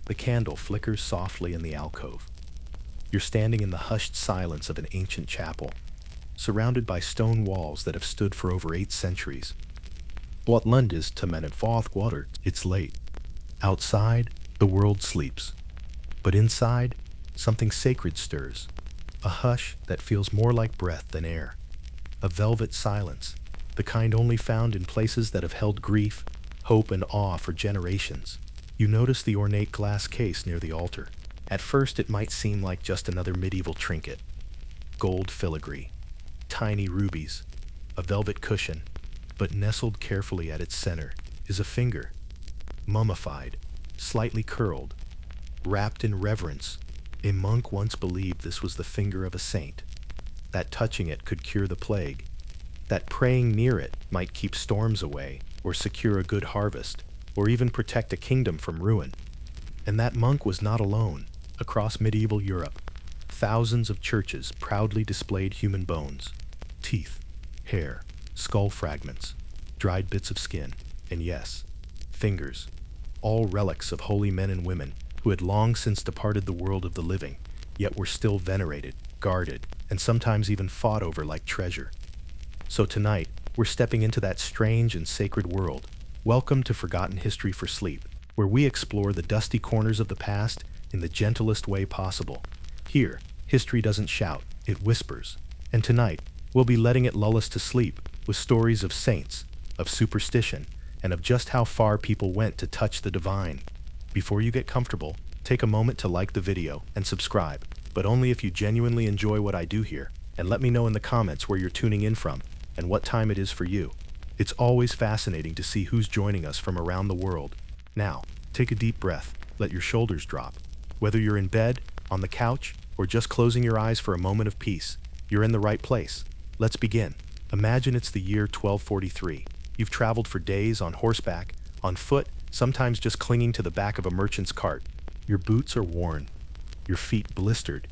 The candle flickers softly in the alcove. You're standing in the hushed silence of an ancient chapel, surrounded by stone walls that have stood for over 8 centuries. What lund is to men at fourth quarter? It's late. Outside, the world sleeps. But inside, something sacred stirs. A hush that feels more like breath than air. A velvet silence, the kind only found in places that have held grief, hope, and awe for generations. You notice the ornate glass case near the altar. At first, it might seem like just another medieval trinket. Gold filigree, tiny rubies, a velvet cushion, but nestled carefully at its center is a finger, mummified, slightly curled, wrapped in reverence. A monk once believed this was the finger of a saint, that touching it could cure the plague, that praying near it might keep storms away, or secure a good harvest, or even protect a kingdom from ruin. And that monk was not alone. Across medieval Europe, thousands of churches proudly displayed human bones, teeth, hair, skull fragments, dried bits of skin, and yes, fingers, all relics of holy men and women who had long since departed the world of the living, yet were still venerated, guarded, and sometimes even fought over like treasure. So tonight, we're stepping into that strange and sacred world. Welcome to Forgotten History for Sleep, where we explore the dusty corners of the past in the gentlest way possible. Here, history doesn't shout, it whispers. And tonight, we'll be letting it lull us to sleep with stories of saints, of superstition, and of just how far people went to touch the divine. Before you get comfortable, take a moment to like the video and subscribe, but only if you genuinely enjoy what I do here, and let me know in the comments where you're tuning in from and what time it is for you. It's always fascinating to see who's joining us from around the world. Now, take a deep breath, let your shoulders drop. Whether you're in bed, on the couch, or just closing your eyes for a moment of peace, you're in the right place. Let's begin. Imagine it's the year 1243. You've traveled for days on horseback, on foot, sometimes just clinging to the back of a merchant's cart. Your boots are worn, your feet blistered.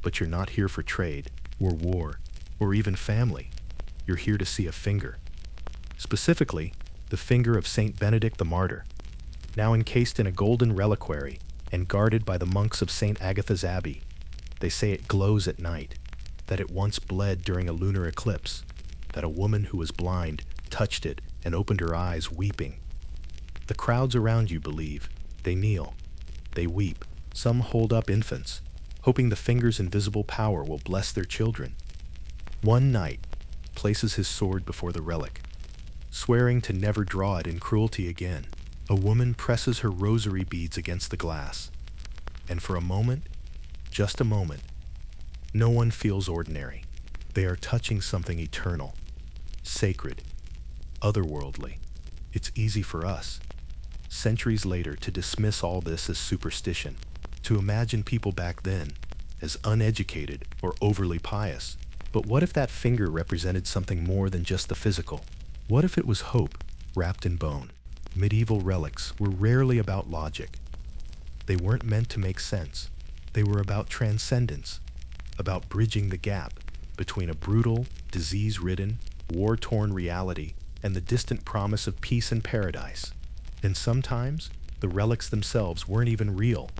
But you're not here for trade, or war, or even family. You're here to see a finger. Specifically, the finger of Saint Benedict the Martyr, now encased in a golden reliquary and guarded by the monks of St. Agatha's Abbey. They say it glows at night, that it once bled during a lunar eclipse, that a woman who was blind touched it and opened her eyes weeping. The crowds around you believe. They kneel. They weep. Some hold up infants, hoping the finger's invisible power will bless their children. One knight places his sword before the relic, swearing to never draw it in cruelty again. A woman presses her rosary beads against the glass, and for a moment, just a moment, no one feels ordinary. They are touching something eternal, sacred, otherworldly. It's easy for us, centuries later, to dismiss all this as superstition, to imagine people back then as uneducated or overly pious. But what if that finger represented something more than just the physical? What if it was hope wrapped in bone? Medieval relics were rarely about logic. They weren't meant to make sense. They were about transcendence, about bridging the gap between a brutal, disease-ridden, war-torn reality and the distant promise of peace and paradise. And sometimes, the relics themselves weren't even real.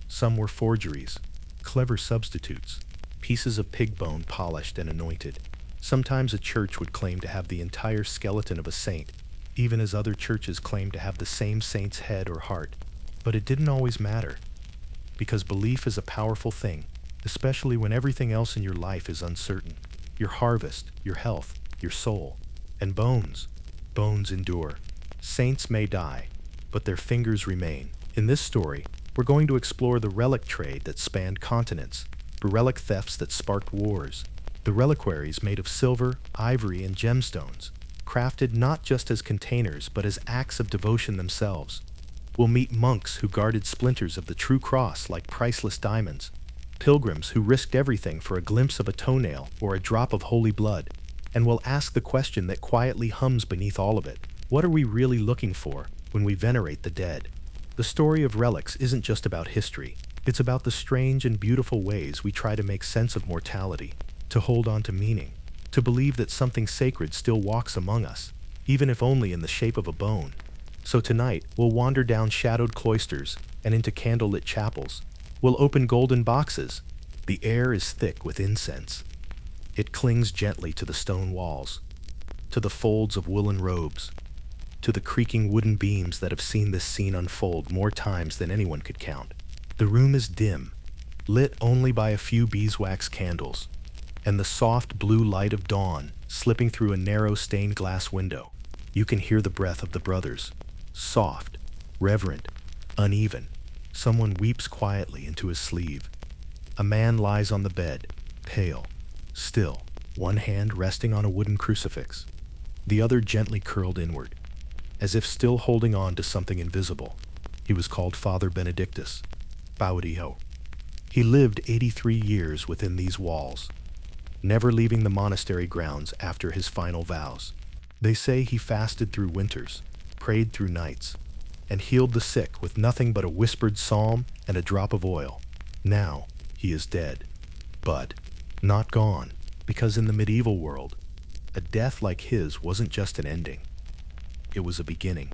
Some were forgeries, clever substitutes, pieces of pig bone polished and anointed. Sometimes a church would claim to have the entire skeleton of a saint, even as other churches claimed to have the same saint's head or heart. But it didn't always matter, because belief is a powerful thing, especially when everything else in your life is uncertain. Your harvest, your health, your soul. And bones endure. Saints may die, but their fingers remain. In this story, we're going to explore the relic trade that spanned continents, the relic thefts that sparked wars, the reliquaries made of silver, ivory, and gemstones, crafted not just as containers but as acts of devotion themselves. We'll meet monks who guarded splinters of the true cross like priceless diamonds, pilgrims who risked everything for a glimpse of a toenail or a drop of holy blood, and we'll ask the question that quietly hums beneath all of it. What are we really looking for when we venerate the dead? The story of relics isn't just about history. It's about the strange and beautiful ways we try to make sense of mortality, to hold on to meaning, to believe that something sacred still walks among us, even if only in the shape of a bone. So tonight, we'll wander down shadowed cloisters, and into candlelit chapels, will open golden boxes. The air is thick with incense. It clings gently to the stone walls, to the folds of woolen robes, to the creaking wooden beams that have seen this scene unfold more times than anyone could count. The room is dim, lit only by a few beeswax candles, and the soft blue light of dawn slipping through a narrow stained glass window. You can hear the breath of the brothers, soft, reverent, uneven. Someone weeps quietly into his sleeve. A man lies on the bed, pale, still, one hand resting on a wooden crucifix, the other gently curled inward, as if still holding on to something invisible. He was called Father Benedictus, Baudio. He lived 83 years within these walls, never leaving the monastery grounds after his final vows. They say he fasted through winters, prayed through nights, and healed the sick with nothing but a whispered psalm and a drop of oil. Now he is dead, but not gone, because in the medieval world, a death like his wasn't just an ending. It was a beginning,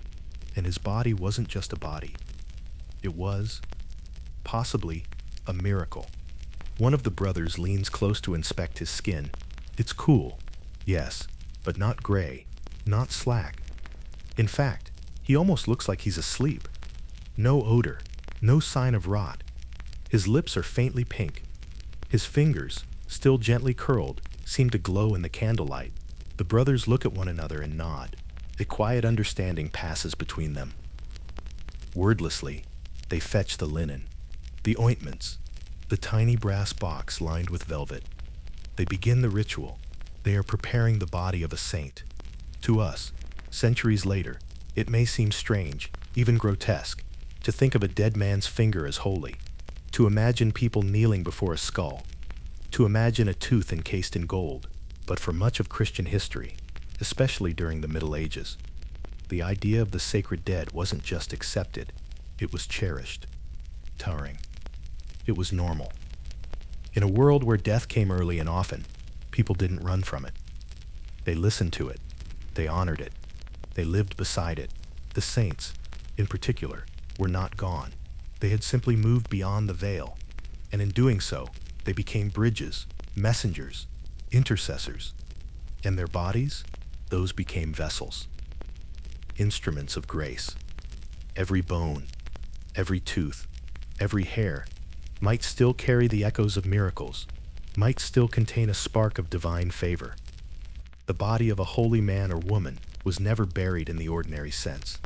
and his body wasn't just a body. It was, possibly, a miracle. One of the brothers leans close to inspect his skin. It's cool, yes, but not gray, not slack. In fact, he almost looks like he's asleep. No odor, no sign of rot. His lips are faintly pink. His fingers, still gently curled, seem to glow in the candlelight. The brothers look at one another and nod. A quiet understanding passes between them. Wordlessly, they fetch the linen, the ointments, the tiny brass box lined with velvet. They begin the ritual. They are preparing the body of a saint. To us, centuries later, it may seem strange, even grotesque, to think of a dead man's finger as holy, to imagine people kneeling before a skull, to imagine a tooth encased in gold. But for much of Christian history, especially during the Middle Ages, the idea of the sacred dead wasn't just accepted, it was cherished, towering. It was normal. In a world where death came early and often, people didn't run from it. They listened to it. They honored it. They lived beside it. The saints, in particular, were not gone. They had simply moved beyond the veil, and in doing so, they became bridges, messengers, intercessors. And their bodies, those became vessels, instruments of grace. Every bone, every tooth, every hair might still carry the echoes of miracles, might still contain a spark of divine favor. The body of a holy man or woman was never buried in the ordinary sense.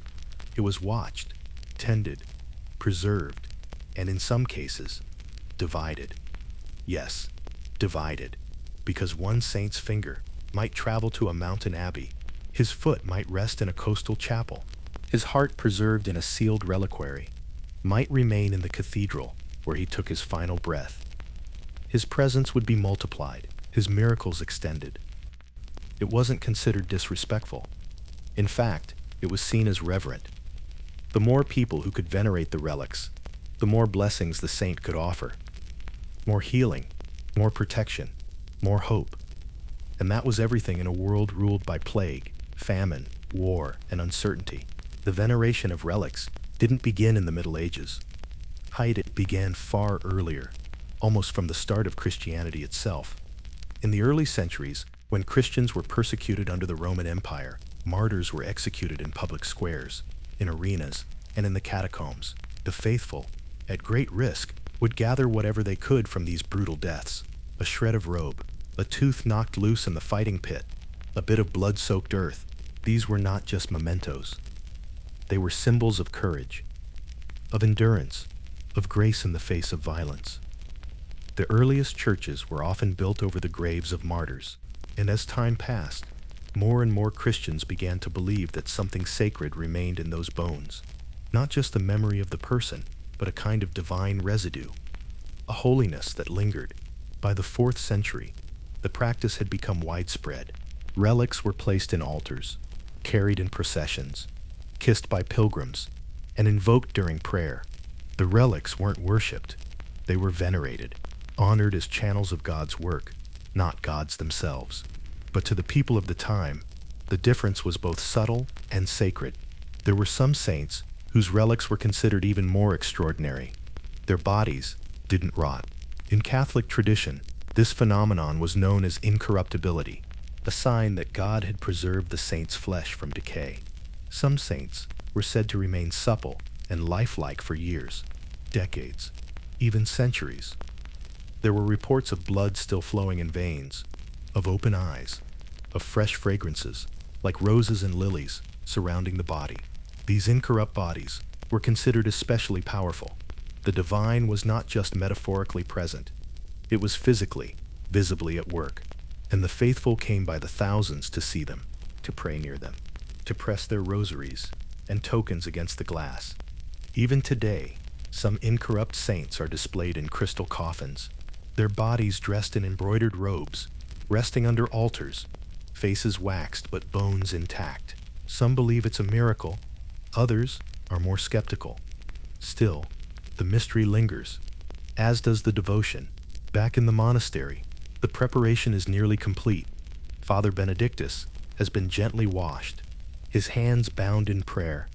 It was watched, tended, preserved, and in some cases, divided. Yes, divided, because one saint's finger might travel to a mountain abbey, his foot might rest in a coastal chapel, his heart preserved in a sealed reliquary, might remain in the cathedral where he took his final breath. His presence would be multiplied, his miracles extended. It wasn't considered disrespectful. In fact, it was seen as reverent. The more people who could venerate the relics, the more blessings the saint could offer. More healing, more protection, more hope. And that was everything in a world ruled by plague, famine, war, and uncertainty. The veneration of relics didn't begin in the Middle Ages. It began far earlier, almost from the start of Christianity itself. In the early centuries, when Christians were persecuted under the Roman Empire, martyrs were executed in public squares, in arenas, and in the catacombs. The faithful, at great risk, would gather whatever they could from these brutal deaths: a shred of robe, a tooth knocked loose in the fighting pit, a bit of blood-soaked earth. These were not just mementos. They were symbols of courage, of endurance, of grace in the face of violence. The earliest churches were often built over the graves of martyrs, and as time passed, more and more Christians began to believe that something sacred remained in those bones. Not just the memory of the person, but a kind of divine residue, a holiness that lingered. By the 4th century, the practice had become widespread. Relics were placed in altars, carried in processions, kissed by pilgrims, and invoked during prayer. The relics weren't worshipped, they were venerated, honored as channels of God's work, not gods themselves. But to the people of the time, the difference was both subtle and sacred. There were some saints whose relics were considered even more extraordinary. Their bodies didn't rot. In Catholic tradition, this phenomenon was known as incorruptibility, a sign that God had preserved the saint's flesh from decay. Some saints were said to remain supple and lifelike for years, decades, even centuries. There were reports of blood still flowing in veins, of open eyes, of fresh fragrances, like roses and lilies, surrounding the body. These incorrupt bodies were considered especially powerful. The divine was not just metaphorically present, it was physically, visibly at work, and the faithful came by the thousands to see them, to pray near them, to press their rosaries and tokens against the glass. Even today, some incorrupt saints are displayed in crystal coffins, their bodies dressed in embroidered robes, resting under altars, faces waxed but bones intact. Some believe it's a miracle, others are more skeptical. Still, the mystery lingers, as does the devotion. Back in the monastery, the preparation is nearly complete. Father Benedictus has been gently washed, his hands bound in prayer.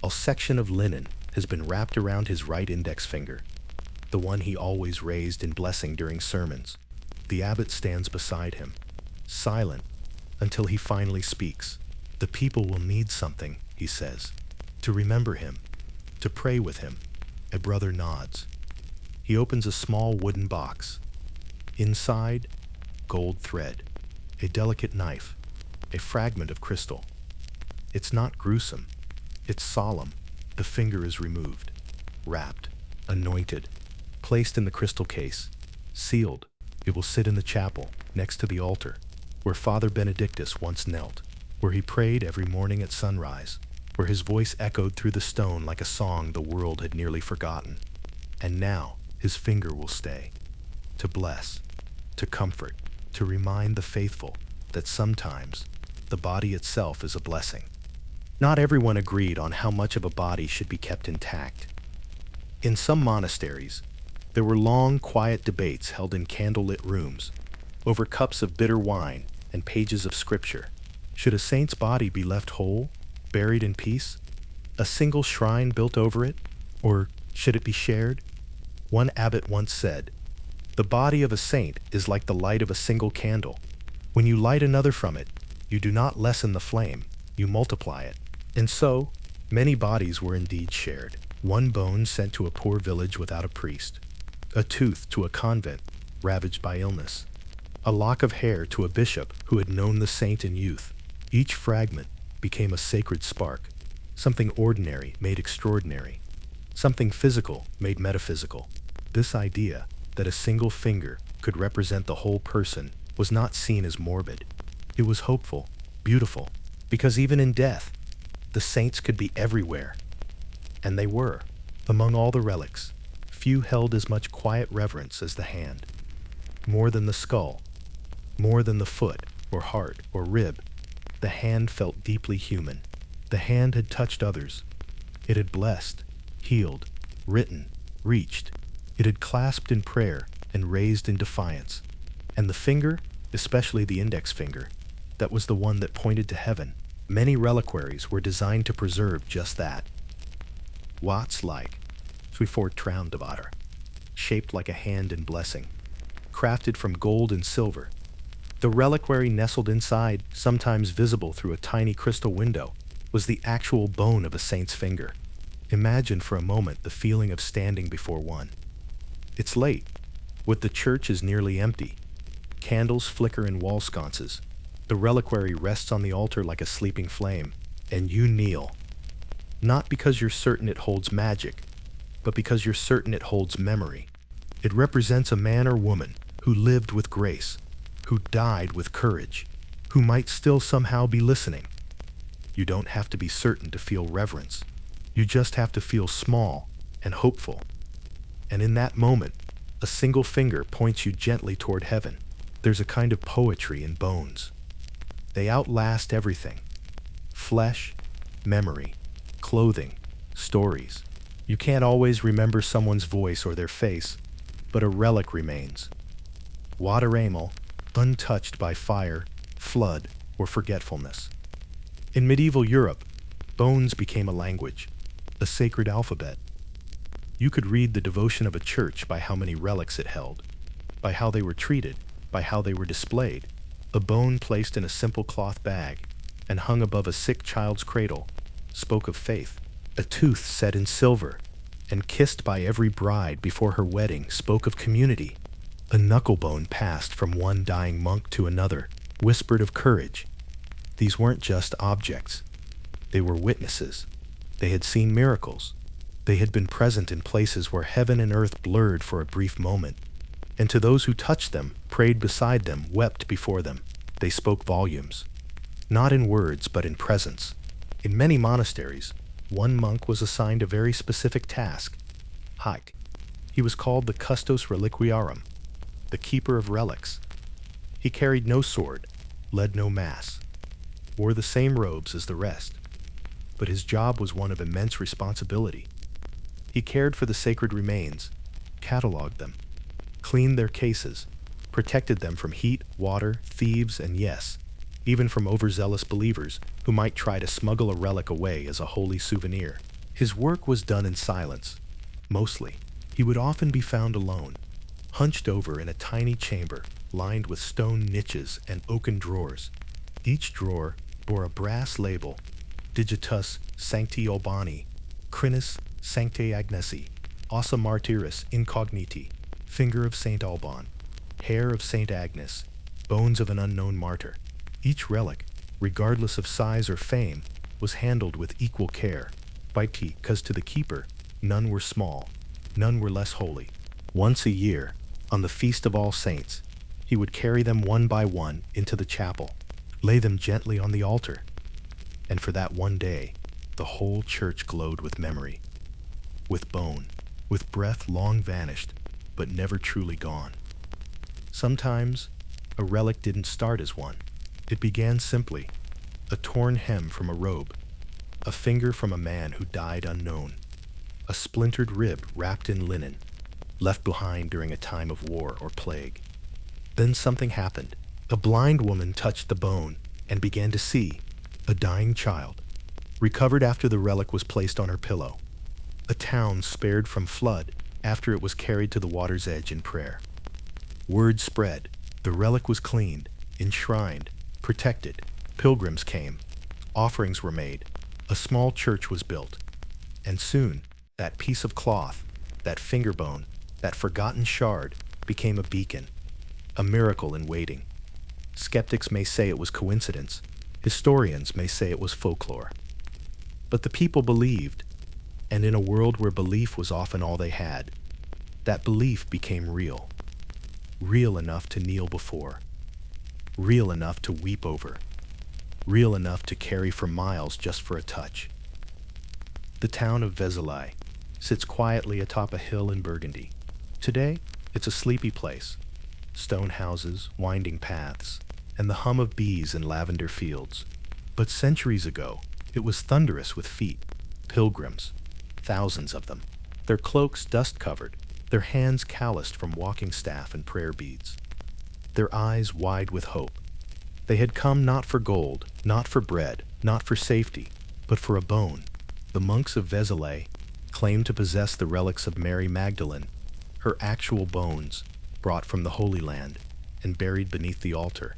A section of linen has been wrapped around his right index finger, the one he always raised in blessing during sermons. The abbot stands beside him, silent, until he finally speaks. The people will need something, he says, to remember him, to pray with him. A brother nods. He opens a small wooden box. Inside, gold thread, a delicate knife, a fragment of crystal. It's not gruesome, it's solemn. The finger is removed, wrapped, anointed, placed in the crystal case, sealed. It will sit in the chapel, next to the altar, where Father Benedictus once knelt, where he prayed every morning at sunrise, where his voice echoed through the stone like a song the world had nearly forgotten. And now, his finger will stay, to bless, to comfort, to remind the faithful that sometimes the body itself is a blessing. Not everyone agreed on how much of a body should be kept intact. In some monasteries, there were long, quiet debates held in candlelit rooms, over cups of bitter wine and pages of scripture. Should a saint's body be left whole, buried in peace? A single shrine built over it? Or should it be shared? One abbot once said, "The body of a saint is like the light of a single candle. When you light another from it, you do not lessen the flame, you multiply it." And so, many bodies were indeed shared. One bone sent to a poor village without a priest, a tooth to a convent ravaged by illness, a lock of hair to a bishop who had known the saint in youth. Each fragment became a sacred spark, something ordinary made extraordinary, something physical made metaphysical. This idea that a single finger could represent the whole person was not seen as morbid. It was hopeful, beautiful, because even in death, the saints could be everywhere. And they were. Among all the relics, few held as much quiet reverence as the hand. More than the skull, more than the foot, or heart, or rib, the hand felt deeply human. The hand had touched others. It had blessed, healed, written, reached. It had clasped in prayer and raised in defiance. And the finger, especially the index finger, that was the one that pointed to heaven. Many reliquaries were designed to preserve just that. Watts like Traumbdevater, shaped like a hand in blessing, crafted from gold and silver. The reliquary nestled inside, sometimes visible through a tiny crystal window, was the actual bone of a saint's finger. Imagine for a moment the feeling of standing before one. It's late. What the church is nearly empty. Candles flicker in wall sconces. The reliquary rests on the altar like a sleeping flame, and you kneel. Not because you're certain it holds magic, but because you're certain it holds memory. It represents a man or woman who lived with grace, who died with courage, who might still somehow be listening. You don't have to be certain to feel reverence. You just have to feel small and hopeful. And in that moment, a single finger points you gently toward heaven. There's a kind of poetry in bones. They outlast everything. Flesh, memory, clothing, stories. You can't always remember someone's voice or their face, but a relic remains. Water-amel, untouched by fire, flood, or forgetfulness. In medieval Europe, bones became a language. a sacred alphabet. You could read the devotion of a church by how many relics it held, by how they were treated, by how they were displayed. A bone placed in a simple cloth bag and hung above a sick child's cradle spoke of faith. A tooth set in silver and kissed by every bride before her wedding spoke of community. A knucklebone passed from one dying monk to another whispered of courage. These weren't just objects. They were witnesses. They had seen miracles. They had been present in places where heaven and earth blurred for a brief moment. And to those who touched them, prayed beside them, wept before them, they spoke volumes. Not in words, but in presence. In many monasteries, one monk was assigned a very specific task. Height. He was called the custos reliquiarum, the keeper of relics. He carried no sword, led no mass, wore the same robes as the rest. But his job was one of immense responsibility. He cared for the sacred remains, cataloged them, cleaned their cases, protected them from heat, water, thieves, and yes, even from overzealous believers who might try to smuggle a relic away as a holy souvenir. His work was done in silence. Mostly, he would often be found alone, hunched over in a tiny chamber lined with stone niches and oaken drawers. Each drawer bore a brass label, Digitus Sancti Albani, Crinis Sanctae Agnesi, Ossa Martyris Incogniti, Finger of Saint Alban, Hair of Saint Agnes, Bones of an Unknown Martyr. Each relic, regardless of size or fame, was handled with equal care, because to the keeper, none were small, none were less holy. Once a year, on the Feast of All Saints, he would carry them one by one into the chapel, lay them gently on the altar, and for that one day, the whole church glowed with memory, with bone, with breath long vanished, but never truly gone. Sometimes, a relic didn't start as one. It began simply, a torn hem from a robe, a finger from a man who died unknown, a splintered rib wrapped in linen, left behind during a time of war or plague. Then something happened. A blind woman touched the bone and began to see. A dying child recovered after the relic was placed on her pillow. A town spared from flood after it was carried to the water's edge in prayer. Word spread. The relic was cleaned, enshrined, protected. Pilgrims came. Offerings were made. A small church was built. And soon, that piece of cloth, that finger bone, that forgotten shard became a beacon, a miracle in waiting. Skeptics may say it was coincidence. Historians may say it was folklore. But the people believed, and in a world where belief was often all they had, that belief became real. Real enough to kneel before. Real enough to weep over. Real enough to carry for miles just for a touch. The town of Vézelay sits quietly atop a hill in Burgundy. Today, it's a sleepy place. Stone houses, winding paths, and the hum of bees in lavender fields. But centuries ago, it was thunderous with feet, pilgrims, thousands of them, their cloaks dust-covered, their hands calloused from walking staff and prayer beads, their eyes wide with hope. They had come not for gold, not for bread, not for safety, but for a bone. The monks of Vézelay claimed to possess the relics of Mary Magdalene, her actual bones, brought from the Holy Land and buried beneath the altar.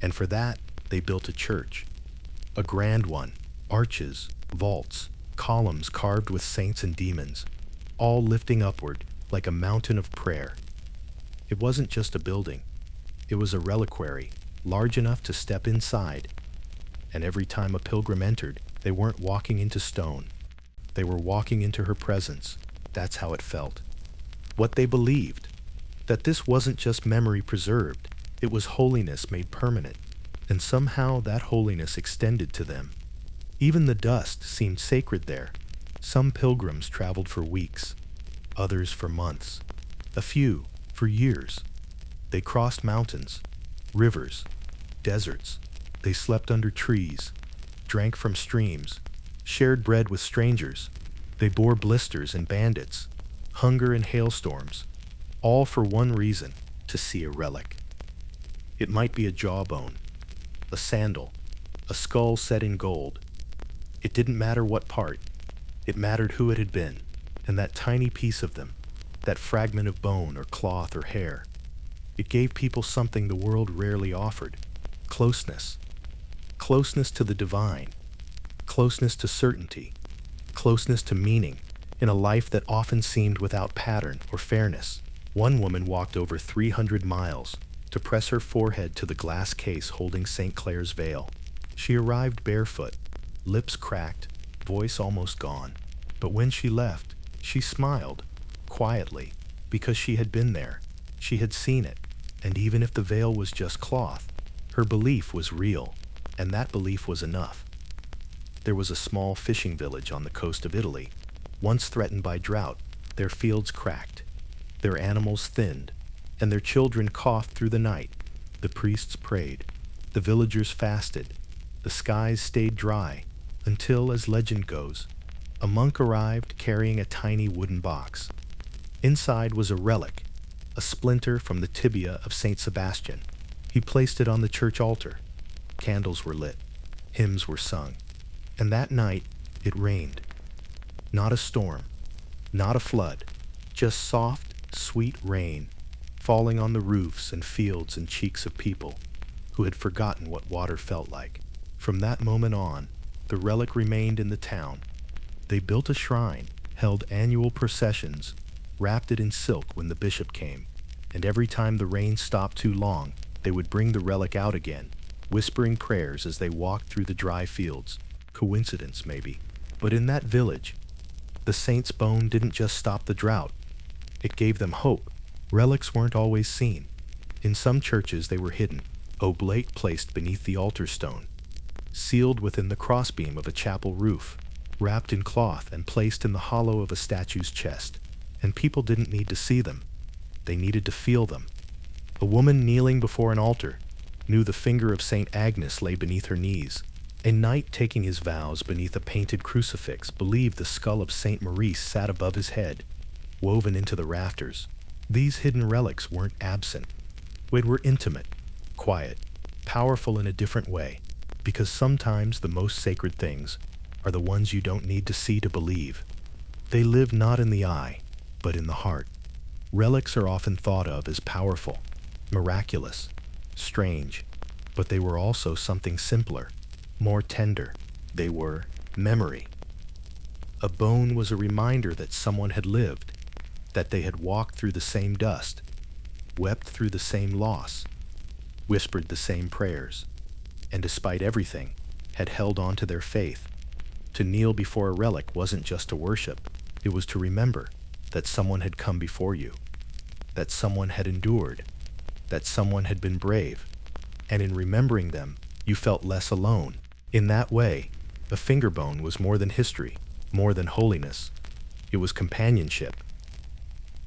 And for that, they built a church, a grand one, arches, vaults, columns carved with saints and demons, all lifting upward like a mountain of prayer. It wasn't just a building. It was a reliquary, large enough to step inside. And every time a pilgrim entered, they weren't walking into stone. They were walking into her presence. That's how it felt. What they believed, that this wasn't just memory preserved, it was holiness made permanent, and somehow that holiness extended to them. Even the dust seemed sacred there. Some pilgrims traveled for weeks, others for months, a few for years. They crossed mountains, rivers, deserts. They slept under trees, drank from streams, shared bread with strangers. They bore blisters and bandits, hunger and hailstorms, all for one reason, to see a relic. It might be a jawbone, a sandal, a skull set in gold. It didn't matter what part. It mattered who it had been, and that tiny piece of them, that fragment of bone or cloth or hair. It gave people something the world rarely offered: closeness. Closeness to the divine, closeness to certainty, closeness to meaning in a life that often seemed without pattern or fairness. One woman walked over 300 miles to press her forehead to the glass case holding St. Clair's veil. She arrived barefoot, lips cracked, voice almost gone. But when she left, she smiled, quietly, because she had been there. She had seen it, and even if the veil was just cloth, her belief was real, and that belief was enough. There was a small fishing village on the coast of Italy, once threatened by drought. Their fields cracked, their animals thinned, and their children coughed through the night. The priests prayed, the villagers fasted, the skies stayed dry, until, as legend goes, a monk arrived carrying a tiny wooden box. Inside was a relic, a splinter from the tibia of Saint Sebastian. He placed it on the church altar. Candles were lit, hymns were sung, and that night it rained. Not a storm, not a flood, just soft, sweet rain falling on the roofs and fields and cheeks of people who had forgotten what water felt like. From that moment on, the relic remained in the town. They built a shrine, held annual processions, wrapped it in silk when the bishop came, and every time the rain stopped too long, they would bring the relic out again, whispering prayers as they walked through the dry fields. Coincidence, maybe. But in that village, the saint's bone didn't just stop the drought. It gave them hope. Relics weren't always seen. In some churches they were hidden, oblate placed beneath the altar stone, sealed within the crossbeam of a chapel roof, wrapped in cloth and placed in the hollow of a statue's chest. And people didn't need to see them. They needed to feel them. A woman kneeling before an altar knew the finger of St. Agnes lay beneath her knees. A knight taking his vows beneath a painted crucifix believed the skull of St. Maurice sat above his head, woven into the rafters. These hidden relics weren't absent. They were intimate, quiet, powerful in a different way, because sometimes the most sacred things are the ones you don't need to see to believe. They live not in the eye, but in the heart. Relics are often thought of as powerful, miraculous, strange, but they were also something simpler, more tender. They were memory. A bone was a reminder that someone had lived, that they had walked through the same dust, wept through the same loss, whispered the same prayers, and despite everything, had held on to their faith. To kneel before a relic wasn't just to worship, it was to remember that someone had come before you, that someone had endured, that someone had been brave, and in remembering them, you felt less alone. In that way, a finger bone was more than history, more than holiness. It was companionship.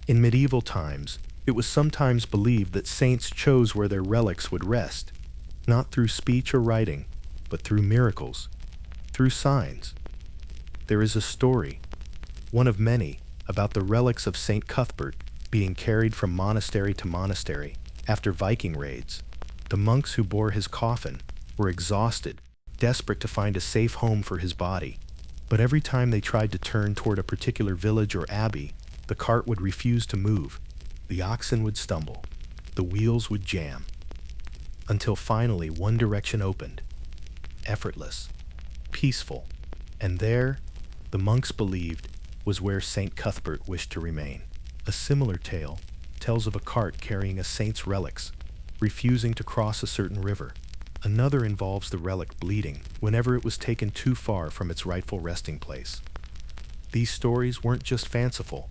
In medieval times, it was sometimes believed that saints chose where their relics would rest, not through speech or writing, but through miracles, through signs. There is a story, one of many, about the relics of St. Cuthbert being carried from monastery to monastery after Viking raids. The monks who bore his coffin were exhausted, desperate to find a safe home for his body. But every time they tried to turn toward a particular village or abbey, the cart would refuse to move. The oxen would stumble. The wheels would jam. Until finally one direction opened. Effortless, peaceful. And there, the monks believed, was where St. Cuthbert wished to remain. A similar tale tells of a cart carrying a saint's relics, refusing to cross a certain river. Another involves the relic bleeding whenever it was taken too far from its rightful resting place. These stories weren't just fanciful.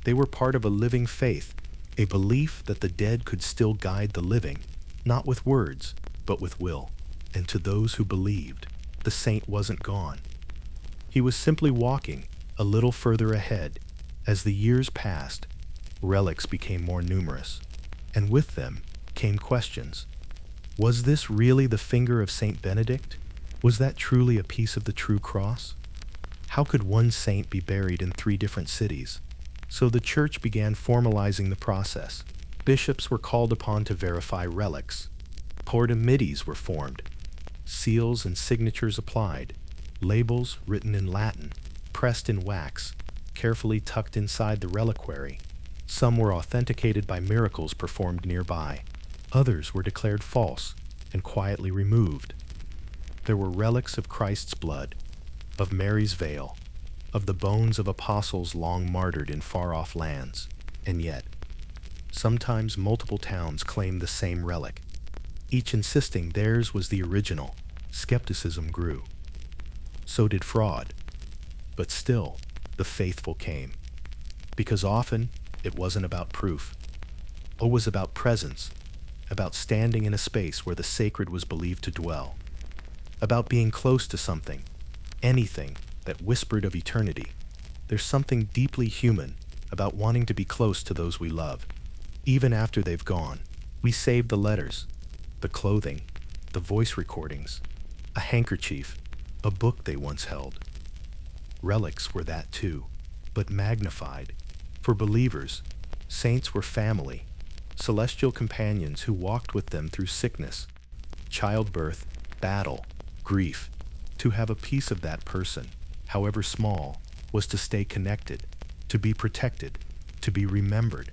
They were part of a living faith, a belief that the dead could still guide the living, not with words, but with will. And to those who believed, the saint wasn't gone. He was simply walking a little further ahead. As the years passed, relics became more numerous, and with them came questions. Was this really the finger of Saint Benedict? Was that truly a piece of the true cross? How could one saint be buried in 3 different cities? So the church began formalizing the process. Bishops were called upon to verify relics. Portamidis were formed, seals and signatures applied, labels written in Latin, pressed in wax, carefully tucked inside the reliquary. Some were authenticated by miracles performed nearby. Others were declared false and quietly removed. There were relics of Christ's blood, of Mary's veil, of the bones of apostles long martyred in far-off lands. And yet, sometimes multiple towns claimed the same relic, each insisting theirs was the original. Skepticism grew. So did fraud. But still, the faithful came. Because often, it wasn't about proof. It was about presence, about standing in a space where the sacred was believed to dwell, about being close to something, anything that whispered of eternity. There's something deeply human about wanting to be close to those we love. Even after they've gone, we save the letters, the clothing, the voice recordings, a handkerchief, a book they once held. Relics were that too, but magnified. For believers, saints were family, celestial companions who walked with them through sickness, childbirth, battle, grief. To have a piece of that person, however small, was to stay connected, to be protected, to be remembered.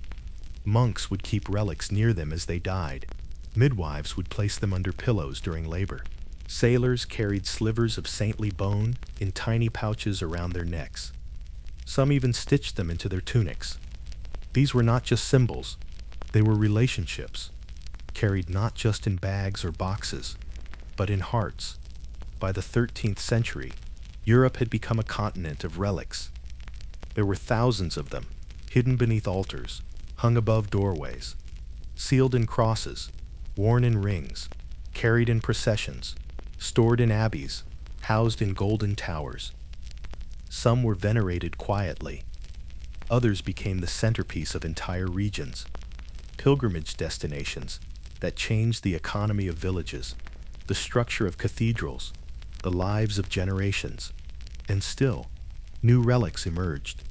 Monks would keep relics near them as they died. Midwives would place them under pillows during labor. Sailors carried slivers of saintly bone in tiny pouches around their necks. Some even stitched them into their tunics. These were not just symbols, they were relationships, carried not just in bags or boxes, but in hearts. By the 13th century, Europe had become a continent of relics. There were thousands of them, hidden beneath altars, hung above doorways, sealed in crosses, worn in rings, carried in processions, stored in abbeys, housed in golden towers. Some were venerated quietly. Others became the centerpiece of entire regions, pilgrimage destinations that changed the economy of villages, the structure of cathedrals, the lives of generations. And still, new relics emerged.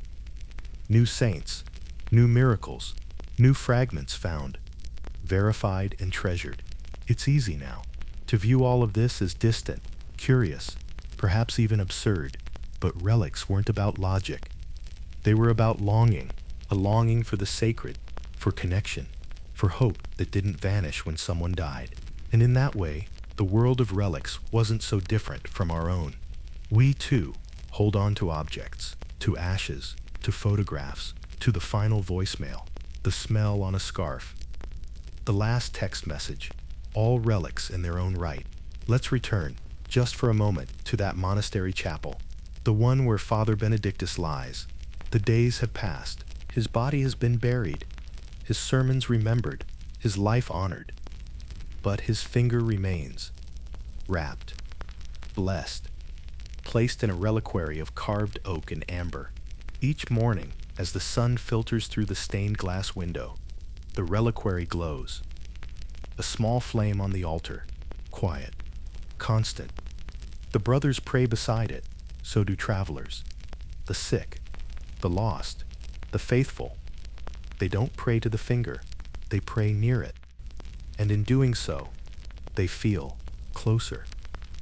New saints, new miracles, new fragments found, verified and treasured. It's easy now to view all of this as distant, curious, perhaps even absurd. But relics weren't about logic. They were about longing, a longing for the sacred, for connection, for hope that didn't vanish when someone died. And in that way, the world of relics wasn't so different from our own. We, too, hold on to objects, to ashes, to photographs, to the final voicemail, the smell on a scarf, the last text message, all relics in their own right. Let's return, just for a moment, to that monastery chapel, the one where Father Benedictus lies. The days have passed. His body has been buried, his sermons remembered, his life honored. But his finger remains, wrapped, blessed, placed in a reliquary of carved oak and amber. Each morning, as the sun filters through the stained glass window, the reliquary glows. A small flame on the altar, quiet, constant. The brothers pray beside it, so do travelers, the sick, the lost, the faithful. They don't pray to the finger, they pray near it. And in doing so, they feel closer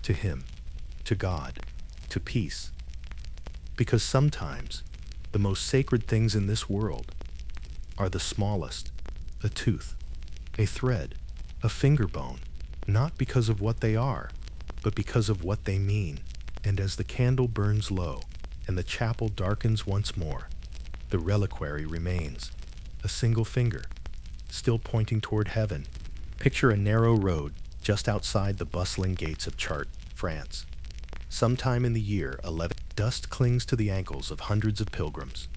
to Him, to God, to peace. Because sometimes, the most sacred things in this world are the smallest, a tooth, a thread, a finger bone, not because of what they are, but because of what they mean. And as the candle burns low and the chapel darkens once more, the reliquary remains, a single finger, still pointing toward heaven. Picture a narrow road just outside the bustling gates of Chartres, France. Sometime in the year 11, dust clings to the ankles of hundreds of pilgrims.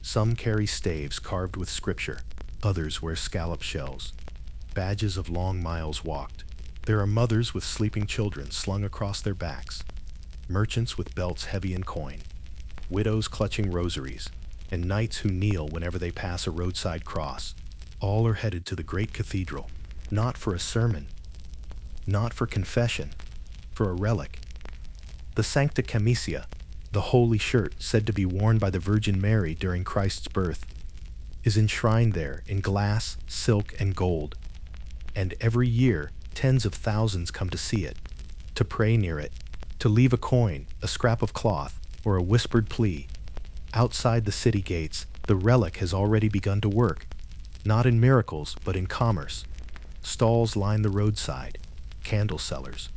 Some carry staves carved with scripture, others wear scallop shells, badges of long miles walked. There are mothers with sleeping children slung across their backs, merchants with belts heavy in coin, widows clutching rosaries, and knights who kneel whenever they pass a roadside cross. All are headed to the great cathedral, not for a sermon, not for confession, for a relic. The Sancta Camicia, the holy shirt said to be worn by the Virgin Mary during Christ's birth, is enshrined there in glass, silk, and gold. And every year, tens of thousands come to see it, to pray near it, to leave a coin, a scrap of cloth, or a whispered plea. Outside the city gates, the relic has already begun to work, not in miracles, but in commerce. Stalls line the roadside, candle sellers,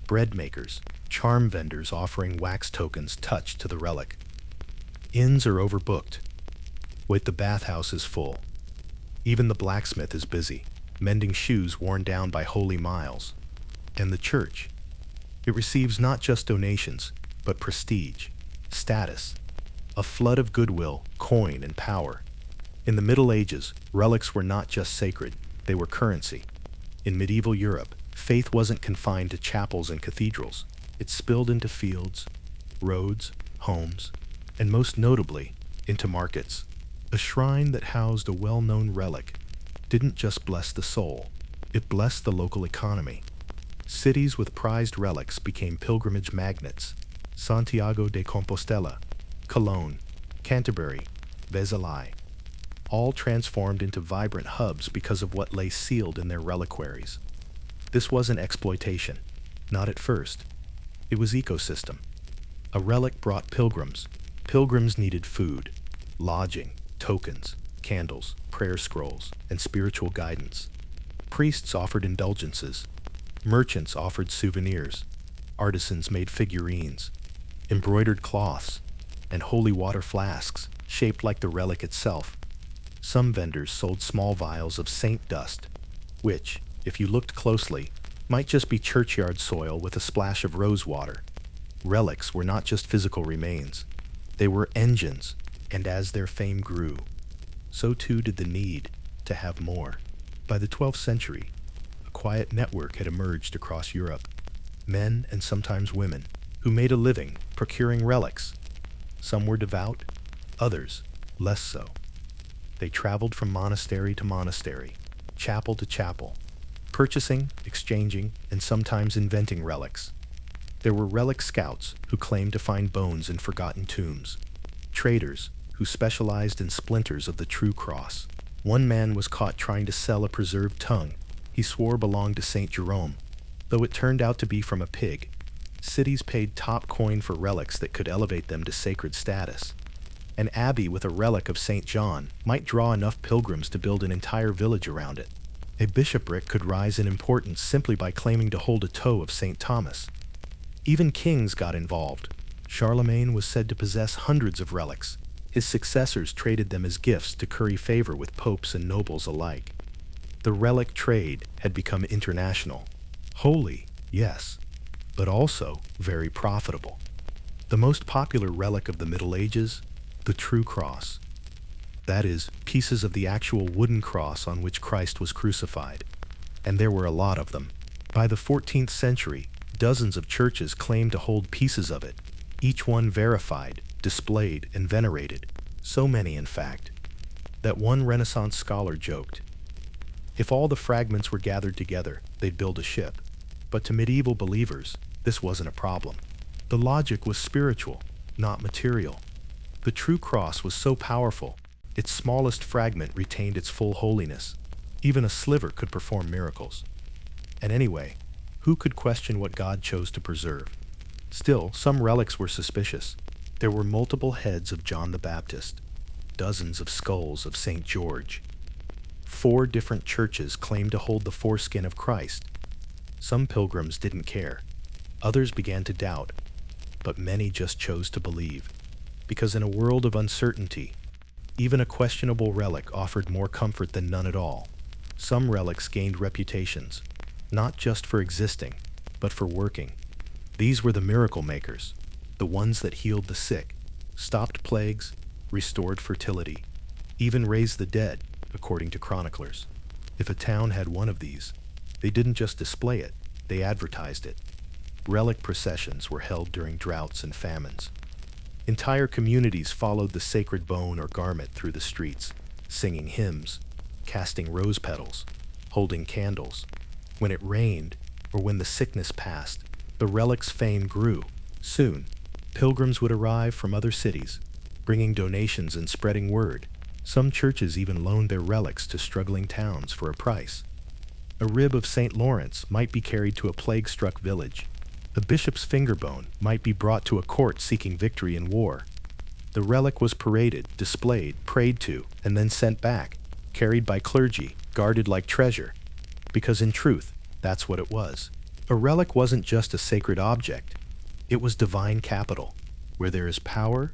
bread makers, charm vendors offering wax tokens touched to the relic. Inns are overbooked. Wait, the bathhouse is full. Even the blacksmith is busy, mending shoes worn down by holy miles. And the church? It receives not just donations, but prestige, status, a flood of goodwill, coin, and power. In the Middle Ages, relics were not just sacred, they were currency. In medieval Europe, faith wasn't confined to chapels and cathedrals. It spilled into fields, roads, homes, and most notably, into markets. A shrine that housed a well-known relic didn't just bless the soul, it blessed the local economy. Cities with prized relics became pilgrimage magnets. Santiago de Compostela, Cologne, Canterbury, Vézelay, all transformed into vibrant hubs because of what lay sealed in their reliquaries. This wasn't exploitation, not at first. It was ecosystem. A relic brought pilgrims. Pilgrims needed food, lodging, tokens, candles, prayer scrolls, and spiritual guidance. Priests offered indulgences. Merchants offered souvenirs. Artisans made figurines, embroidered cloths, and holy water flasks shaped like the relic itself. Some vendors sold small vials of saint dust, which, if you looked closely, might just be churchyard soil with a splash of rose water. Relics were not just physical remains. They were engines, and as their fame grew, so too did the need to have more. By the 12th century, a quiet network had emerged across Europe. Men, and sometimes women, who made a living procuring relics. Some were devout, others less so. They traveled from monastery to monastery, chapel to chapel, purchasing, exchanging, and sometimes inventing relics. There were relic scouts who claimed to find bones in forgotten tombs, traders who specialized in splinters of the true cross. One man was caught trying to sell a preserved tongue he swore belonged to Saint Jerome, though it turned out to be from a pig. Cities paid top coin for relics that could elevate them to sacred status. An abbey with a relic of St. John might draw enough pilgrims to build an entire village around it. A bishopric could rise in importance simply by claiming to hold a toe of St. Thomas. Even kings got involved. Charlemagne was said to possess hundreds of relics. His successors traded them as gifts to curry favor with popes and nobles alike. The relic trade had become international. Holy, yes, but also very profitable. The most popular relic of the Middle Ages, the true cross. That is, pieces of the actual wooden cross on which Christ was crucified. And there were a lot of them. By the 14th century, dozens of churches claimed to hold pieces of it, each one verified, displayed, and venerated. So many, in fact, that one Renaissance scholar joked, if all the fragments were gathered together, they'd build a ship. But to medieval believers, this wasn't a problem. The logic was spiritual, not material. The true cross was so powerful, its smallest fragment retained its full holiness. Even a sliver could perform miracles. And anyway, who could question what God chose to preserve? Still, some relics were suspicious. There were multiple heads of John the Baptist, dozens of skulls of St. George. 4 different churches claimed to hold the foreskin of Christ. Some pilgrims didn't care. Others began to doubt, but many just chose to believe. Because in a world of uncertainty, even a questionable relic offered more comfort than none at all. Some relics gained reputations, not just for existing, but for working. These were the miracle makers, the ones that healed the sick, stopped plagues, restored fertility, even raised the dead, according to chroniclers. If a town had one of these, they didn't just display it, they advertised it. Relic processions were held during droughts and famines. Entire communities followed the sacred bone or garment through the streets, singing hymns, casting rose petals, holding candles. When it rained, or when the sickness passed, the relic's fame grew. Soon, pilgrims would arrive from other cities, bringing donations and spreading word. Some churches even loaned their relics to struggling towns for a price. A rib of St. Lawrence might be carried to a plague-struck village, A bishop's finger bone might be brought to a court seeking victory in war. The relic was paraded, displayed, prayed to, and then sent back, carried by clergy, guarded like treasure. Because in truth, that's what it was. A relic wasn't just a sacred object. It was divine capital. Where there is power,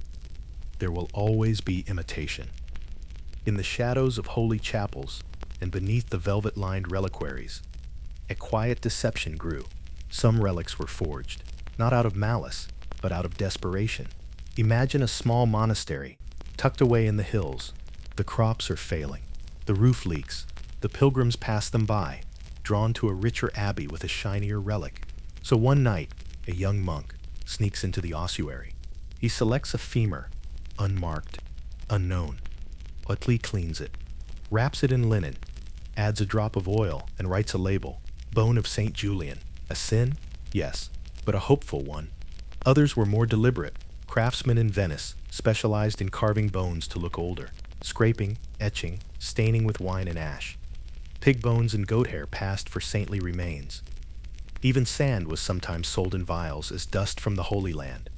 there will always be imitation. In the shadows of holy chapels and beneath the velvet-lined reliquaries, a quiet deception grew. Some relics were forged, not out of malice, but out of desperation. Imagine a small monastery, tucked away in the hills. The crops are failing. The roof leaks. The pilgrims pass them by, drawn to a richer abbey with a shinier relic. So one night, a young monk sneaks into the ossuary. He selects a femur, unmarked, unknown. Utli cleans it, wraps it in linen, adds a drop of oil, and writes a label. Bone of St. Julian. A sin? Yes, but a hopeful one. Others were more deliberate. Craftsmen in Venice specialized in carving bones to look older, scraping, etching, staining with wine and ash. Pig bones and goat hair passed for saintly remains. Even sand was sometimes sold in vials as dust from the Holy Land.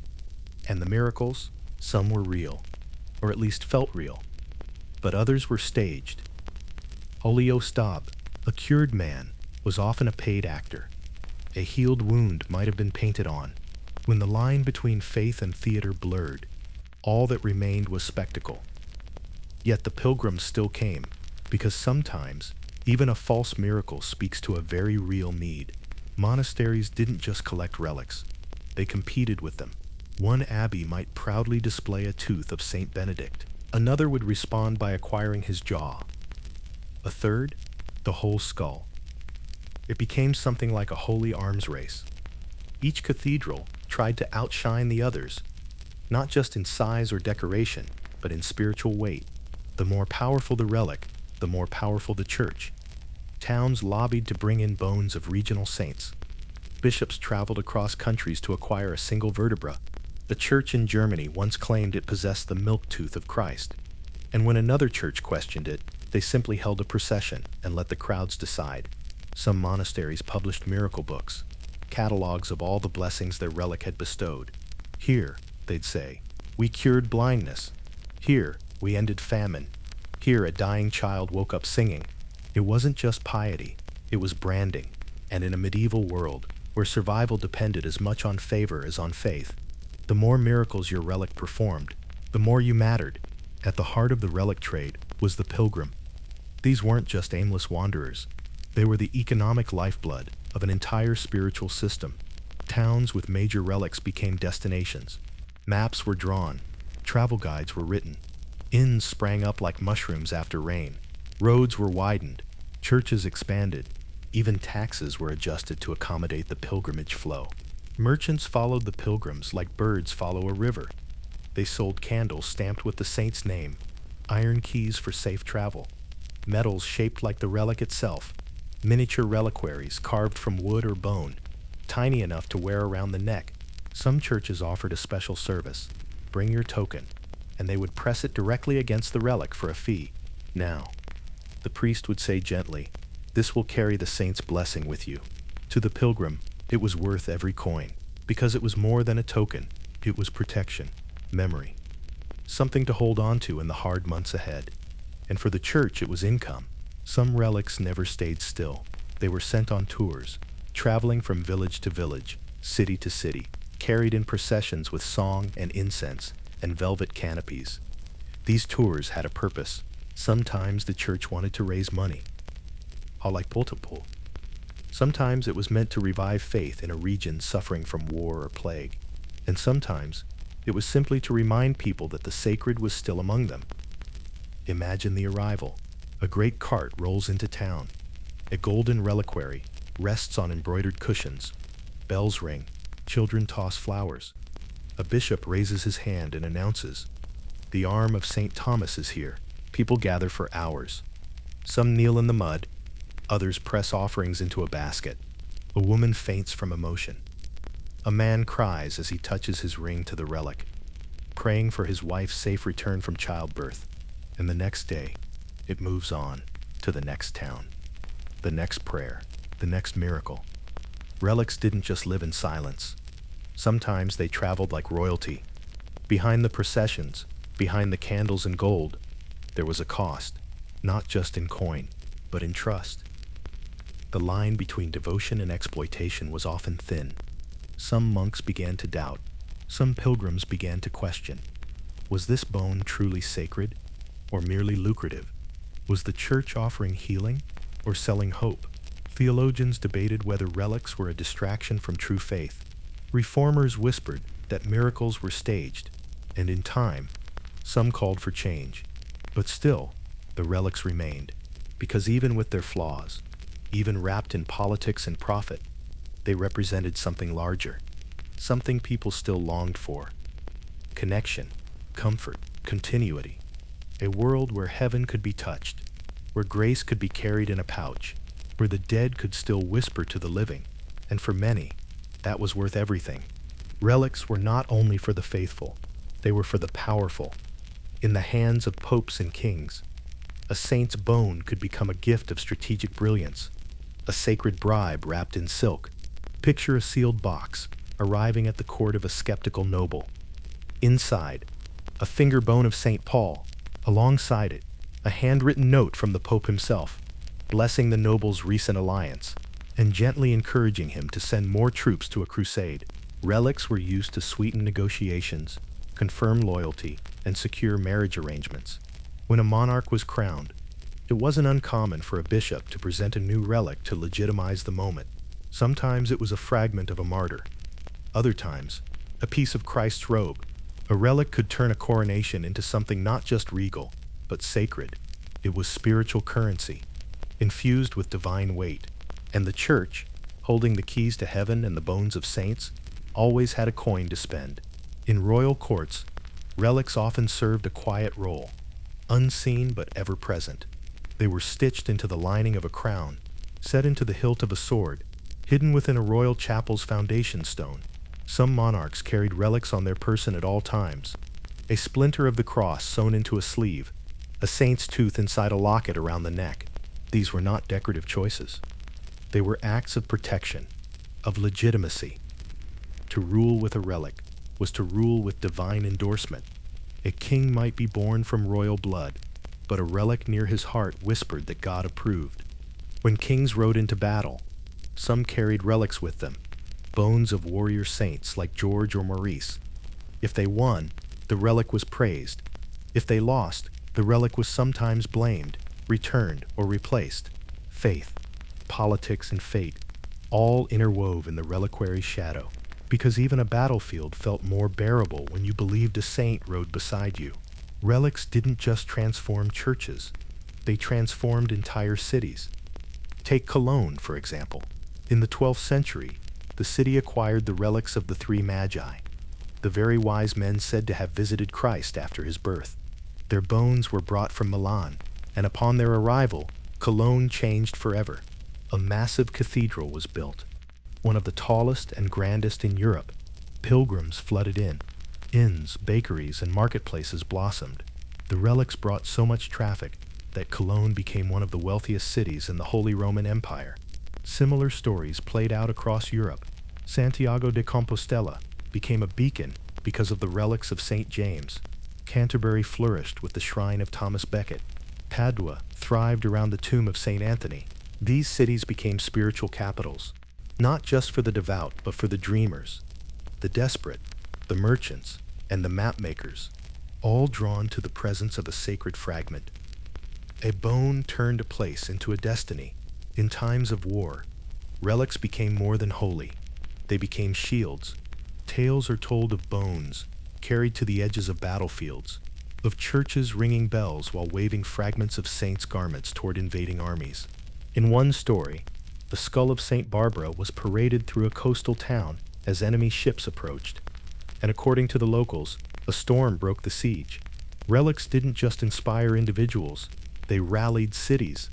And the miracles? Some were real, or at least felt real, but others were staged. Holio Stab, a cured man, was often a paid actor. A healed wound might have been painted on. When the line between faith and theater blurred, all that remained was spectacle. Yet the pilgrims still came, because sometimes even a false miracle speaks to a very real need. Monasteries didn't just collect relics, they competed with them. One abbey might proudly display a tooth of Saint Benedict. Another would respond by acquiring his jaw. A third, the whole skull. It became something like a holy arms race. Each cathedral tried to outshine the others, not just in size or decoration, but in spiritual weight. The more powerful the relic, the more powerful the church. Towns lobbied to bring in bones of regional saints. Bishops traveled across countries to acquire a single vertebra. The church in Germany once claimed it possessed the milk tooth of Christ. And when another church questioned it, they simply held a procession and let the crowds decide. Some monasteries published miracle books, catalogs of all the blessings their relic had bestowed. Here, they'd say, we cured blindness. Here, we ended famine. Here, a dying child woke up singing. It wasn't just piety, it was branding. And in a medieval world, where survival depended as much on favor as on faith, the more miracles your relic performed, the more you mattered. At the heart of the relic trade was the pilgrim. These weren't just aimless wanderers. They were the economic lifeblood of an entire spiritual system. Towns with major relics became destinations. Maps were drawn. Travel guides were written. Inns sprang up like mushrooms after rain. Roads were widened. Churches expanded. Even taxes were adjusted to accommodate the pilgrimage flow. Merchants followed the pilgrims like birds follow a river. They sold candles stamped with the saint's name, iron keys for safe travel, medals shaped like the relic itself, miniature reliquaries carved from wood or bone, tiny enough to wear around the neck. Some churches offered a special service, bring your token, and they would press it directly against the relic for a fee. Now, the priest would say gently, "This will carry the saint's blessing with you." To the pilgrim, it was worth every coin, because it was more than a token. It was protection, memory, something to hold on to in the hard months ahead. And for the church, it was income. Some relics never stayed still. They were sent on tours, traveling from village to village, city to city, carried in processions with song and incense and velvet canopies. These tours had a purpose. Sometimes the church wanted to raise money, like Potapul. Sometimes it was meant to revive faith in a region suffering from war or plague. And sometimes it was simply to remind people that the sacred was still among them. Imagine the arrival. A great cart rolls into town. A golden reliquary rests on embroidered cushions. Bells ring. Children toss flowers. A bishop raises his hand and announces, "The arm of St. Thomas is here." People gather for hours. Some kneel in the mud. Others press offerings into a basket. A woman faints from emotion. A man cries as he touches his ring to the relic, praying for his wife's safe return from childbirth. And the next day, it moves on to the next town, the next prayer, the next miracle. Relics didn't just live in silence. Sometimes they traveled like royalty. Behind the processions, behind the candles and gold, there was a cost, not just in coin, but in trust. The line between devotion and exploitation was often thin. Some monks began to doubt. Some pilgrims began to question. Was this bone truly sacred, or merely lucrative? Was the church offering healing, or selling hope? Theologians debated whether relics were a distraction from true faith. Reformers whispered that miracles were staged, and in time, some called for change. But still, the relics remained, because even with their flaws, even wrapped in politics and profit, they represented something larger, something people still longed for. Connection, comfort, continuity. A world where heaven could be touched, where grace could be carried in a pouch, where the dead could still whisper to the living, and for many, that was worth everything. Relics were not only for the faithful, they were for the powerful. In the hands of popes and kings, a saint's bone could become a gift of strategic brilliance, a sacred bribe wrapped in silk. Picture a sealed box arriving at the court of a skeptical noble. Inside, a finger bone of St. Paul. Alongside it, a handwritten note from the Pope himself, blessing the noble's recent alliance and gently encouraging him to send more troops to a crusade. Relics were used to sweeten negotiations, confirm loyalty, and secure marriage arrangements. When a monarch was crowned, it wasn't uncommon for a bishop to present a new relic to legitimize the moment. Sometimes it was a fragment of a martyr. Other times, a piece of Christ's robe. A relic could turn a coronation into something not just regal, but sacred. It was spiritual currency, infused with divine weight. And the church, holding the keys to heaven and the bones of saints, always had a coin to spend. In royal courts, relics often served a quiet role, unseen but ever present. They were stitched into the lining of a crown, set into the hilt of a sword, hidden within a royal chapel's foundation stone. Some monarchs carried relics on their person at all times. A splinter of the cross sewn into a sleeve, a saint's tooth inside a locket around the neck. These were not decorative choices. They were acts of protection, of legitimacy. To rule with a relic was to rule with divine endorsement. A king might be born from royal blood, but a relic near his heart whispered that God approved. When kings rode into battle, some carried relics with them, bones of warrior saints like George or Maurice. If they won, the relic was praised. If they lost, the relic was sometimes blamed, returned, or replaced. Faith, politics, and fate all interwove in the reliquary's shadow, because even a battlefield felt more bearable when you believed a saint rode beside you. Relics didn't just transform churches, they transformed entire cities. Take Cologne, for example. In the 12th century, the city acquired the relics of the three magi, the very wise men said to have visited Christ after his birth. Their bones were brought from Milan, and upon their arrival, Cologne changed forever. A massive cathedral was built, one of the tallest and grandest in Europe. Pilgrims flooded in. Inns, bakeries, and marketplaces blossomed. The relics brought so much traffic that Cologne became one of the wealthiest cities in the Holy Roman Empire. Similar stories played out across Europe. Santiago de Compostela became a beacon because of the relics of St. James. Canterbury flourished with the shrine of Thomas Becket. Padua thrived around the tomb of St. Anthony. These cities became spiritual capitals, not just for the devout, but for the dreamers, the desperate, the merchants, and the map makers, all drawn to the presence of a sacred fragment. A bone turned a place into a destiny. In times of war, relics became more than holy. They became shields. Tales are told of bones carried to the edges of battlefields, of churches ringing bells while waving fragments of saints' garments toward invading armies. In one story, the skull of St. Barbara was paraded through a coastal town as enemy ships approached. And according to the locals, a storm broke the siege. Relics didn't just inspire individuals, they rallied cities.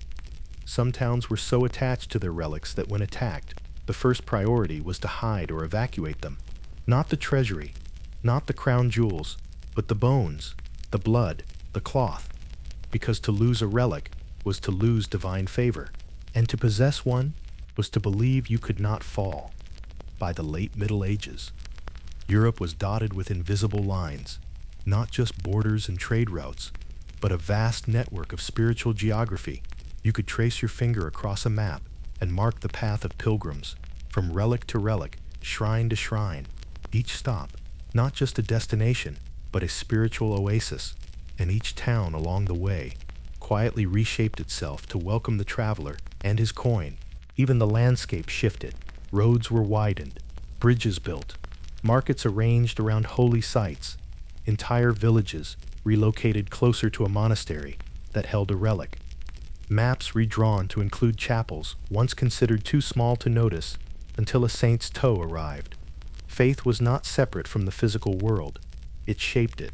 Some towns were so attached to their relics that when attacked, the first priority was to hide or evacuate them. Not the treasury, not the crown jewels, but the bones, the blood, the cloth. Because to lose a relic was to lose divine favor, and to possess one was to believe you could not fall. by the late Middle Ages. Europe was dotted with invisible lines, not just borders and trade routes, but a vast network of spiritual geography. You could trace your finger across a map and mark the path of pilgrims, from relic to relic, shrine to shrine. Each stop, not just a destination, but a spiritual oasis, and each town along the way quietly reshaped itself to welcome the traveler and his coin. Even the landscape shifted. Roads were widened, bridges built, markets arranged around holy sites, entire villages relocated closer to a monastery that held a relic. Maps redrawn to include chapels once considered too small to notice until a saint's toe arrived. Faith was not separate from the physical world. It shaped it.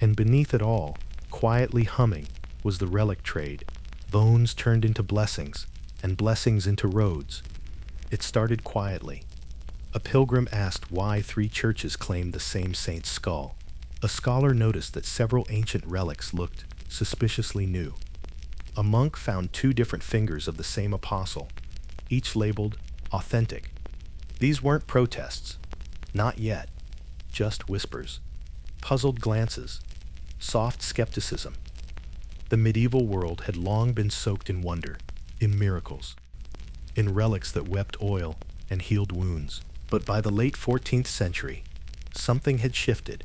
And beneath it all, quietly humming, was the relic trade. Bones turned into blessings, and blessings into roads. It started quietly. A pilgrim asked why 3 churches claimed the same saint's skull. A scholar noticed that several ancient relics looked suspiciously new. A monk found 2 different fingers of the same apostle, each labeled authentic. These weren't protests. Not yet. Just whispers. Puzzled glances. Soft skepticism. The medieval world had long been soaked in wonder, in miracles, in relics that wept oil and healed wounds. But by the late 14th century, something had shifted.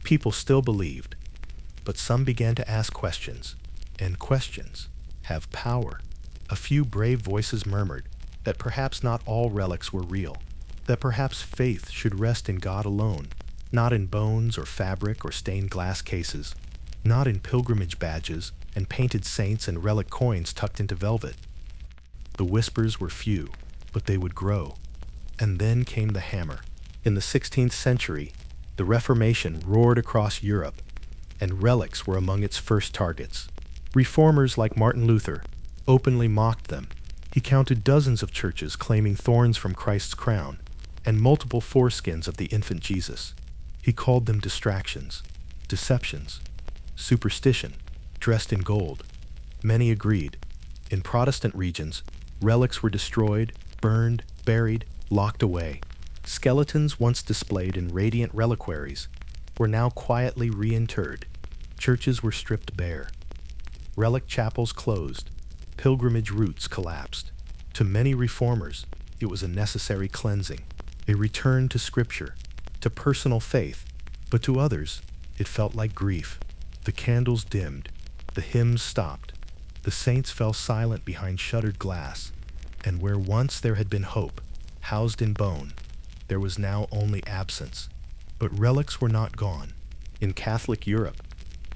People still believed, but some began to ask questions, and questions have power. A few brave voices murmured that perhaps not all relics were real, that perhaps faith should rest in God alone, not in bones or fabric or stained glass cases, not in pilgrimage badges and painted saints and relic coins tucked into velvet. The whispers were few, but they would grow. And then came the hammer. In the 16th century, the Reformation roared across Europe, and relics were among its first targets. Reformers like Martin Luther openly mocked them. He counted dozens of churches claiming thorns from Christ's crown and multiple foreskins of the infant Jesus. He called them distractions, deceptions, superstition, dressed in gold. Many agreed. In Protestant regions, relics were destroyed, burned, buried, locked away. Skeletons once displayed in radiant reliquaries were now quietly reinterred. Churches were stripped bare. Relic chapels closed. Pilgrimage routes collapsed. To many reformers, it was a necessary cleansing, a return to Scripture, to personal faith. But to others, it felt like grief. The candles dimmed. The hymns stopped. The saints fell silent behind shuttered glass. And where once there had been hope, housed in bone, there was now only absence. But relics were not gone. In Catholic Europe,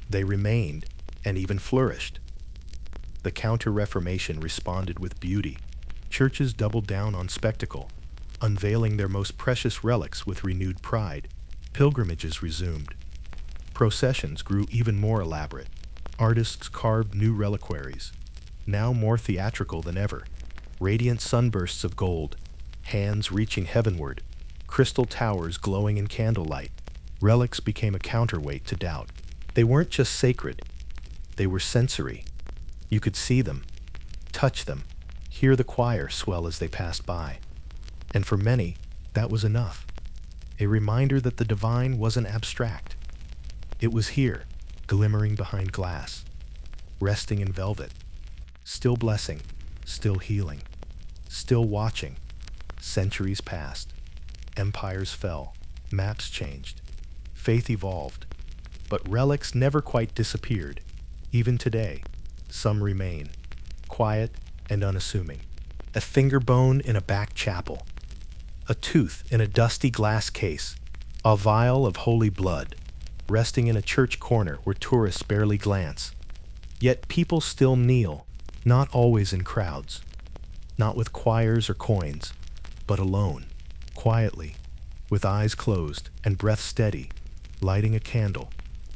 they remained and even flourished. The Counter-Reformation responded with beauty. Churches doubled down on spectacle, unveiling their most precious relics with renewed pride. Pilgrimages resumed. Processions grew even more elaborate. Artists carved new reliquaries, now more theatrical than ever. Radiant sunbursts of gold, hands reaching heavenward, crystal towers glowing in candlelight. Relics became a counterweight to doubt. They weren't just sacred, they were sensory. You could see them, touch them, hear the choir swell as they passed by. And for many, that was enough. A reminder that the divine wasn't abstract. It was here, glimmering behind glass, resting in velvet, still blessing, still healing, still watching. Centuries passed. Empires fell. Maps changed. Faith evolved. But relics never quite disappeared. Even today, some remain, quiet and unassuming. A finger bone in a back chapel, a tooth in a dusty glass case, a vial of holy blood resting in a church corner where tourists barely glance. Yet people still kneel, not always in crowds, not with choirs or coins, but alone, quietly, with eyes closed and breath steady, lighting a candle,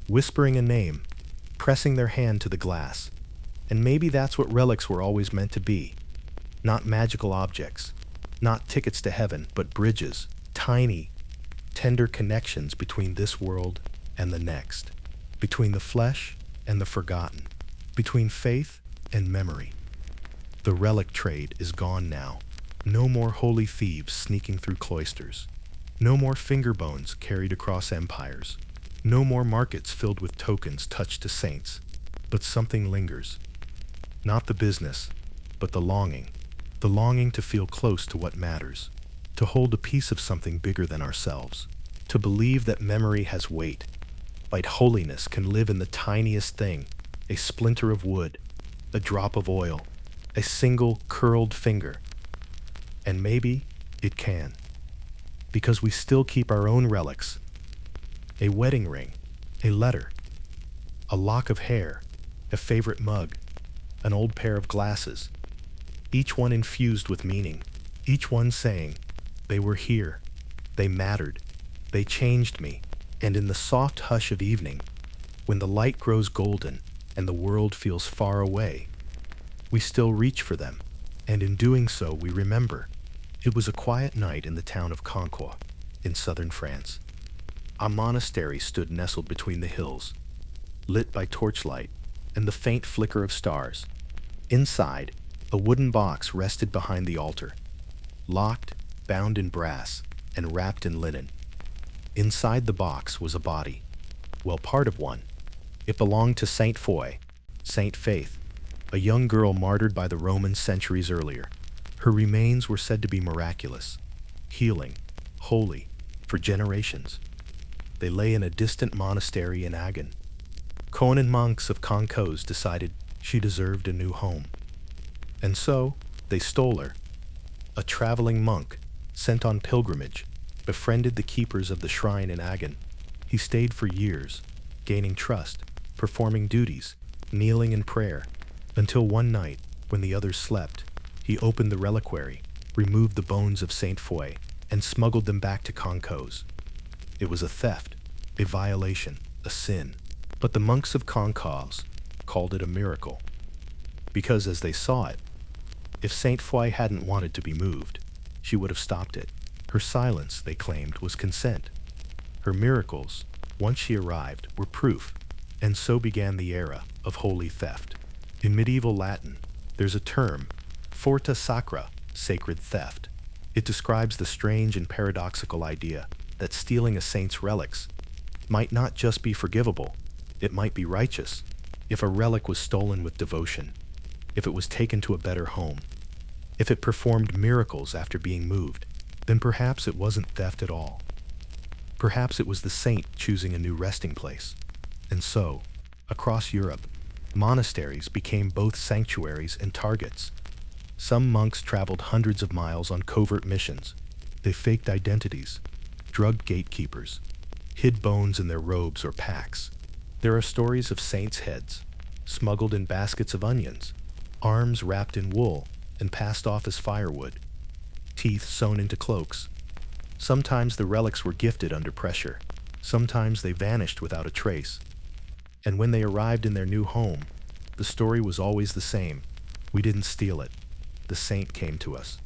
whispering a name, pressing their hand to the glass. And maybe that's what relics were always meant to be. Not magical objects, not tickets to heaven, but bridges, tiny, tender connections between this world and the next, between the flesh and the forgotten, between faith and memory. The relic trade is gone now, No more holy thieves sneaking through cloisters. No more finger bones carried across empires. No more markets filled with tokens touched to saints. But something lingers. Not the business, but the longing. The longing to feel close to what matters. To hold a piece of something bigger than ourselves. To believe that memory has weight. Like holiness can live in the tiniest thing. A splinter of wood. A drop of oil. A single curled finger. And maybe it can. Because we still keep our own relics. A wedding ring. A letter. A lock of hair. A favorite mug. An old pair of glasses. Each one infused with meaning. Each one saying, they were here. They mattered. They changed me. And in the soft hush of evening, when the light grows golden and the world feels far away, we still reach for them. And in doing so, we remember. It was a quiet night in the town of Concours, in southern France. A monastery stood nestled between the hills, lit by torchlight and the faint flicker of stars. Inside, a wooden box rested behind the altar, locked, bound in brass, and wrapped in linen. Inside the box was a body. Well, part of one. It belonged to Saint Foy, Saint Faith, a young girl martyred by the Romans centuries earlier. Her remains were said to be miraculous, healing, holy, for generations. They lay in a distant monastery in Agen. Conan monks of Concours decided she deserved a new home. And so, they stole her. A traveling monk, sent on pilgrimage, befriended the keepers of the shrine in Agen. He stayed for years, gaining trust, performing duties, kneeling in prayer, until one night, when the others slept, he opened the reliquary, removed the bones of Saint Foy, and smuggled them back to Concours. It was a theft, a violation, a sin. But the monks of Concours called it a miracle. Because as they saw it, if Saint Foy hadn't wanted to be moved, she would have stopped it. Her silence, they claimed, was consent. Her miracles, once she arrived, were proof, and so began the era of holy theft. In medieval Latin, there's a term, forta sacra, sacred theft. It describes the strange and paradoxical idea that stealing a saint's relics might not just be forgivable, it might be righteous, if a relic was stolen with devotion, if it was taken to a better home, if it performed miracles after being moved, then perhaps it wasn't theft at all. Perhaps it was the saint choosing a new resting place. And so, across Europe, monasteries became both sanctuaries and targets. Some monks traveled hundreds of miles on covert missions. They faked identities, drugged gatekeepers, hid bones in their robes or packs. There are stories of saints' heads, smuggled in baskets of onions, arms wrapped in wool and passed off as firewood, teeth sewn into cloaks. Sometimes the relics were gifted under pressure. Sometimes they vanished without a trace. And when they arrived in their new home, the story was always the same. We didn't steal it. The saint came to us.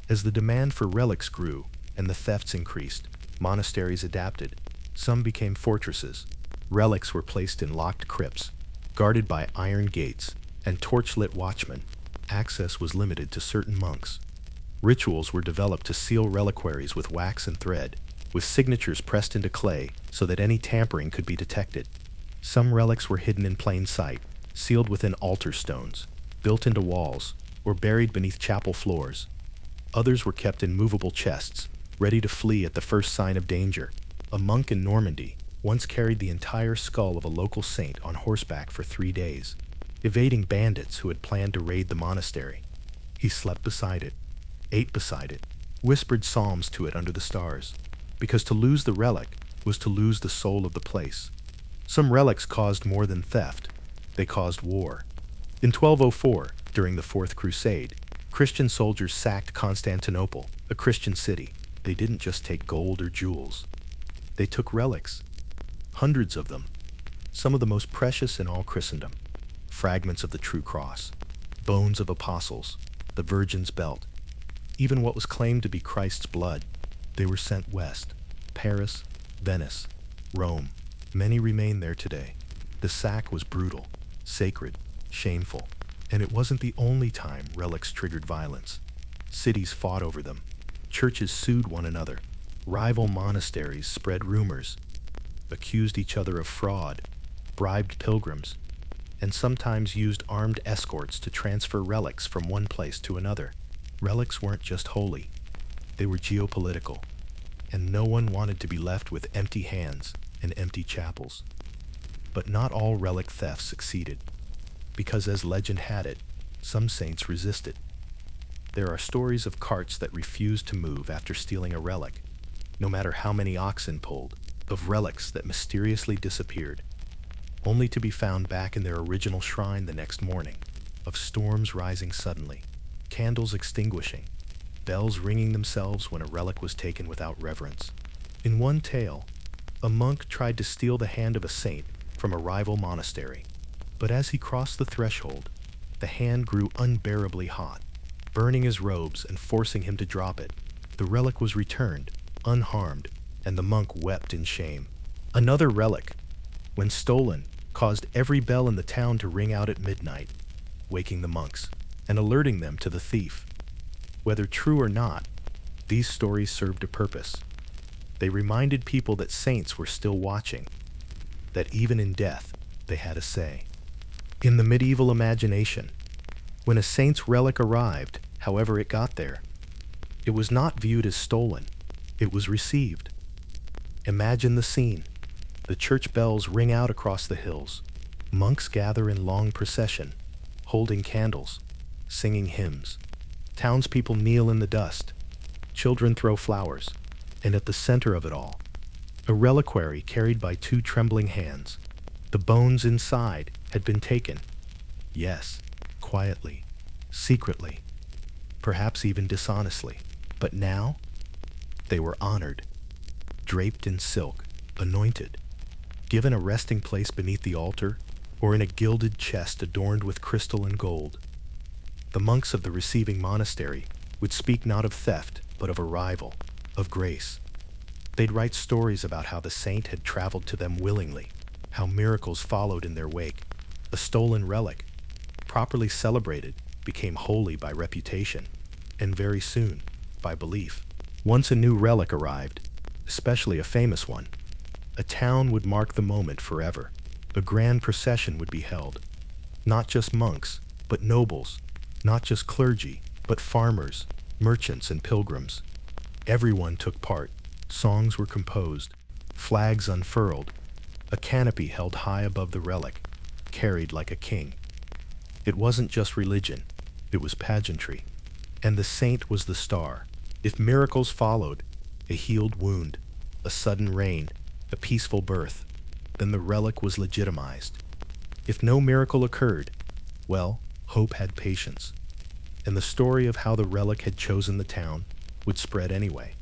As the demand for relics grew and the thefts increased, monasteries adapted. Some became fortresses. Relics were placed in locked crypts, guarded by iron gates and torch-lit watchmen. Access was limited to certain monks. Rituals were developed to seal reliquaries with wax and thread, with signatures pressed into clay so that any tampering could be detected. Some relics were hidden in plain sight, sealed within altar stones, built into walls, or buried beneath chapel floors. Others were kept in movable chests, ready to flee at the first sign of danger. A monk in Normandy once carried the entire skull of a local saint on horseback for 3 days, evading bandits who had planned to raid the monastery. He slept beside it, ate beside it, whispered psalms to it under the stars, because to lose the relic was to lose the soul of the place. Some relics caused more than theft. They caused war. In 1204, during the Fourth Crusade, Christian soldiers sacked Constantinople, a Christian city. They didn't just take gold or jewels. They took relics, hundreds of them, some of the most precious in all Christendom. Fragments of the true cross, bones of apostles, the Virgin's belt, even what was claimed to be Christ's blood. They were sent west, Paris, Venice, Rome. Many remain there today. The sack was brutal, sacred, shameful, and it wasn't the only time relics triggered violence. Cities fought over them. Churches sued one another. Rival monasteries spread rumors, accused each other of fraud, bribed pilgrims, and sometimes used armed escorts to transfer relics from one place to another. Relics weren't just holy, they were geopolitical, and no one wanted to be left with empty hands and empty chapels. But not all relic thefts succeeded, because as legend had it, some saints resisted. There are stories of carts that refused to move after stealing a relic, no matter how many oxen pulled, of relics that mysteriously disappeared, only to be found back in their original shrine the next morning, of storms rising suddenly, candles extinguishing, bells ringing themselves when a relic was taken without reverence. In one tale, a monk tried to steal the hand of a saint from a rival monastery, but as he crossed the threshold, the hand grew unbearably hot, burning his robes and forcing him to drop it. The relic was returned, unharmed, and the monk wept in shame. Another relic, when stolen, caused every bell in the town to ring out at midnight, waking the monks and alerting them to the thief. Whether true or not, these stories served a purpose. They reminded people that saints were still watching, that even in death, they had a say. In the medieval imagination, when a saint's relic arrived, however it got there, it was not viewed as stolen, it was received. Imagine the scene. The church bells ring out across the hills. Monks gather in long procession, holding candles, singing hymns. Townspeople kneel in the dust. Children throw flowers. And at the center of it all, a reliquary carried by two trembling hands. The bones inside had been taken. Yes, quietly, secretly, perhaps even dishonestly. But now, they were honored, draped in silk, anointed, given a resting place beneath the altar, or in a gilded chest adorned with crystal and gold. The monks of the receiving monastery would speak not of theft, but of arrival, of grace. They'd write stories about how the saint had traveled to them willingly, how miracles followed in their wake. A stolen relic, properly celebrated, became holy by reputation, and very soon, by belief. Once a new relic arrived, especially a famous one, a town would mark the moment forever. A grand procession would be held. Not just monks, but nobles. Not just clergy, but farmers, merchants, and pilgrims. Everyone took part. Songs were composed, flags unfurled, a canopy held high above the relic, carried like a king. It wasn't just religion, it was pageantry. And the saint was the star. If miracles followed, a healed wound, a sudden rain, a peaceful birth, then the relic was legitimized. If no miracle occurred, well, hope had patience. And the story of how the relic had chosen the town would spread anyway.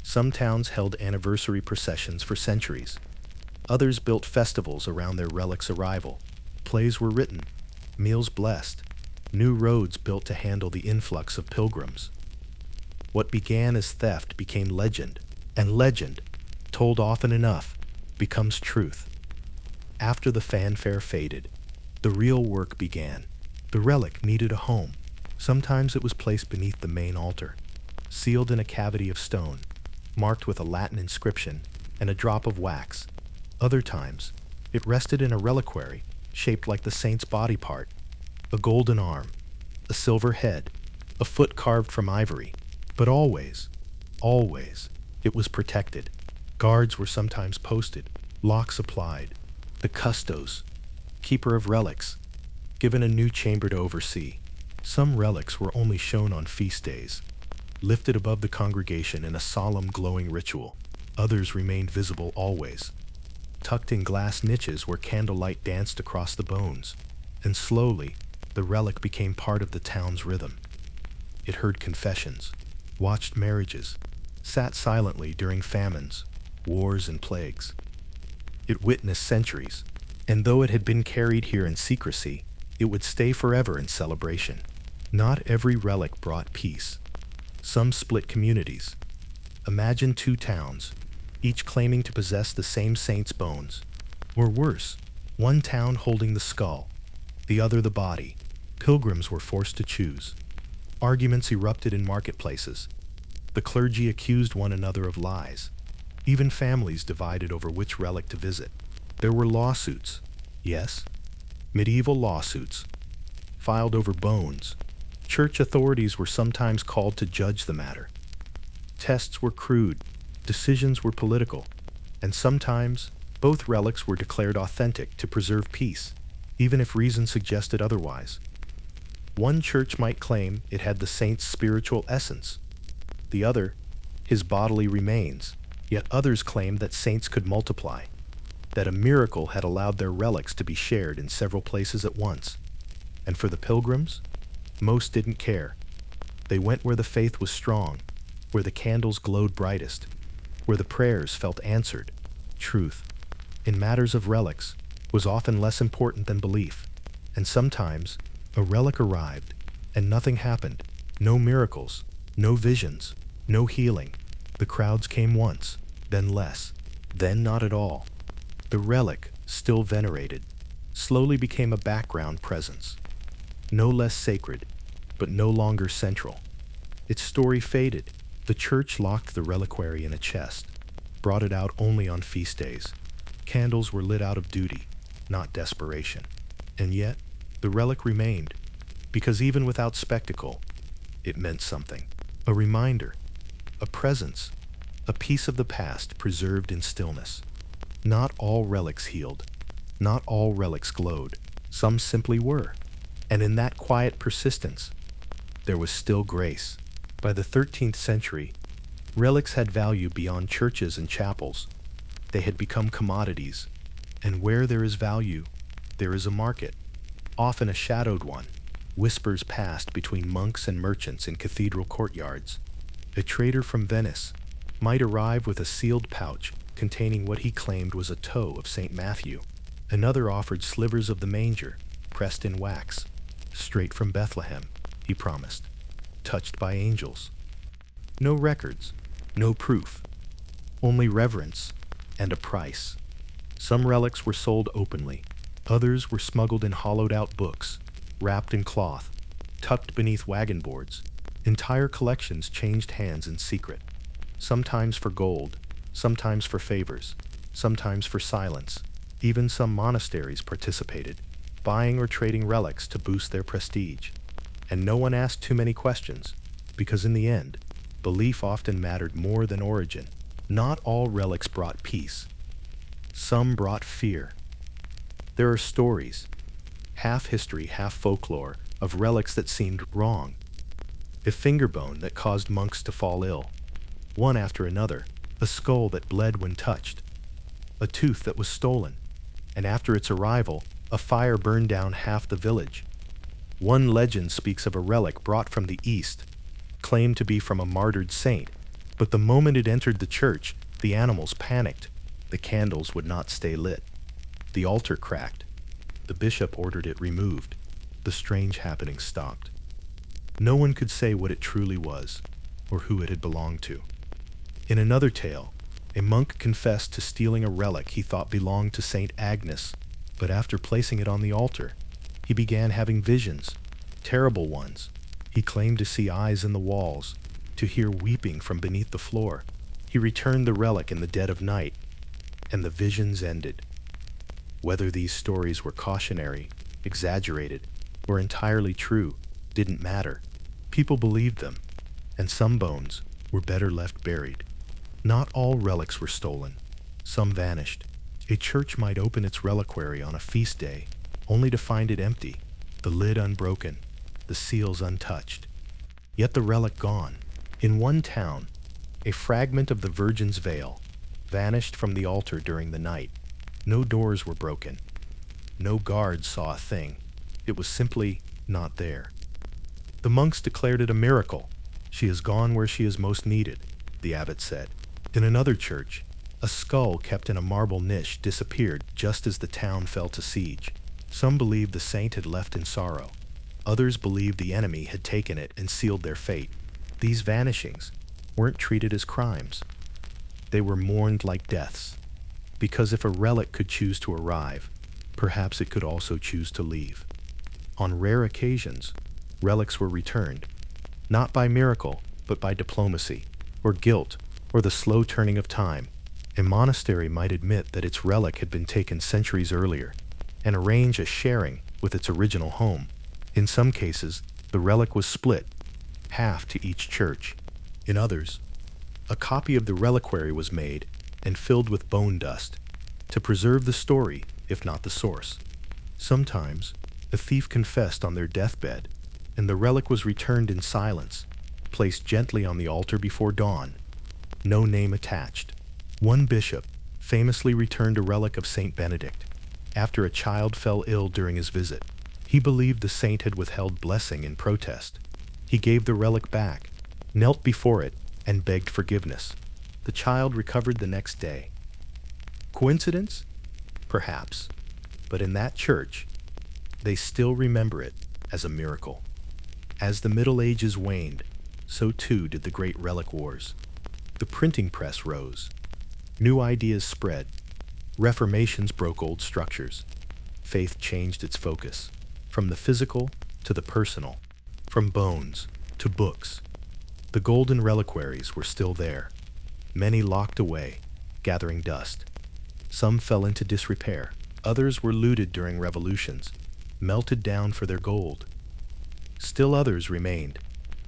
Some towns held anniversary processions for centuries. Others built festivals around their relic's arrival. Plays were written, meals blessed, new roads built to handle the influx of pilgrims. What began as theft became legend, and legend, told often enough, becomes truth. After the fanfare faded, the real work began. The relic needed a home. Sometimes it was placed beneath the main altar, sealed in a cavity of stone, marked with a Latin inscription and a drop of wax. Other times, it rested in a reliquary shaped like the saint's body part, a golden arm, a silver head, a foot carved from ivory. But always, it was protected. Guards were sometimes posted, locks applied. The custos, keeper of relics, given a new chamber to oversee. Some relics were only shown on feast days, lifted above the congregation in a solemn glowing ritual. Others remained visible always, tucked in glass niches where candlelight danced across the bones. And slowly, the relic became part of the town's rhythm. It heard confessions, watched marriages, sat silently during famines, wars, and plagues. It witnessed centuries, and though it had been carried here in secrecy, it would stay forever in celebration. Not every relic brought peace. Some split communities. Imagine two towns, each claiming to possess the same saint's bones. Or worse, one town holding the skull, the other the body. Pilgrims were forced to choose. Arguments erupted in marketplaces. The clergy accused one another of lies. Even families divided over which relic to visit. There were lawsuits, yes, medieval lawsuits, filed over bones. Church authorities were sometimes called to judge the matter. Tests were crude, decisions were political, and sometimes both relics were declared authentic to preserve peace, even if reason suggested otherwise. One church might claim it had the saint's spiritual essence, the other, his bodily remains, yet others claimed that saints could multiply, that a miracle had allowed their relics to be shared in several places at once. And for the pilgrims, most didn't care. They went where the faith was strong, where the candles glowed brightest, where the prayers felt answered. Truth, in matters of relics, was often less important than belief, and sometimes a relic arrived and nothing happened. No miracles, no visions, no healing. The crowds came once, then less, then not at all. The relic, still venerated, slowly became a background presence, no less sacred, but no longer central. Its story faded. The church locked the reliquary in a chest, brought it out only on feast days. Candles were lit out of duty, not desperation. And yet, the relic remained, because even without spectacle, it meant something. A reminder, a presence, a piece of the past preserved in stillness. Not all relics healed, not all relics glowed. Some simply were. And in that quiet persistence, there was still grace. By the 13th century, relics had value beyond churches and chapels. They had become commodities, and where there is value, there is a market, often a shadowed one. Whispers passed between monks and merchants in cathedral courtyards. A trader from Venice might arrive with a sealed pouch containing what he claimed was a toe of St. Matthew. Another offered slivers of the manger, pressed in wax, straight from Bethlehem, he promised, touched by angels. No records, no proof, only reverence and a price. Some relics were sold openly, others were smuggled in hollowed-out books, wrapped in cloth, tucked beneath wagon boards. Entire collections changed hands in secret, sometimes for gold, sometimes for favors, sometimes for silence. Even some monasteries participated, buying or trading relics to boost their prestige. And no one asked too many questions, because in the end, belief often mattered more than origin. Not all relics brought peace. Some brought fear. There are stories, half history, half folklore, of relics that seemed wrong. A finger bone that caused monks to fall ill, one after another. A skull that bled when touched, a tooth that was stolen, and after its arrival, a fire burned down half the village. One legend speaks of a relic brought from the east, claimed to be from a martyred saint, but the moment it entered the church, the animals panicked. The candles would not stay lit. The altar cracked. The bishop ordered it removed. The strange happening stopped. No one could say what it truly was, or who it had belonged to. In another tale, a monk confessed to stealing a relic he thought belonged to Saint Agnes, but after placing it on the altar, he began having visions, terrible ones. He claimed to see eyes in the walls, to hear weeping from beneath the floor. He returned the relic in the dead of night, and the visions ended. Whether these stories were cautionary, exaggerated, or entirely true didn't matter. People believed them, and some bones were better left buried. Not all relics were stolen. Some vanished. A church might open its reliquary on a feast day, only to find it empty, the lid unbroken, the seals untouched. Yet the relic gone. In one town, a fragment of the Virgin's veil vanished from the altar during the night. No doors were broken. No guards saw a thing. It was simply not there. The monks declared it a miracle. She has gone where she is most needed, the abbot said. In another church, a skull kept in a marble niche disappeared just as the town fell to siege. Some believed the saint had left in sorrow. Others believed the enemy had taken it and sealed their fate. These vanishings weren't treated as crimes. They were mourned like deaths, because if a relic could choose to arrive, perhaps it could also choose to leave. On rare occasions, relics were returned, not by miracle, but by diplomacy, or guilt, or the slow turning of time. A monastery might admit that its relic had been taken centuries earlier, and arrange a sharing with its original home. In some cases, the relic was split, half to each church. In others, a copy of the reliquary was made and filled with bone dust, to preserve the story, if not the source. Sometimes, a thief confessed on their deathbed, and the relic was returned in silence, placed gently on the altar before dawn. No name attached. One bishop famously returned a relic of Saint Benedict after a child fell ill during his visit. He believed the saint had withheld blessing in protest. He gave the relic back, knelt before it, and begged forgiveness. The child recovered the next day. Coincidence? Perhaps. But in that church, they still remember it as a miracle. As the Middle Ages waned, so too did the great relic wars. The printing press rose. New ideas spread. Reformations broke old structures. Faith changed its focus, from the physical to the personal, from bones to books. The golden reliquaries were still there, many locked away, gathering dust. Some fell into disrepair. Others were looted during revolutions, melted down for their gold. Still others remained,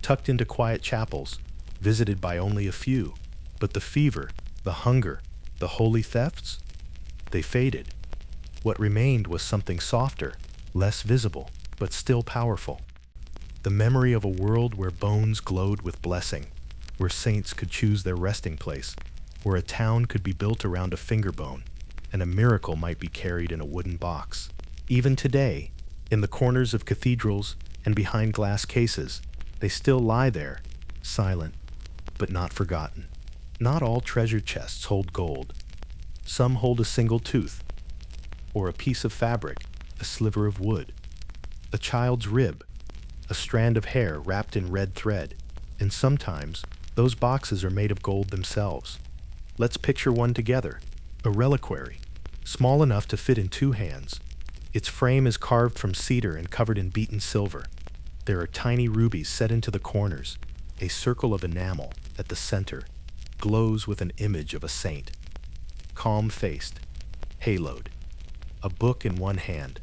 tucked into quiet chapels, visited by only a few. But the fever, the hunger, the holy thefts? They faded. What remained was something softer, less visible, but still powerful. The memory of a world where bones glowed with blessing, where saints could choose their resting place, where a town could be built around a finger bone, and a miracle might be carried in a wooden box. Even today, in the corners of cathedrals and behind glass cases, they still lie there, silent, but not forgotten. Not all treasure chests hold gold. Some hold a single tooth, or a piece of fabric, a sliver of wood, a child's rib, a strand of hair wrapped in red thread, and sometimes those boxes are made of gold themselves. Let's picture one together, a reliquary, small enough to fit in two hands. Its frame is carved from cedar and covered in beaten silver. There are tiny rubies set into the corners. A circle of enamel at the center glows with an image of a saint, calm-faced, haloed, a book in one hand,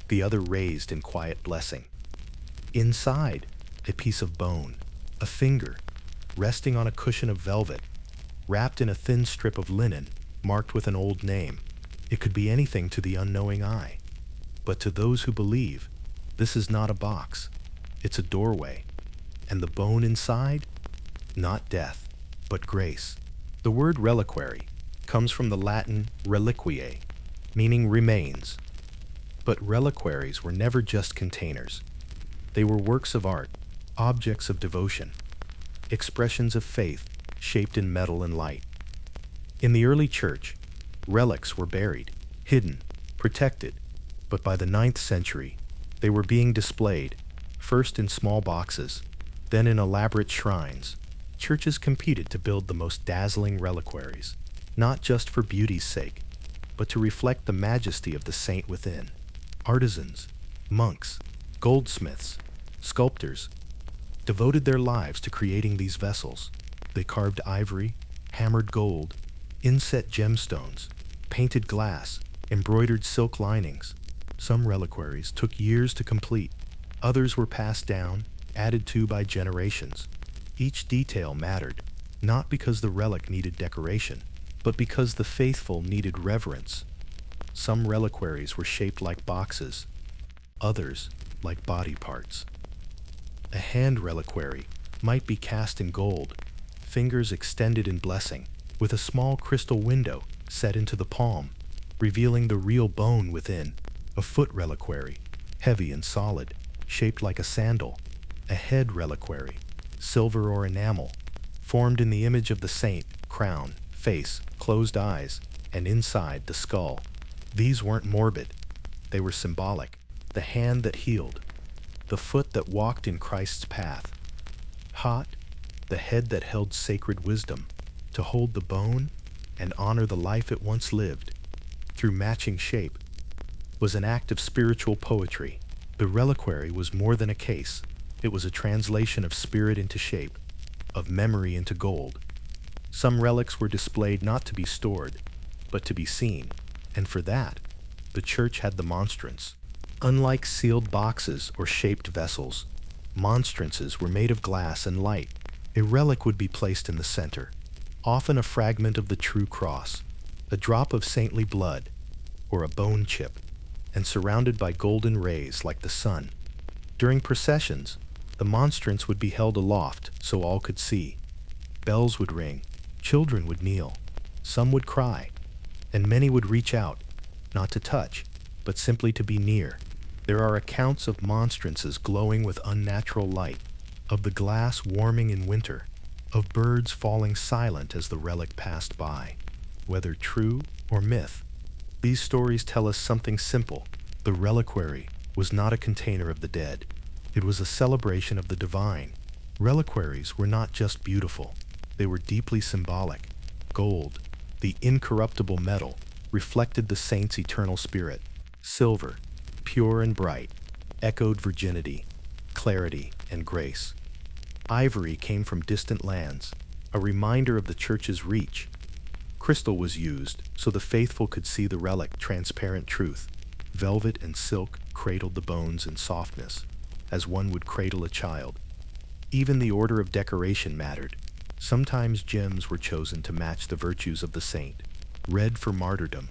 the other raised in quiet blessing. Inside, a piece of bone, a finger, resting on a cushion of velvet, wrapped in a thin strip of linen, marked with an old name. It could be anything to the unknowing eye. But to those who believe, this is not a box. It's a doorway. And the bone inside? Not death, but grace. The word reliquary comes from the Latin reliquiae, meaning remains. But reliquaries were never just containers. They were works of art, objects of devotion, expressions of faith shaped in metal and light. In the early church, relics were buried, hidden, protected, but by the 9th century, they were being displayed, first in small boxes, then in elaborate shrines. Churches competed to build the most dazzling reliquaries, not just for beauty's sake, but to reflect the majesty of the saint within. Artisans, monks, goldsmiths, sculptors devoted their lives to creating these vessels. They carved ivory, hammered gold, inset gemstones, painted glass, embroidered silk linings. Some reliquaries took years to complete. Others were passed down, added to by generations. Each detail mattered, not because the relic needed decoration, but because the faithful needed reverence. Some reliquaries were shaped like boxes, others like body parts. A hand reliquary might be cast in gold, fingers extended in blessing, with a small crystal window set into the palm, revealing the real bone within. A foot reliquary, heavy and solid, shaped like a sandal. A head reliquary, silver or enamel, formed in the image of the saint, crown, face, closed eyes, and inside the skull. These weren't morbid. They were symbolic. The hand that healed, the foot that walked in Christ's path. Hot, the head that held sacred wisdom, to hold the bone and honor the life it once lived. Through matching shape, was an act of spiritual poetry. The reliquary was more than a case. It was a translation of spirit into shape, of memory into gold. Some relics were displayed not to be stored, but to be seen, and for that, the church had the monstrance. Unlike sealed boxes or shaped vessels, monstrances were made of glass and light. A relic would be placed in the center, often a fragment of the true cross, a drop of saintly blood, or a bone chip, and surrounded by golden rays like the sun. During processions, the monstrance would be held aloft so all could see. Bells would ring, children would kneel, some would cry, and many would reach out, not to touch, but simply to be near. There are accounts of monstrances glowing with unnatural light, of the glass warming in winter, of birds falling silent as the relic passed by. Whether true or myth, these stories tell us something simple. The reliquary was not a container of the dead. It was a celebration of the divine. Reliquaries were not just beautiful, they were deeply symbolic. Gold, the incorruptible metal, reflected the saint's eternal spirit. Silver, pure and bright, echoed virginity, clarity, and grace. Ivory came from distant lands, a reminder of the church's reach. Crystal was used so the faithful could see the relic, transparent truth. Velvet and silk cradled the bones in softness, as one would cradle a child. Even the order of decoration mattered. Sometimes gems were chosen to match the virtues of the saint. Red for martyrdom,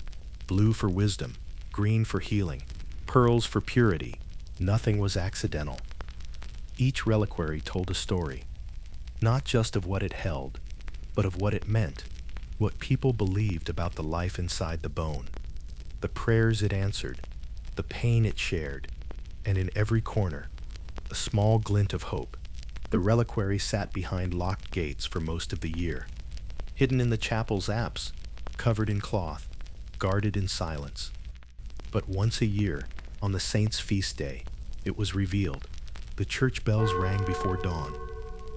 blue for wisdom, green for healing, pearls for purity. Nothing was accidental. Each reliquary told a story, not just of what it held, but of what it meant, what people believed about the life inside the bone, the prayers it answered, the pain it shared, and in every corner, a small glint of hope. The reliquary sat behind locked gates for most of the year, hidden in the chapel's apse, covered in cloth, guarded in silence. But once a year, on the saint's feast day, it was revealed. The church bells rang before dawn.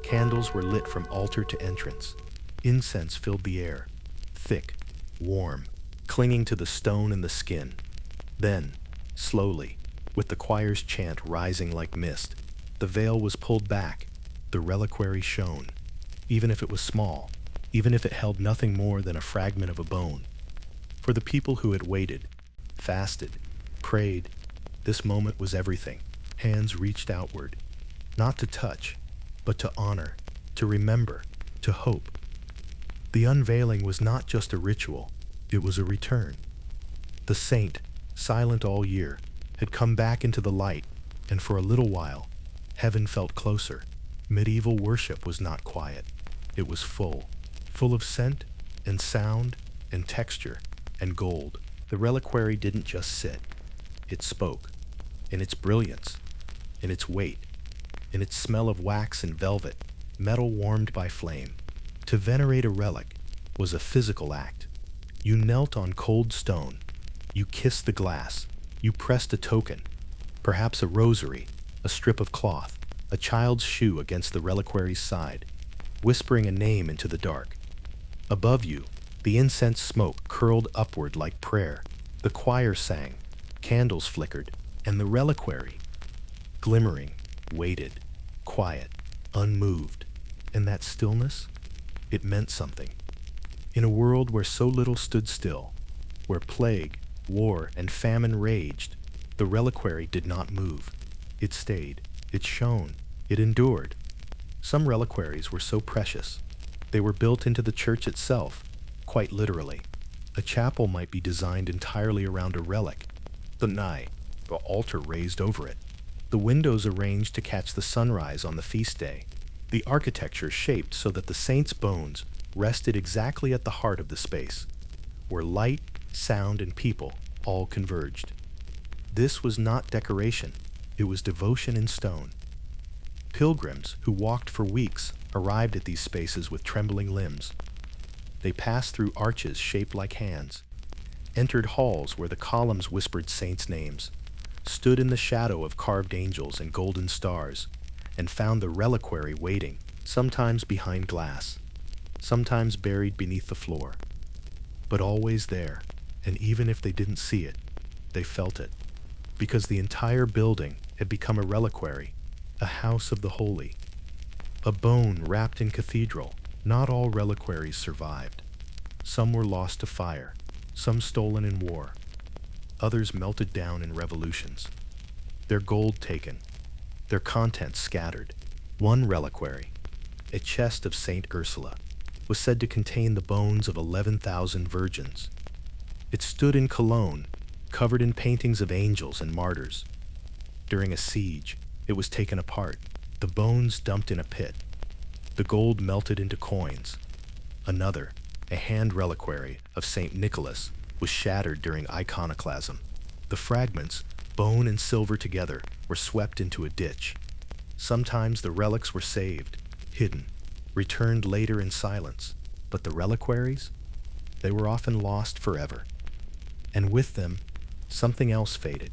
Candles were lit from altar to entrance. Incense filled the air, thick, warm, clinging to the stone and the skin. Then, slowly, with the choir's chant rising like mist, the veil was pulled back. The reliquary shone, even if it was small, even if it held nothing more than a fragment of a bone. For the people who had waited, fasted, prayed, this moment was everything. Hands reached outward, not to touch, but to honor, to remember, to hope. The unveiling was not just a ritual, it was a return. The saint, silent all year, had come back into the light, and for a little while, heaven felt closer. Medieval worship was not quiet. It was full of scent and sound and texture and gold. The reliquary didn't just sit. It spoke, in its brilliance, in its weight, in its smell of wax and velvet, metal warmed by flame. To venerate a relic was a physical act. You knelt on cold stone, you kissed the glass, you pressed a token, perhaps a rosary, a strip of cloth, a child's shoe against the reliquary's side, whispering a name into the dark. Above you, the incense smoke curled upward like prayer. The choir sang, candles flickered, and the reliquary, glimmering, waited, quiet, unmoved. And that stillness, it meant something. In a world where so little stood still, where plague, war, and famine raged, the reliquary did not move. It stayed. It shone. It endured. Some reliquaries were so precious. They were built into the church itself, quite literally. A chapel might be designed entirely around a relic. The altar raised over it. The windows arranged to catch the sunrise on the feast day. The architecture shaped so that the saint's bones rested exactly at the heart of the space, where light, sound, and people all converged. This was not decoration. It was devotion in stone. Pilgrims who walked for weeks arrived at these spaces with trembling limbs. They passed through arches shaped like hands, entered halls where the columns whispered saints' names, stood in the shadow of carved angels and golden stars, and found the reliquary waiting, sometimes behind glass, sometimes buried beneath the floor, but always there, and even if they didn't see it, they felt it, because the entire building had become a reliquary, a house of the holy, a bone wrapped in cathedral. Not all reliquaries survived. Some were lost to fire, some stolen in war, others melted down in revolutions. Their gold taken, their contents scattered. One reliquary, a chest of Saint Ursula, was said to contain the bones of 11,000 virgins. It stood in Cologne, covered in paintings of angels and martyrs. During a siege, it was taken apart, the bones dumped in a pit, the gold melted into coins. Another, a hand reliquary of St. Nicholas, was shattered during iconoclasm. The fragments, bone and silver together, were swept into a ditch. Sometimes the relics were saved, hidden, returned later in silence. But the reliquaries? They were often lost forever. And with them, something else faded.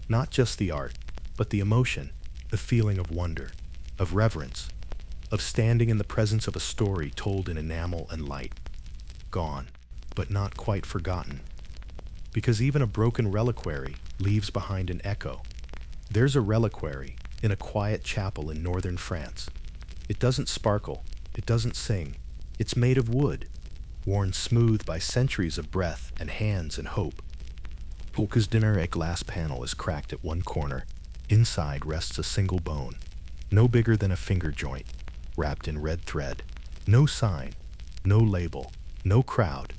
Not just the art, but the emotion, the feeling of wonder, of reverence, of standing in the presence of a story told in enamel and light. Gone, but not quite forgotten. Because even a broken reliquary leaves behind an echo. There's a reliquary in a quiet chapel in northern France. It doesn't sparkle, it doesn't sing. It's made of wood, worn smooth by centuries of breath and hands and hope. Polka's dinner, a glass panel is cracked at one corner. Inside rests a single bone, no bigger than a finger joint, wrapped in red thread. No sign, no label, no crowd.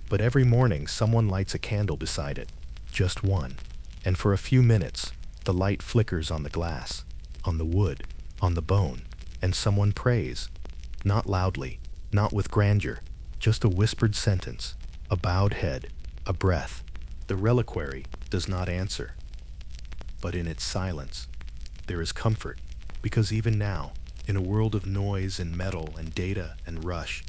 But every morning someone lights a candle beside it, just one. And for a few minutes, the light flickers on the glass, on the wood, on the bone, and someone prays. Not loudly, not with grandeur, just a whispered sentence, a bowed head, a breath. The reliquary does not answer. But in its silence, there is comfort, because even now, in a world of noise and metal and data and rush,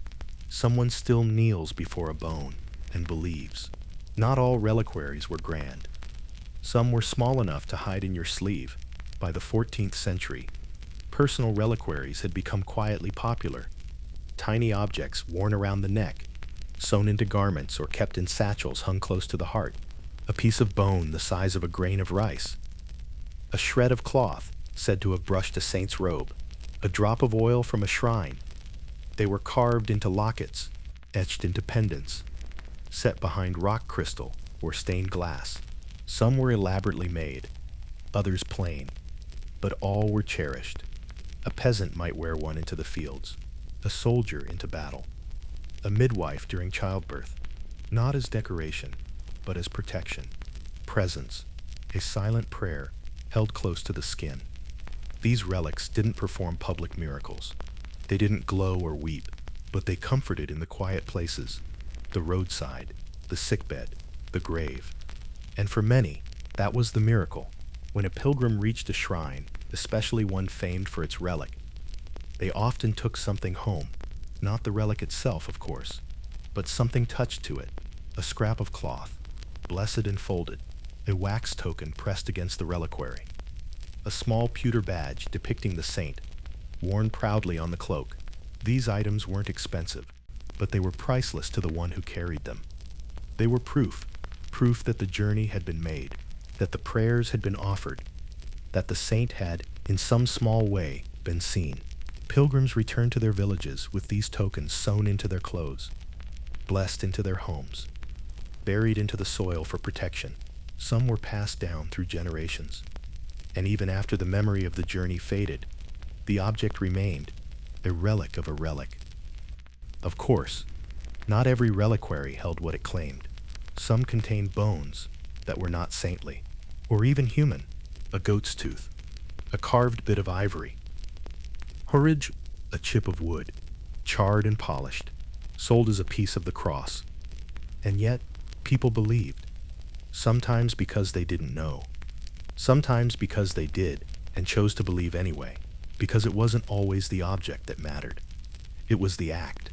someone still kneels before a bone and believes. Not all reliquaries were grand. Some were small enough to hide in your sleeve. By the 14th century, personal reliquaries had become quietly popular. Tiny objects worn around the neck, sewn into garments or kept in satchels hung close to the heart. A piece of bone the size of a grain of rice. A shred of cloth said to have brushed a saint's robe. A drop of oil from a shrine. They were carved into lockets, etched into pendants, set behind rock crystal or stained glass. Some were elaborately made, others plain, but all were cherished. A peasant might wear one into the fields, a soldier into battle, a midwife during childbirth, not as decoration, but as protection, presence, a silent prayer held close to the skin. These relics didn't perform public miracles. They didn't glow or weep, but they comforted in the quiet places, the roadside, the sickbed, the grave. And for many, that was the miracle. When a pilgrim reached a shrine, especially one famed for its relic, they often took something home. Not the relic itself, of course, but something touched to it, a scrap of cloth, blessed and folded, a wax token pressed against the reliquary, a small pewter badge depicting the saint, worn proudly on the cloak. These items weren't expensive, but they were priceless to the one who carried them. They were proof that the journey had been made, that the prayers had been offered, that the saint had, in some small way, been seen. Pilgrims returned to their villages with these tokens sewn into their clothes, blessed into their homes, buried into the soil for protection. Some were passed down through generations. And even after the memory of the journey faded, the object remained, a relic of a relic. Of course, not every reliquary held what it claimed. Some contained bones that were not saintly, or even human, a goat's tooth, a carved bit of ivory, horridge, a chip of wood, charred and polished, sold as a piece of the cross. And yet, people believed, sometimes because they didn't know, sometimes because they did and chose to believe anyway, because it wasn't always the object that mattered. It was the act,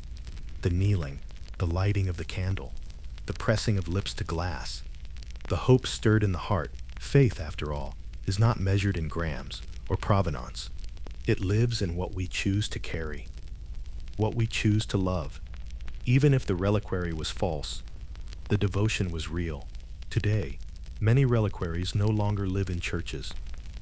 the kneeling, the lighting of the candle, the pressing of lips to glass, the hope stirred in the heart. Faith, after all, is not measured in grams or provenance. It lives in what we choose to carry, what we choose to love. Even if the reliquary was false, the devotion was real. Today, many reliquaries no longer live in churches.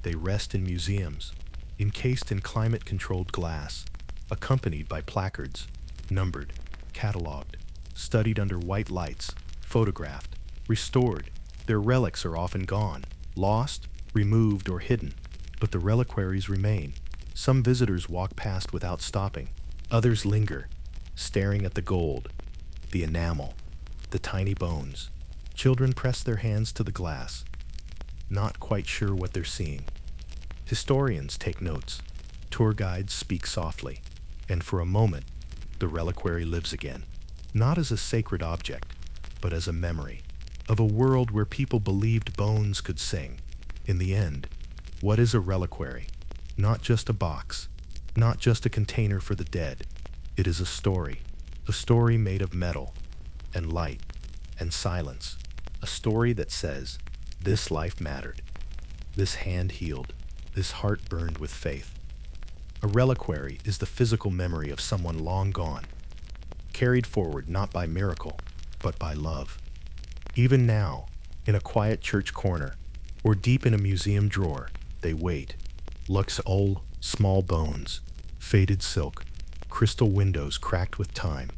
They rest in museums, encased in climate-controlled glass, accompanied by placards, numbered, cataloged, studied under white lights, photographed, restored. Their relics are often gone, lost, removed, or hidden, but the reliquaries remain. Some visitors walk past without stopping. Others linger, staring at the gold, the enamel, the tiny bones. Children press their hands to the glass, not quite sure what they're seeing. Historians take notes. Tour guides speak softly. And for a moment, the reliquary lives again. Not as a sacred object, but as a memory of a world where people believed bones could sing. In the end, what is a reliquary? Not just a box, not just a container for the dead. It is a story made of metal and light and silence. A story that says, this life mattered, this hand healed, this heart burned with faith. A reliquary is the physical memory of someone long gone, carried forward not by miracle, but by love. Even now, in a quiet church corner, or deep in a museum drawer, they wait. Luxe old, small bones, faded silk, crystal windows cracked with time.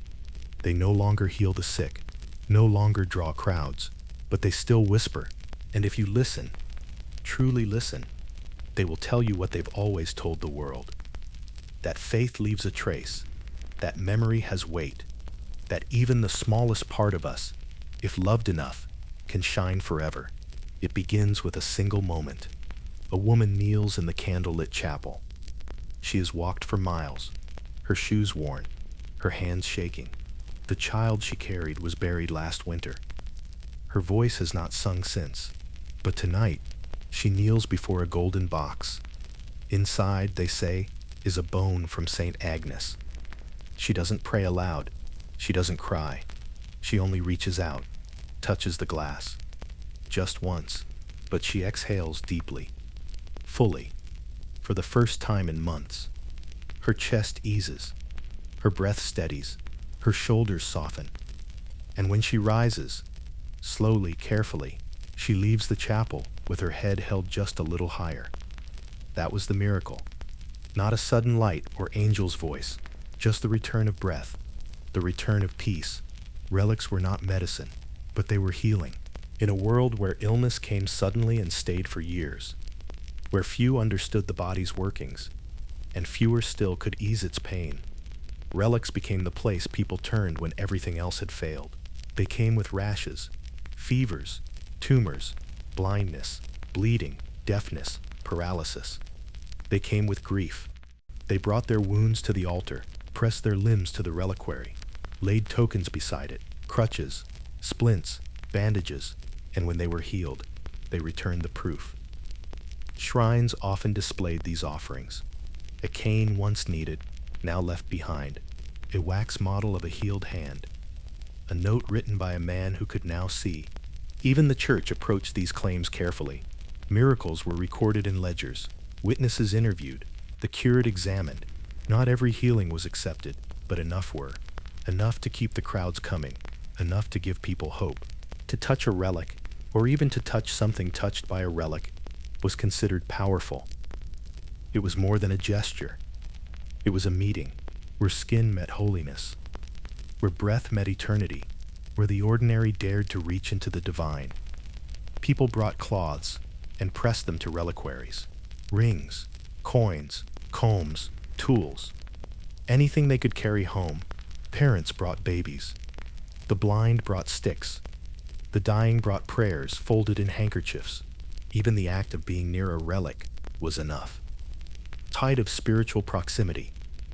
They no longer heal the sick, no longer draw crowds, but they still whisper. And if you listen, truly listen, they will tell you what they've always told the world. That faith leaves a trace, that memory has weight, that even the smallest part of us, if loved enough, can shine forever. It begins with a single moment. A woman kneels in the candlelit chapel. She has walked for miles, her shoes worn, her hands shaking. The child she carried was buried last winter. Her voice has not sung since, but tonight she kneels before a golden box. Inside, they say, is a bone from St. Agnes. She doesn't pray aloud. She doesn't cry. She only reaches out, touches the glass. Just once, but she exhales deeply, fully, for the first time in months. Her chest eases, her breath steadies, her shoulders soften. And when she rises, slowly, carefully, she leaves the chapel with her head held just a little higher. That was the miracle. Not a sudden light or angel's voice, just the return of breath, the return of peace. Relics were not medicine, but they were healing. In a world where illness came suddenly and stayed for years, where few understood the body's workings, and fewer still could ease its pain, relics became the place people turned when everything else had failed. They came with rashes, fevers, tumors, blindness, bleeding, deafness, paralysis. They came with grief. They brought their wounds to the altar, pressed their limbs to the reliquary, laid tokens beside it, crutches, splints, bandages, and when they were healed, they returned the proof. Shrines often displayed these offerings. A cane once needed, now left behind, a wax model of a healed hand, a note written by a man who could now see. Even the church approached these claims carefully. Miracles were recorded in ledgers, witnesses interviewed, the cured examined. Not every healing was accepted, but enough were. Enough to keep the crowds coming, enough to give people hope. To touch a relic, or even to touch something touched by a relic, was considered powerful. It was more than a gesture. It was a meeting, where skin met holiness, where breath met eternity, where the ordinary dared to reach into the divine. People brought cloths and pressed them to reliquaries. Rings, coins, combs, tools. Anything they could carry home. Parents brought babies. The blind brought sticks. The dying brought prayers folded in handkerchiefs. Even the act of being near a relic was enough. Tide of spiritual proximity,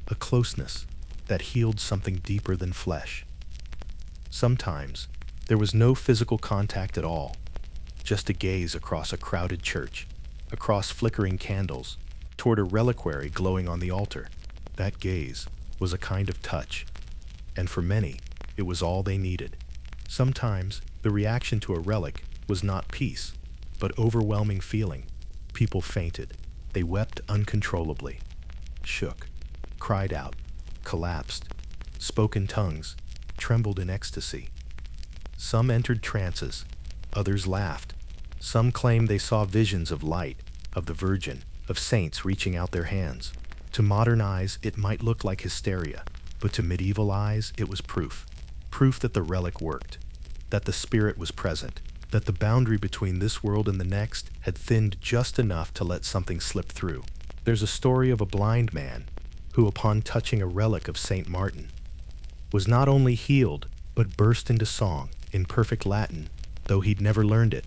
a closeness that healed something deeper than flesh. Sometimes, there was no physical contact at all, just a gaze across a crowded church, across flickering candles, toward a reliquary glowing on the altar. That gaze was a kind of touch, and for many, it was all they needed. Sometimes, the reaction to a relic was not peace, but overwhelming feeling. People fainted. They wept uncontrollably, shook, cried out, collapsed, spoke in tongues, trembled in ecstasy. Some entered trances, others laughed. Some claimed they saw visions of light, of the Virgin, of saints reaching out their hands. To modern eyes, it might look like hysteria, but to medieval eyes, it was proof. Proof that the relic worked, that the spirit was present, that the boundary between this world and the next had thinned just enough to let something slip through. There's a story of a blind man who, upon touching a relic of Saint Martin, was not only healed, but burst into song in perfect Latin, though he'd never learned it.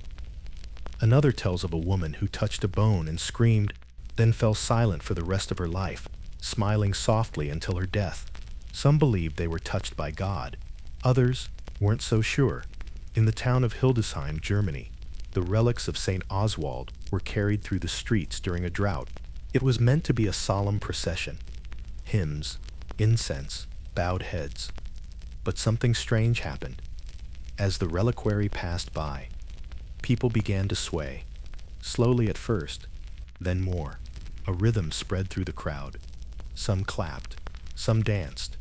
Another tells of a woman who touched a bone and screamed, then fell silent for the rest of her life, smiling softly until her death. Some believed they were touched by God. Others weren't so sure. In the town of Hildesheim, Germany, the relics of St. Oswald were carried through the streets during a drought. It was meant to be a solemn procession. Hymns, incense, bowed heads. But something strange happened. As the reliquary passed by, people began to sway, slowly at first, then more. A rhythm spread through the crowd. Some clapped, some danced,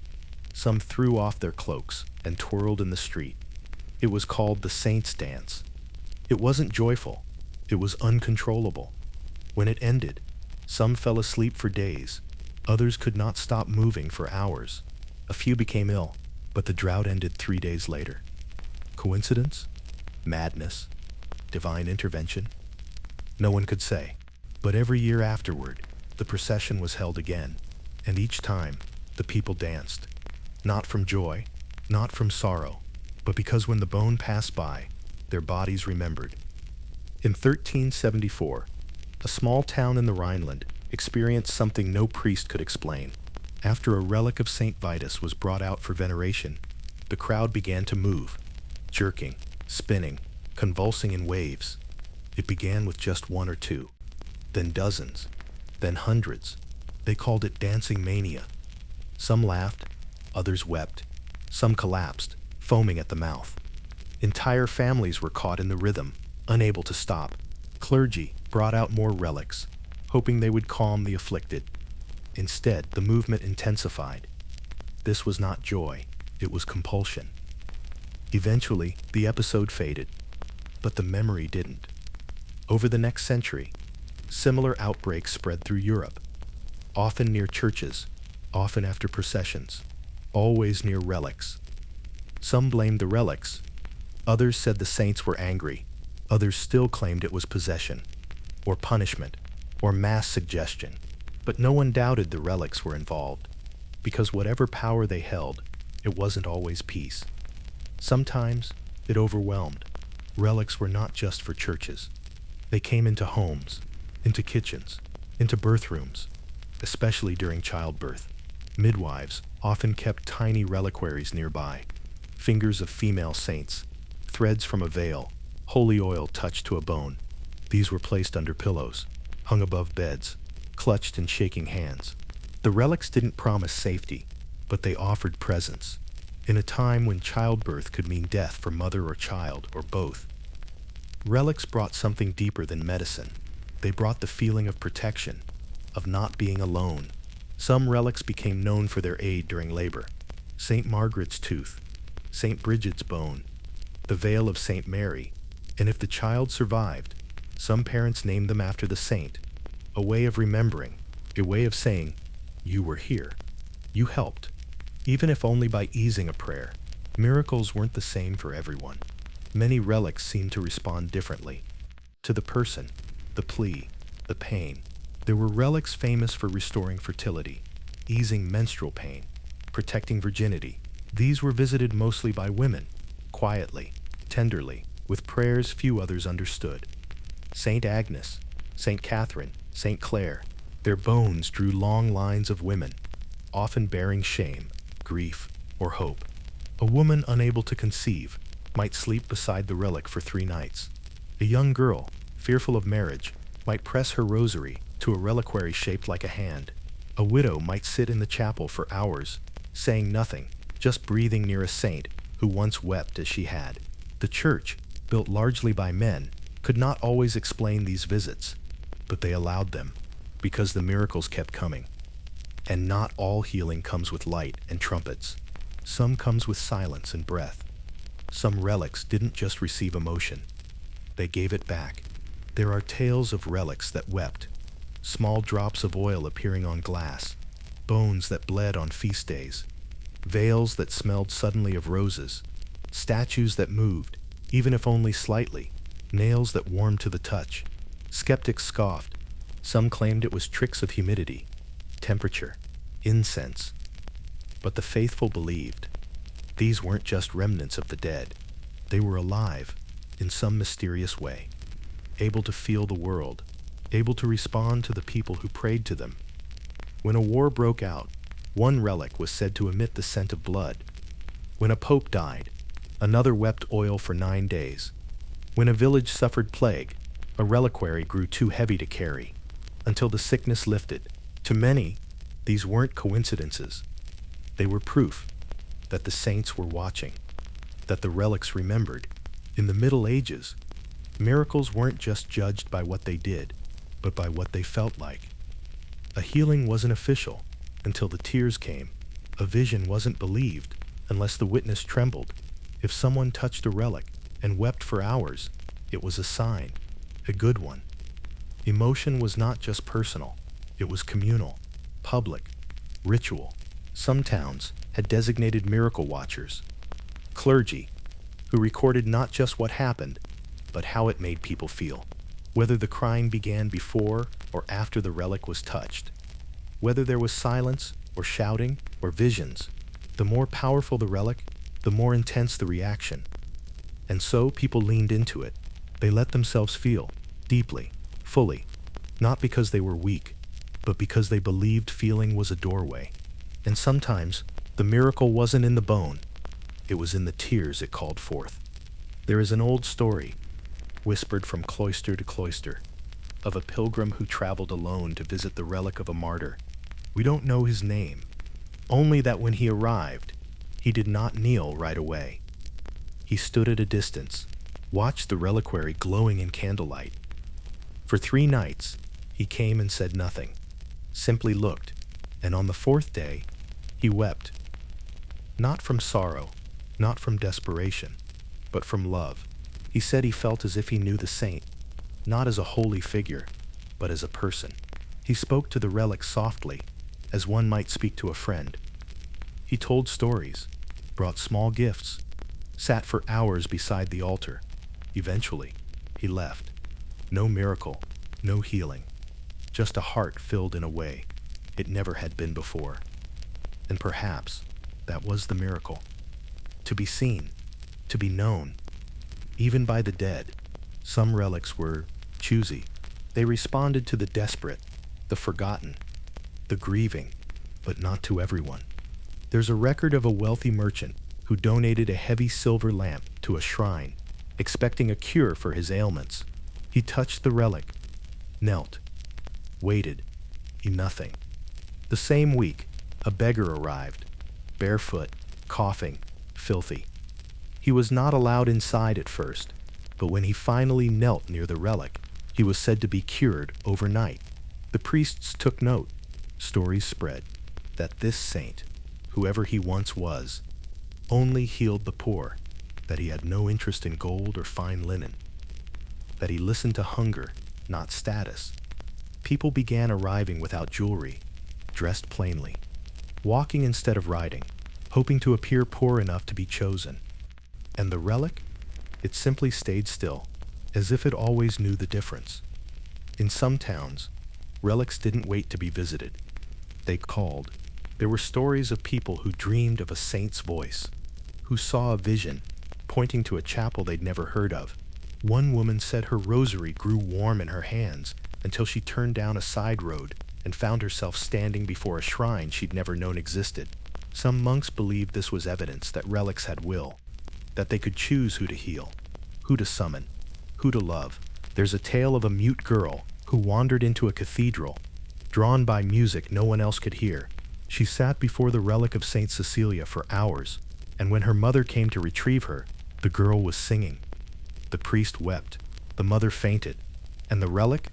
some threw off their cloaks and twirled in the street. It was called the Saints' Dance. It wasn't joyful, it was uncontrollable. When it ended, some fell asleep for days, others could not stop moving for hours. A few became ill, but the drought ended 3 days later. Coincidence? Madness? Divine intervention? No one could say. But every year afterward, the procession was held again, and each time, the people danced. Not from joy, not from sorrow, but because when the bone passed by, their bodies remembered. In 1374, a small town in the Rhineland experienced something no priest could explain. After a relic of St. Vitus was brought out for veneration, the crowd began to move, jerking, spinning, convulsing in waves. It began with just one or two, then dozens, then hundreds. They called it dancing mania. Some laughed, others wept, some collapsed, foaming at the mouth. Entire families were caught in the rhythm, unable to stop. Clergy brought out more relics, hoping they would calm the afflicted. Instead, the movement intensified. This was not joy, it was compulsion. Eventually, the episode faded, but the memory didn't. Over the next century, similar outbreaks spread through Europe, often near churches, often after processions, always near relics. Some blamed the relics, others said the saints were angry, others still claimed it was possession, or punishment, or mass suggestion. But no one doubted the relics were involved, because whatever power they held, it wasn't always peace. Sometimes it overwhelmed. Relics were not just for churches. They came into homes, into kitchens, into birth rooms, especially during childbirth. Midwives often kept tiny reliquaries nearby, fingers of female saints, threads from a veil, holy oil touched to a bone. These were placed under pillows, hung above beds, clutched in shaking hands. The relics didn't promise safety, but they offered presence, in a time when childbirth could mean death for mother or child, or both. Relics brought something deeper than medicine. They brought the feeling of protection, of not being alone. Some relics became known for their aid during labor. St. Margaret's tooth, St. Bridget's bone, the veil of St. Mary, and if the child survived, some parents named them after the saint, a way of remembering, a way of saying, you were here, you helped, even if only by easing a prayer. Miracles weren't the same for everyone. Many relics seemed to respond differently. To the person, the plea, the pain. There were relics famous for restoring fertility, easing menstrual pain, protecting virginity. These were visited mostly by women, quietly, tenderly, with prayers few others understood. Saint Agnes, Saint Catherine, Saint Clare, their bones drew long lines of women, often bearing shame, grief, or hope. A woman unable to conceive might sleep beside the relic for 3 nights. A young girl, fearful of marriage, might press her rosary to a reliquary shaped like a hand. A widow might sit in the chapel for hours, saying nothing, just breathing near a saint who once wept as she had. The church, built largely by men, could not always explain these visits, but they allowed them, because the miracles kept coming. And not all healing comes with light and trumpets. Some comes with silence and breath. Some relics didn't just receive emotion, they gave it back. There are tales of relics that wept, small drops of oil appearing on glass, bones that bled on feast days, veils that smelled suddenly of roses, statues that moved, even if only slightly, nails that warmed to the touch. Skeptics scoffed. Some claimed it was tricks of humidity, temperature, incense. But the faithful believed. These weren't just remnants of the dead. They were alive, in some mysterious way, able to feel the world, able to respond to the people who prayed to them. When a war broke out, one relic was said to emit the scent of blood. When a pope died, another wept oil for 9 days. When a village suffered plague, a reliquary grew too heavy to carry, until the sickness lifted. To many, these weren't coincidences. They were proof that the saints were watching, that the relics remembered. In the Middle Ages, miracles weren't just judged by what they did, but by what they felt like. A healing wasn't official until the tears came. A vision wasn't believed unless the witness trembled. If someone touched a relic and wept for hours, it was a sign, a good one. Emotion was not just personal, it was communal, public, ritual. Some towns had designated miracle watchers, clergy, who recorded not just what happened, but how it made people feel. Whether the crying began before or after the relic was touched, whether there was silence or shouting or visions, the more powerful the relic, the more intense the reaction. And so people leaned into it. They let themselves feel, deeply, fully, not because they were weak, but because they believed feeling was a doorway. And sometimes, the miracle wasn't in the bone, it was in the tears it called forth. There is an old story, whispered from cloister to cloister, of a pilgrim who traveled alone to visit the relic of a martyr. We don't know his name, only that when he arrived, he did not kneel right away. He stood at a distance, watched the reliquary glowing in candlelight. For 3 nights, he came and said nothing, simply looked, and on the 4th day, he wept. Not from sorrow, not from desperation, but from love. He said he felt as if he knew the saint, not as a holy figure, but as a person. He spoke to the relic softly, as one might speak to a friend. He told stories, brought small gifts, sat for hours beside the altar. Eventually, he left. No miracle, no healing, just a heart filled in a way it never had been before. And perhaps that was the miracle. To be seen, to be known, even by the dead. Some relics were choosy. They responded to the desperate, the forgotten, the grieving, but not to everyone. There's a record of a wealthy merchant who donated a heavy silver lamp to a shrine, expecting a cure for his ailments. He touched the relic, knelt, waited, nothing. The same week, a beggar arrived, barefoot, coughing, filthy. He was not allowed inside at first, but when he finally knelt near the relic, he was said to be cured overnight. The priests took note. Stories spread that this saint, whoever he once was, only healed the poor, that he had no interest in gold or fine linen, that he listened to hunger, not status. People began arriving without jewelry, dressed plainly, walking instead of riding, hoping to appear poor enough to be chosen. And the relic? It simply stayed still, as if it always knew the difference. In some towns, relics didn't wait to be visited. They called. There were stories of people who dreamed of a saint's voice, who saw a vision, pointing to a chapel they'd never heard of. One woman said her rosary grew warm in her hands until she turned down a side road and found herself standing before a shrine she'd never known existed. Some monks believed this was evidence that relics had will, that they could choose who to heal, who to summon, who to love. There's a tale of a mute girl who wandered into a cathedral, drawn by music no one else could hear. She sat before the relic of Saint Cecilia for hours, and when her mother came to retrieve her, the girl was singing. The priest wept, the mother fainted, and the relic?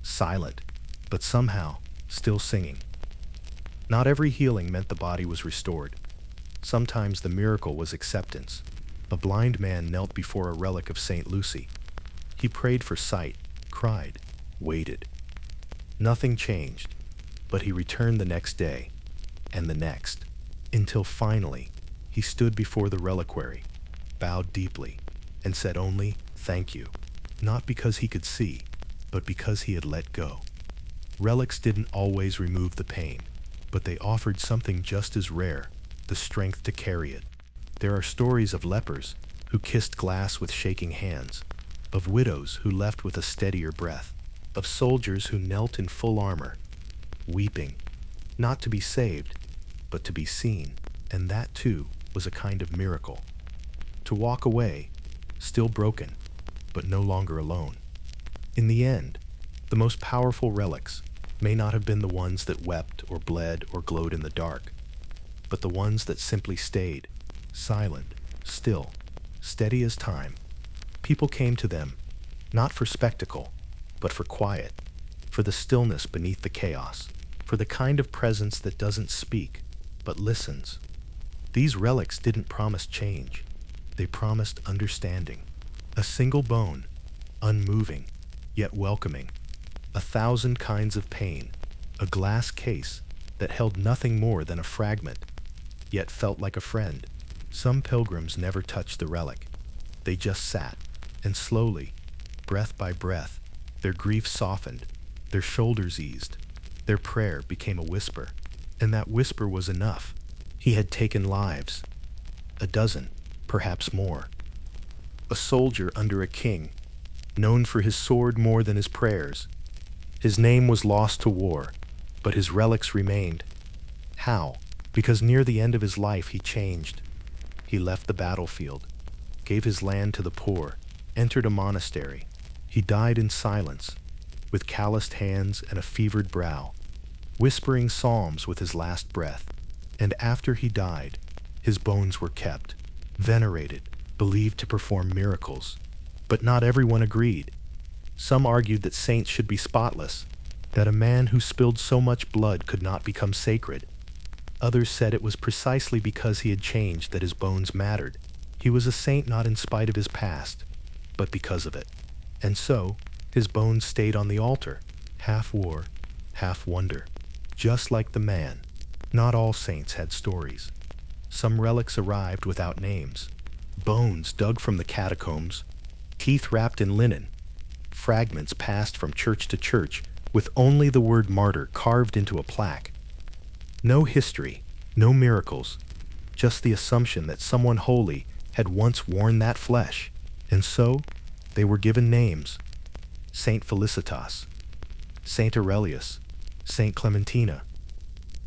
Silent, but somehow still singing. Not every healing meant the body was restored. Sometimes the miracle was acceptance. A blind man knelt before a relic of Saint Lucy. He prayed for sight, cried, waited. Nothing changed, but he returned the next day, and the next, until finally he stood before the reliquary, bowed deeply, and said only, "Thank you," not because he could see, but because he had let go. Relics didn't always remove the pain, but they offered something just as rare, the strength to carry it. There are stories of lepers who kissed glass with shaking hands, of widows who left with a steadier breath, of soldiers who knelt in full armor, weeping, not to be saved, but to be seen, and that too was a kind of miracle. To walk away, still broken, but no longer alone. In the end, the most powerful relics may not have been the ones that wept or bled or glowed in the dark, but the ones that simply stayed, silent, still, steady as time. People came to them, not for spectacle, but for quiet, for the stillness beneath the chaos, for the kind of presence that doesn't speak, but listens. These relics didn't promise change. They promised understanding. A single bone, unmoving, yet welcoming. 1,000 kinds of pain. A glass case that held nothing more than a fragment, yet felt like a friend. Some pilgrims never touched the relic. They just sat, and slowly, breath by breath, their grief softened, their shoulders eased, their prayer became a whisper, and that whisper was enough. He had taken lives, a dozen, perhaps more. A soldier under a king, known for his sword more than his prayers. His name was lost to war, but his relics remained. How? Because near the end of his life he changed. He left the battlefield, gave his land to the poor, entered a monastery. He died in silence, with calloused hands and a fevered brow, whispering psalms with his last breath. And after he died, his bones were kept, venerated, believed to perform miracles. But not everyone agreed. Some argued that saints should be spotless, that a man who spilled so much blood could not become sacred. Others said it was precisely because he had changed that his bones mattered. He was a saint not in spite of his past, but because of it. And so, his bones stayed on the altar, half war, half wonder. Just like the man, not all saints had stories. Some relics arrived without names. Bones dug from the catacombs, teeth wrapped in linen, fragments passed from church to church with only the word martyr carved into a plaque. No history, no miracles, just the assumption that someone holy had once worn that flesh, and so they were given names. Saint Felicitas, Saint Aurelius, Saint Clementina.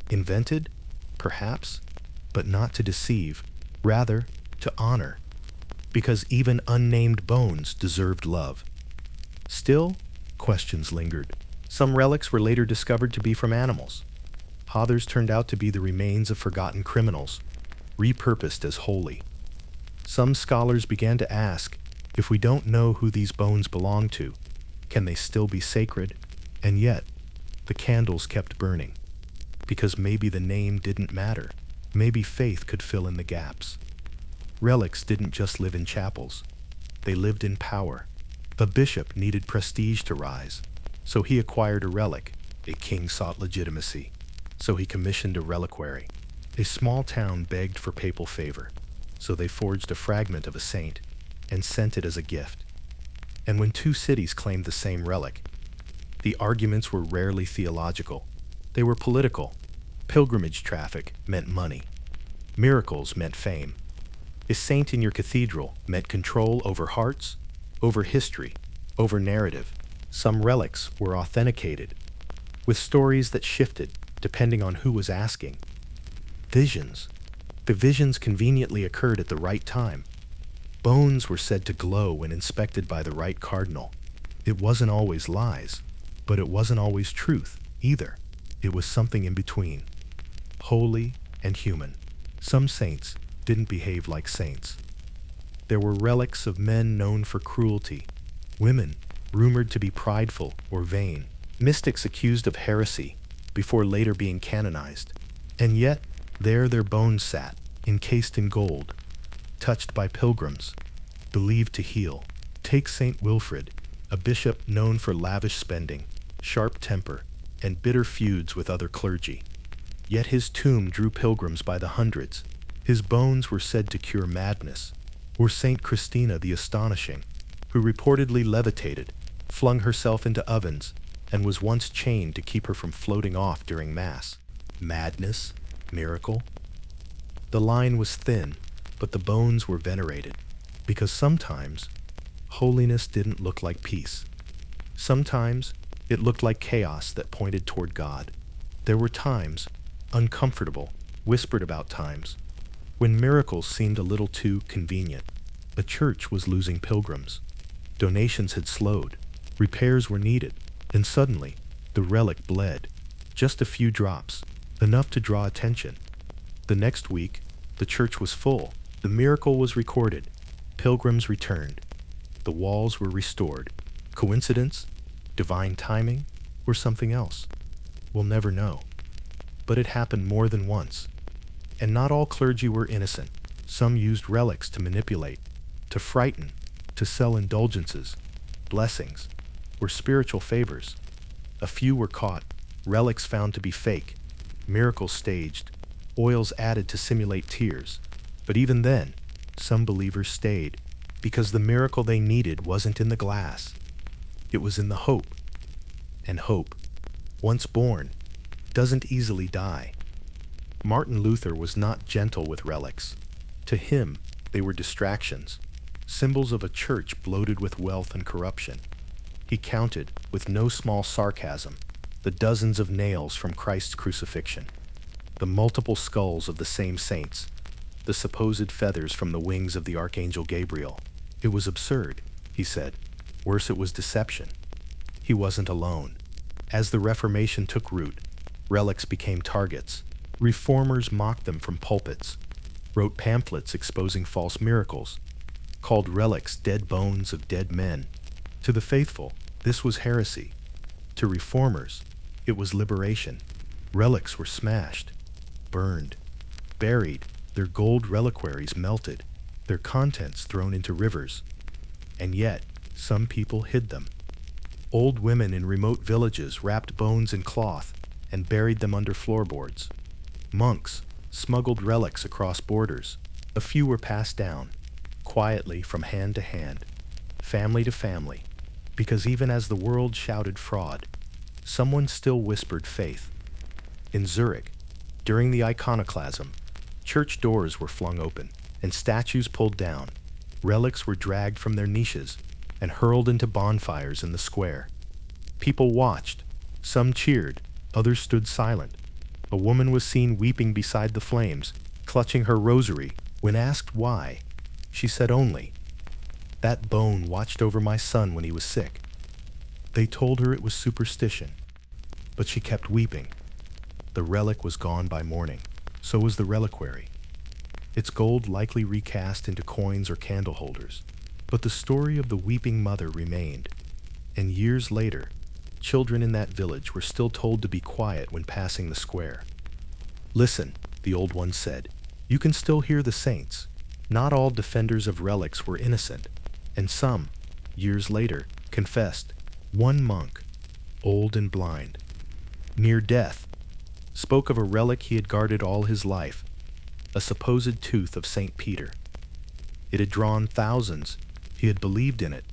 Invented? Perhaps, but not to deceive, rather to honor, because even unnamed bones deserved love. Still, questions lingered. Some relics were later discovered to be from animals. Others turned out to be the remains of forgotten criminals, repurposed as holy. Some scholars began to ask, if we don't know who these bones belong to, can they still be sacred? And yet, the candles kept burning, because maybe the name didn't matter. Maybe faith could fill in the gaps. Relics didn't just live in chapels. They lived in power. A bishop needed prestige to rise, so he acquired a relic. A king sought legitimacy, so he commissioned a reliquary. A small town begged for papal favor, so they forged a fragment of a saint and sent it as a gift. And when two cities claimed the same relic, the arguments were rarely theological. They were political. Pilgrimage traffic meant money. Miracles meant fame. A saint in your cathedral meant control over hearts, over history, over narrative. Some relics were authenticated, with stories that shifted depending on who was asking. Visions. The visions conveniently occurred at the right time. Bones were said to glow when inspected by the right cardinal. It wasn't always lies, but it wasn't always truth either. It was something in between, holy and human. Some saints didn't behave like saints. There were relics of men known for cruelty, women rumored to be prideful or vain, mystics accused of heresy before later being canonized. And yet, there their bones sat, encased in gold, touched by pilgrims, believed to heal. Take Saint Wilfrid, a bishop known for lavish spending, sharp temper, and bitter feuds with other clergy. Yet his tomb drew pilgrims by the hundreds. His bones were said to cure madness. Or Saint Christina the Astonishing, who reportedly levitated, flung herself into ovens, and was once chained to keep her from floating off during Mass. Madness? Miracle? The line was thin, but the bones were venerated, because sometimes holiness didn't look like peace. Sometimes it looked like chaos that pointed toward God. There were times, uncomfortable, whispered about times, when miracles seemed a little too convenient. A church was losing pilgrims. Donations had slowed. Repairs were needed. And suddenly, the relic bled. Just a few drops, enough to draw attention. The next week, the church was full. The miracle was recorded. Pilgrims returned. The walls were restored. Coincidence? Divine timing? Or something else? We'll never know. But it happened more than once. And not all clergy were innocent. Some used relics to manipulate, to frighten, to sell indulgences, blessings, or spiritual favors. A few were caught, relics found to be fake, miracles staged, oils added to simulate tears. But even then, some believers stayed, because the miracle they needed wasn't in the glass. It was in the hope. And hope, once born, doesn't easily die. Martin Luther was not gentle with relics. To him, they were distractions, symbols of a church bloated with wealth and corruption. He counted, with no small sarcasm, the dozens of nails from Christ's crucifixion, the multiple skulls of the same saints, the supposed feathers from the wings of the Archangel Gabriel. It was absurd, he said. Worse, it was deception. He wasn't alone. As the Reformation took root, relics became targets. Reformers mocked them from pulpits, wrote pamphlets exposing false miracles, called relics dead bones of dead men. To the faithful, this was heresy. To reformers, it was liberation. Relics were smashed, burned, buried, their gold reliquaries melted, their contents thrown into rivers. And yet, some people hid them. Old women in remote villages wrapped bones in cloth and buried them under floorboards. Monks smuggled relics across borders. A few were passed down, quietly from hand to hand, family to family, because even as the world shouted fraud, someone still whispered faith. In Zurich, during the iconoclasm, church doors were flung open and statues pulled down. Relics were dragged from their niches and hurled into bonfires in the square. People watched. Some cheered, others stood silent. A woman was seen weeping beside the flames, clutching her rosary. When asked why, she said only, "That bone watched over my son when he was sick." They told her it was superstition, but she kept weeping. The relic was gone by morning. So was the reliquary. Its gold likely recast into coins or candle holders. But the story of the weeping mother remained. And years later, children in that village were still told to be quiet when passing the square. "Listen," the old one said, "you can still hear the saints." Not all defenders of relics were innocent, and some, years later, confessed. One monk, old and blind, near death, spoke of a relic he had guarded all his life, a supposed tooth of St. Peter. It had drawn thousands. He had believed in it,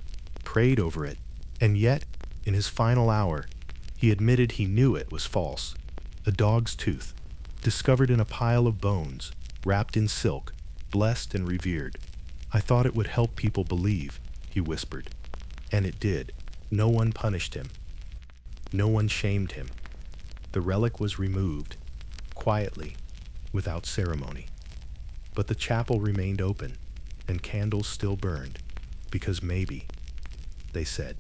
prayed over it, and yet, in his final hour, he admitted he knew it was false. A dog's tooth, discovered in a pile of bones, wrapped in silk, blessed and revered. "I thought it would help people believe," he whispered. And it did. No one punished him. No one shamed him. The relic was removed, quietly, without ceremony. But the chapel remained open, and candles still burned, because maybe, they said,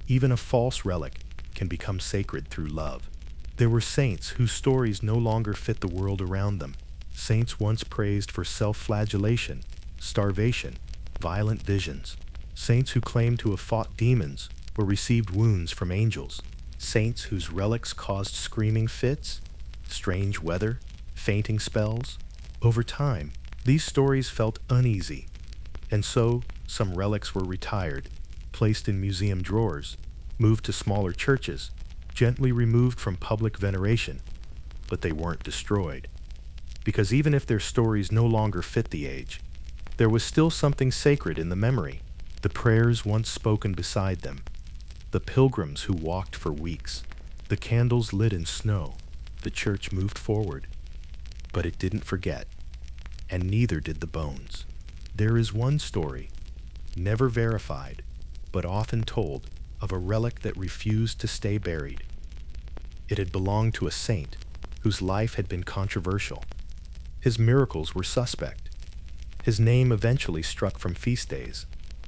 even a false relic can become sacred through love. There were saints whose stories no longer fit the world around them. Saints once praised for self-flagellation, starvation, violent visions. Saints who claimed to have fought demons or received wounds from angels. Saints whose relics caused screaming fits, strange weather, fainting spells. Over time, these stories felt uneasy, and so some relics were retired, placed in museum drawers, moved to smaller churches, gently removed from public veneration, but they weren't destroyed. Because even if their stories no longer fit the age, there was still something sacred in the memory, the prayers once spoken beside them, the pilgrims who walked for weeks, the candles lit in snow. The church moved forward, but it didn't forget, and neither did the bones. There is one story, never verified, but often told, of a relic that refused to stay buried. It had belonged to a saint whose life had been controversial. His miracles were suspect. His name eventually struck from feast days,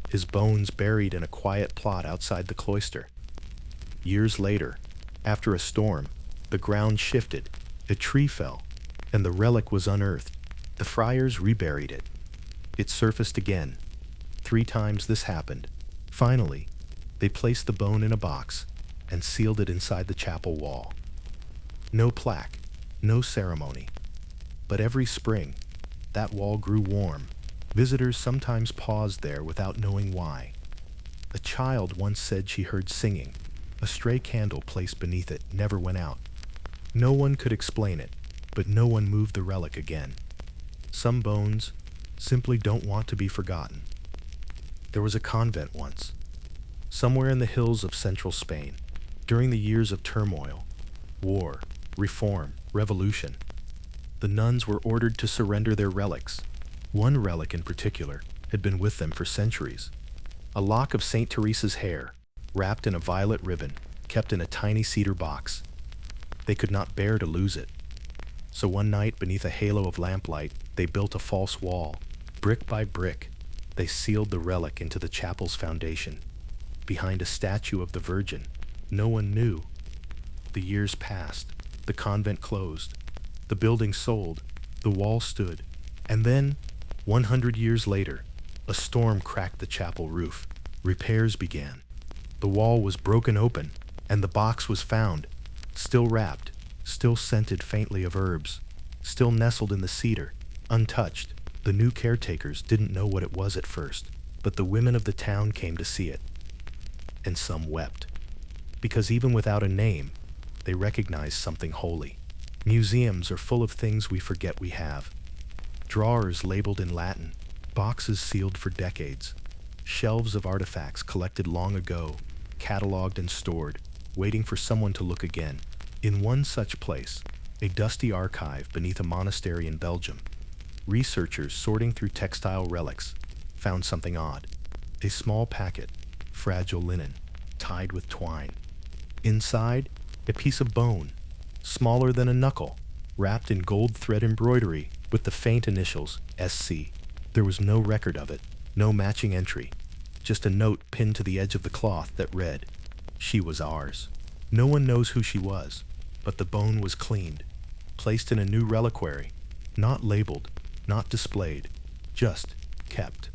his bones buried in a quiet plot outside the cloister. Years later, after a storm, the ground shifted, a tree fell, and the relic was unearthed. The friars reburied it. It surfaced again. 3 times this happened. Finally, they placed the bone in a box and sealed it inside the chapel wall. No plaque, no ceremony. But every spring, that wall grew warm. Visitors sometimes paused there without knowing why. A child once said she heard singing. A stray candle placed beneath it never went out. No one could explain it, but no one moved the relic again. Some bones simply don't want to be forgotten. There was a convent once, somewhere in the hills of central Spain, during the years of turmoil, war, reform, revolution. The nuns were ordered to surrender their relics. One relic in particular had been with them for centuries. A lock of St. Teresa's hair, wrapped in a violet ribbon, kept in a tiny cedar box. They could not bear to lose it. So one night, beneath a halo of lamplight, they built a false wall. Brick by brick, they sealed the relic into the chapel's foundation, behind a statue of the Virgin. No one knew. The years passed. The convent closed. The building sold. The wall stood. And then, 100 years later, a storm cracked the chapel roof. Repairs began. The wall was broken open, and the box was found, still wrapped, still scented faintly of herbs, still nestled in the cedar, untouched. The new caretakers didn't know what it was at first, but the women of the town came to see it. And some wept, because even without a name, they recognized something holy. Museums are full of things we forget we have. Drawers labeled in Latin, boxes sealed for decades, shelves of artifacts collected long ago, cataloged and stored, waiting for someone to look again. In one such place, a dusty archive beneath a monastery in Belgium, researchers sorting through textile relics found something odd. A small packet, fragile linen, tied with twine. Inside, a piece of bone, smaller than a knuckle, wrapped in gold thread embroidery with the faint initials SC. There was no record of it, no matching entry, just a note pinned to the edge of the cloth that read, "She was ours." No one knows who she was, but the bone was cleaned, placed in a new reliquary, not labeled, not displayed, just kept.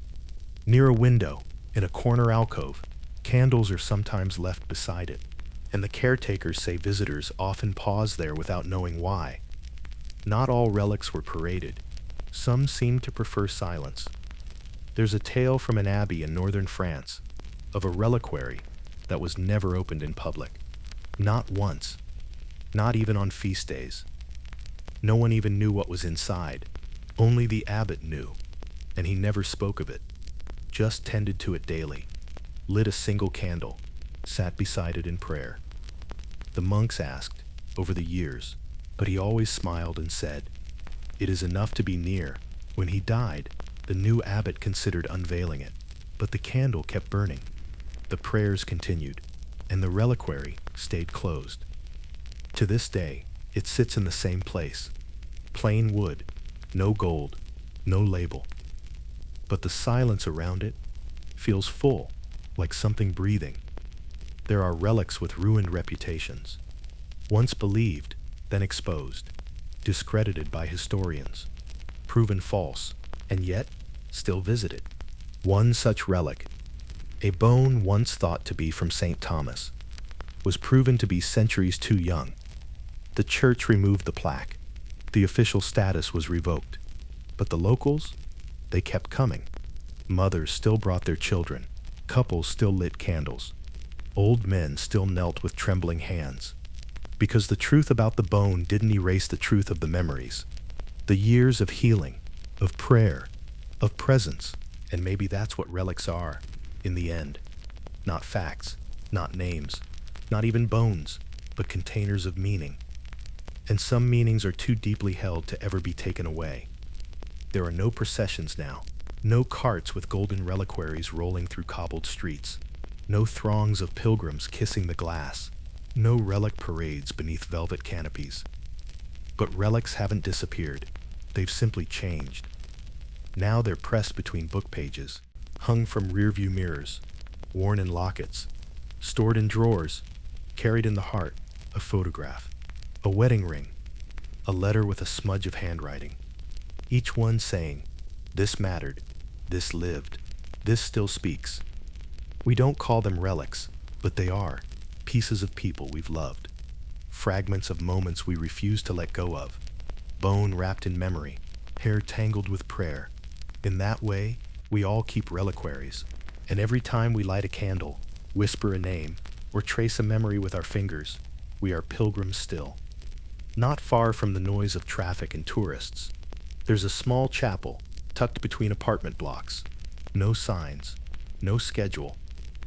Near a window, in a corner alcove, candles are sometimes left beside it, and the caretakers say visitors often pause there without knowing why. Not all relics were paraded. Some seem to prefer silence. There's a tale from an abbey in northern France of a reliquary that was never opened in public. Not once. Not even on feast days. No one even knew what was inside. Only the abbot knew, and he never spoke of it. Just tended to it daily. Lit a single candle. Sat beside it in prayer. The monks asked, over the years, but he always smiled and said, "It is enough to be near." When he died, the new abbot considered unveiling it, but the candle kept burning. The prayers continued, and the reliquary stayed closed. To this day, it sits in the same place. Plain wood, no gold, no label. But the silence around it feels full, like something breathing. There are relics with ruined reputations, once believed, then exposed, discredited by historians, proven false, and yet still visited. One such relic, a bone once thought to be from St. Thomas, was proven to be centuries too young. The church removed the plaque. The official status was revoked. But the locals, they kept coming. Mothers still brought their children. Couples still lit candles. Old men still knelt with trembling hands. Because the truth about the bone didn't erase the truth of the memories. The years of healing, of prayer, of presence, and maybe that's what relics are, in the end. Not facts, not names, not even bones, but containers of meaning. And some meanings are too deeply held to ever be taken away. There are no processions now, no carts with golden reliquaries rolling through cobbled streets, no throngs of pilgrims kissing the glass, no relic parades beneath velvet canopies. But relics haven't disappeared, they've simply changed. Now they're pressed between book pages, hung from rearview mirrors, worn in lockets, stored in drawers, carried in the heart, a photograph, a wedding ring, a letter with a smudge of handwriting. Each one saying, "This mattered, this lived, this still speaks." We don't call them relics, but they are pieces of people we've loved, fragments of moments we refuse to let go of, bone wrapped in memory, hair tangled with prayer. In that way, we all keep reliquaries, and every time we light a candle, whisper a name, or trace a memory with our fingers, we are pilgrims still. Not far from the noise of traffic and tourists, there's a small chapel tucked between apartment blocks. No signs, no schedule,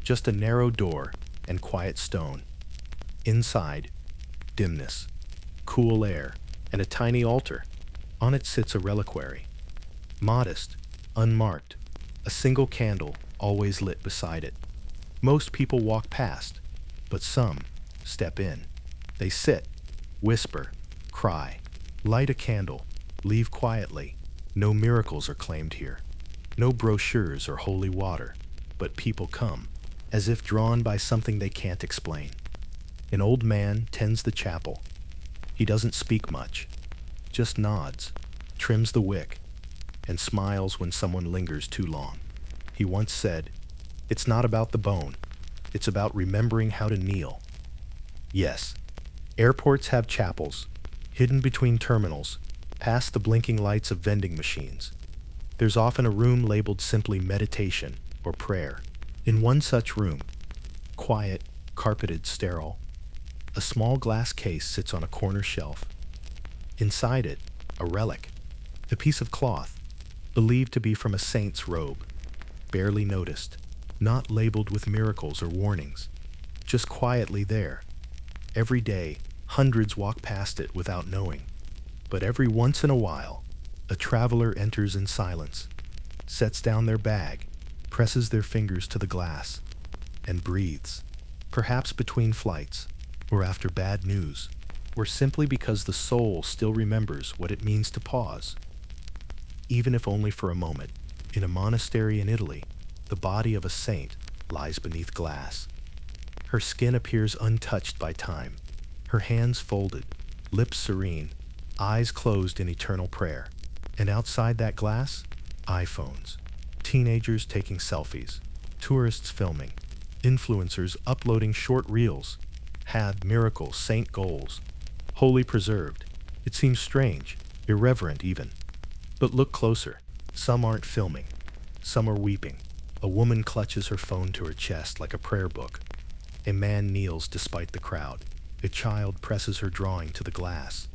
just a narrow door and quiet stone. Inside, dimness, cool air, and a tiny altar. On it sits a reliquary. Modest, unmarked, a single candle always lit beside it. Most people walk past, but some step in. They sit, whisper, cry, light a candle, leave quietly. No miracles are claimed here. No brochures or holy water, but people come, as if drawn by something they can't explain. An old man tends the chapel. He doesn't speak much, just nods, trims the wick, and smiles when someone lingers too long. He once said, "It's not about the bone, it's about remembering how to kneel." Yes, airports have chapels, hidden between terminals, past the blinking lights of vending machines. There's often a room labeled simply meditation or prayer. In one such room, quiet, carpeted, sterile, a small glass case sits on a corner shelf. Inside it, a relic, a piece of cloth, believed to be from a saint's robe, barely noticed, not labeled with miracles or warnings, just quietly there. Every day, hundreds walk past it without knowing, but every once in a while, a traveler enters in silence, sets down their bag, presses their fingers to the glass, and breathes, perhaps between flights, or after bad news, or simply because the soul still remembers what it means to pause. Even if only for a moment, in a monastery in Italy, the body of a saint lies beneath glass. Her skin appears untouched by time, her hands folded, lips serene, eyes closed in eternal prayer. And outside that glass, iPhones, teenagers taking selfies, tourists filming, influencers uploading short reels. Had miracle saint goals, wholly preserved. It seems strange, irreverent even. But look closer. Some aren't filming. Some are weeping. A woman clutches her phone to her chest like a prayer book. A man kneels despite the crowd. A child presses her drawing to the glass.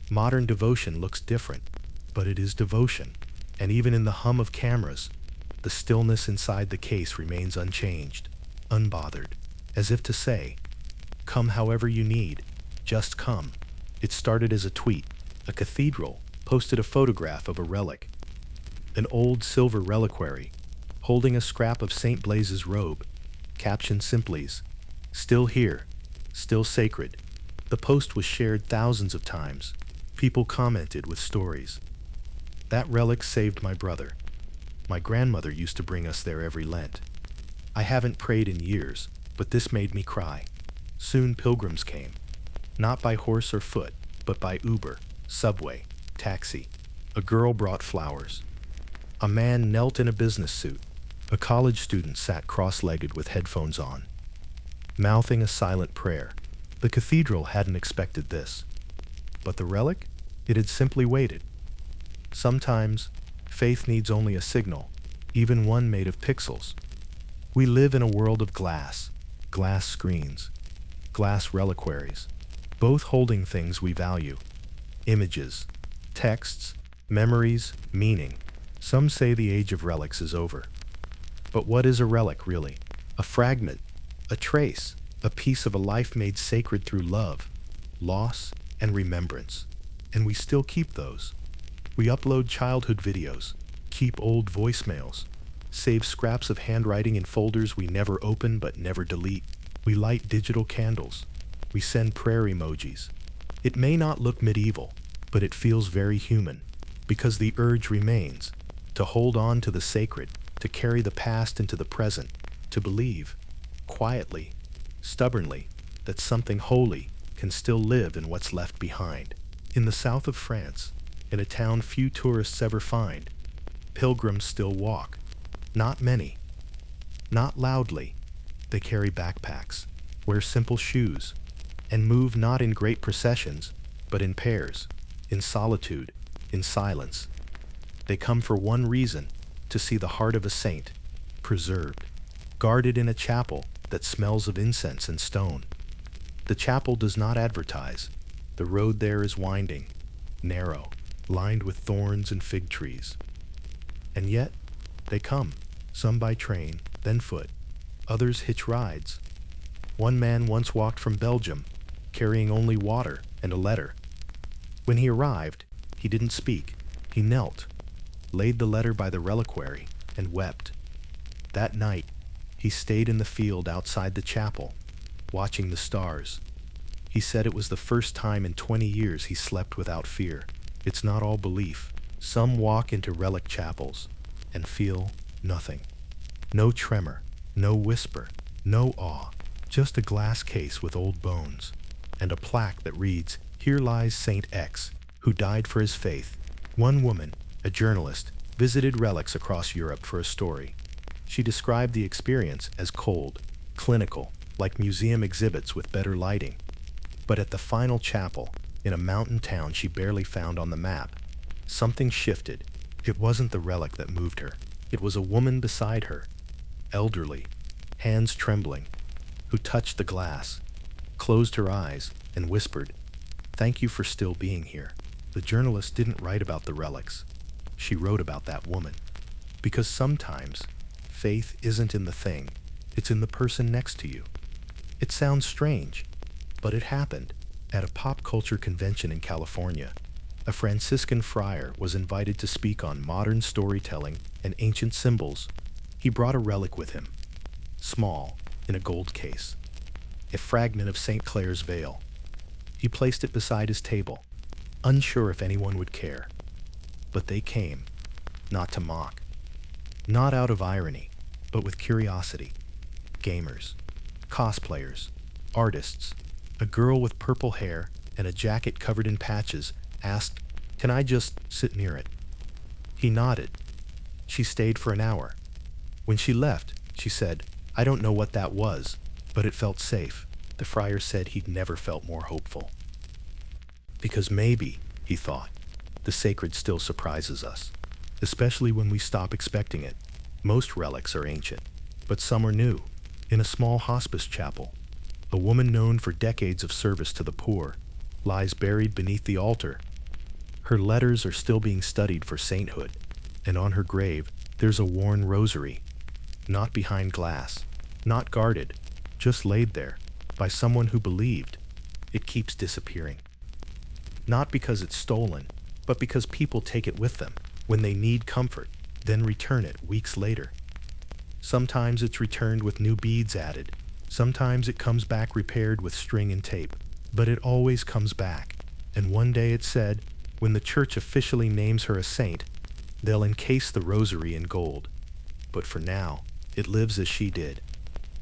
Modern devotion looks different, but it is devotion. And even in the hum of cameras, the stillness inside the case remains unchanged, unbothered, as if to say, "Come however you need, just come." It started as a tweet. A cathedral posted a photograph of a relic, an old silver reliquary, holding a scrap of St. Blaise's robe, captioned simply, "Still here, still sacred." The post was shared thousands of times. People commented with stories. "That relic saved my brother. My grandmother used to bring us there every Lent. I haven't prayed in years, but this made me cry." Soon pilgrims came, not by horse or foot, but by Uber, subway, taxi. A girl brought flowers. A man knelt in a business suit. A college student sat cross-legged with headphones on, mouthing a silent prayer. The cathedral hadn't expected this. But the relic? It had simply waited. Sometimes, faith needs only a signal, even one made of pixels. We live in a world of glass screens, glass reliquaries, both holding things we value: images, texts, memories, meaning. Some say the age of relics is over. But what is a relic really? A fragment, a trace, a piece of a life made sacred through love, loss, and remembrance. And we still keep those. We upload childhood videos, keep old voicemails, save scraps of handwriting in folders we never open but never delete. We light digital candles. We send prayer emojis. It may not look medieval, but it feels very human, because the urge remains to hold on to the sacred, to carry the past into the present, to believe, quietly, stubbornly, that something holy can still live in what's left behind. In the south of France, in a town few tourists ever find, pilgrims still walk. Not many. Not loudly. They carry backpacks, wear simple shoes, and move not in great processions, but in pairs, in solitude, in silence. They come for one reason: to see the heart of a saint, preserved, guarded in a chapel that smells of incense and stone. The chapel does not advertise. The road there is winding, narrow, lined with thorns and fig trees. And yet, they come, some by train, then foot. Others hitch rides. One man once walked from Belgium, carrying only water and a letter. When he arrived, he didn't speak. He knelt, laid the letter by the reliquary, and wept. That night, he stayed in the field outside the chapel, watching the stars. He said it was the first time in 20 years he slept without fear. It's not all belief. Some walk into relic chapels and feel nothing. No tremor, no whisper, no awe, just a glass case with old bones, and a plaque that reads, "Here lies Saint X, who died for his faith." One woman, a journalist, visited relics across Europe for a story. She described the experience as cold, clinical, like museum exhibits with better lighting. But at the final chapel, in a mountain town she barely found on the map, something shifted. It wasn't the relic that moved her. It was a woman beside her, elderly, hands trembling, who touched the glass, closed her eyes, and whispered, "Thank you for still being here." The journalist didn't write about the relics. She wrote about that woman. Because sometimes, faith isn't in the thing, it's in the person next to you. It sounds strange, but it happened. At a pop culture convention in California, a Franciscan friar was invited to speak on modern storytelling and ancient symbols. He brought a relic with him, small, in a gold case, a fragment of St. Clair's veil. He placed it beside his table, unsure if anyone would care. But they came, not to mock, not out of irony, but with curiosity. Gamers, cosplayers, artists. A girl with purple hair and a jacket covered in patches asked, "Can I just sit near it?" He nodded. She stayed for an hour. When she left, she said, "I don't know what that was, but it felt safe." The friar said he'd never felt more hopeful. Because maybe, he thought, the sacred still surprises us, especially when we stop expecting it. Most relics are ancient, but some are new. In a small hospice chapel, a woman known for decades of service to the poor lies buried beneath the altar. Her letters are still being studied for sainthood, and on her grave there's a worn rosary, not behind glass, not guarded, just laid there by someone who believed. It keeps disappearing. Not because it's stolen, but because people take it with them when they need comfort, then return it weeks later. Sometimes it's returned with new beads added. Sometimes it comes back repaired with string and tape. But it always comes back. And one day it said, when the church officially names her a saint, they'll encase the rosary in gold. But for now, it lives as she did,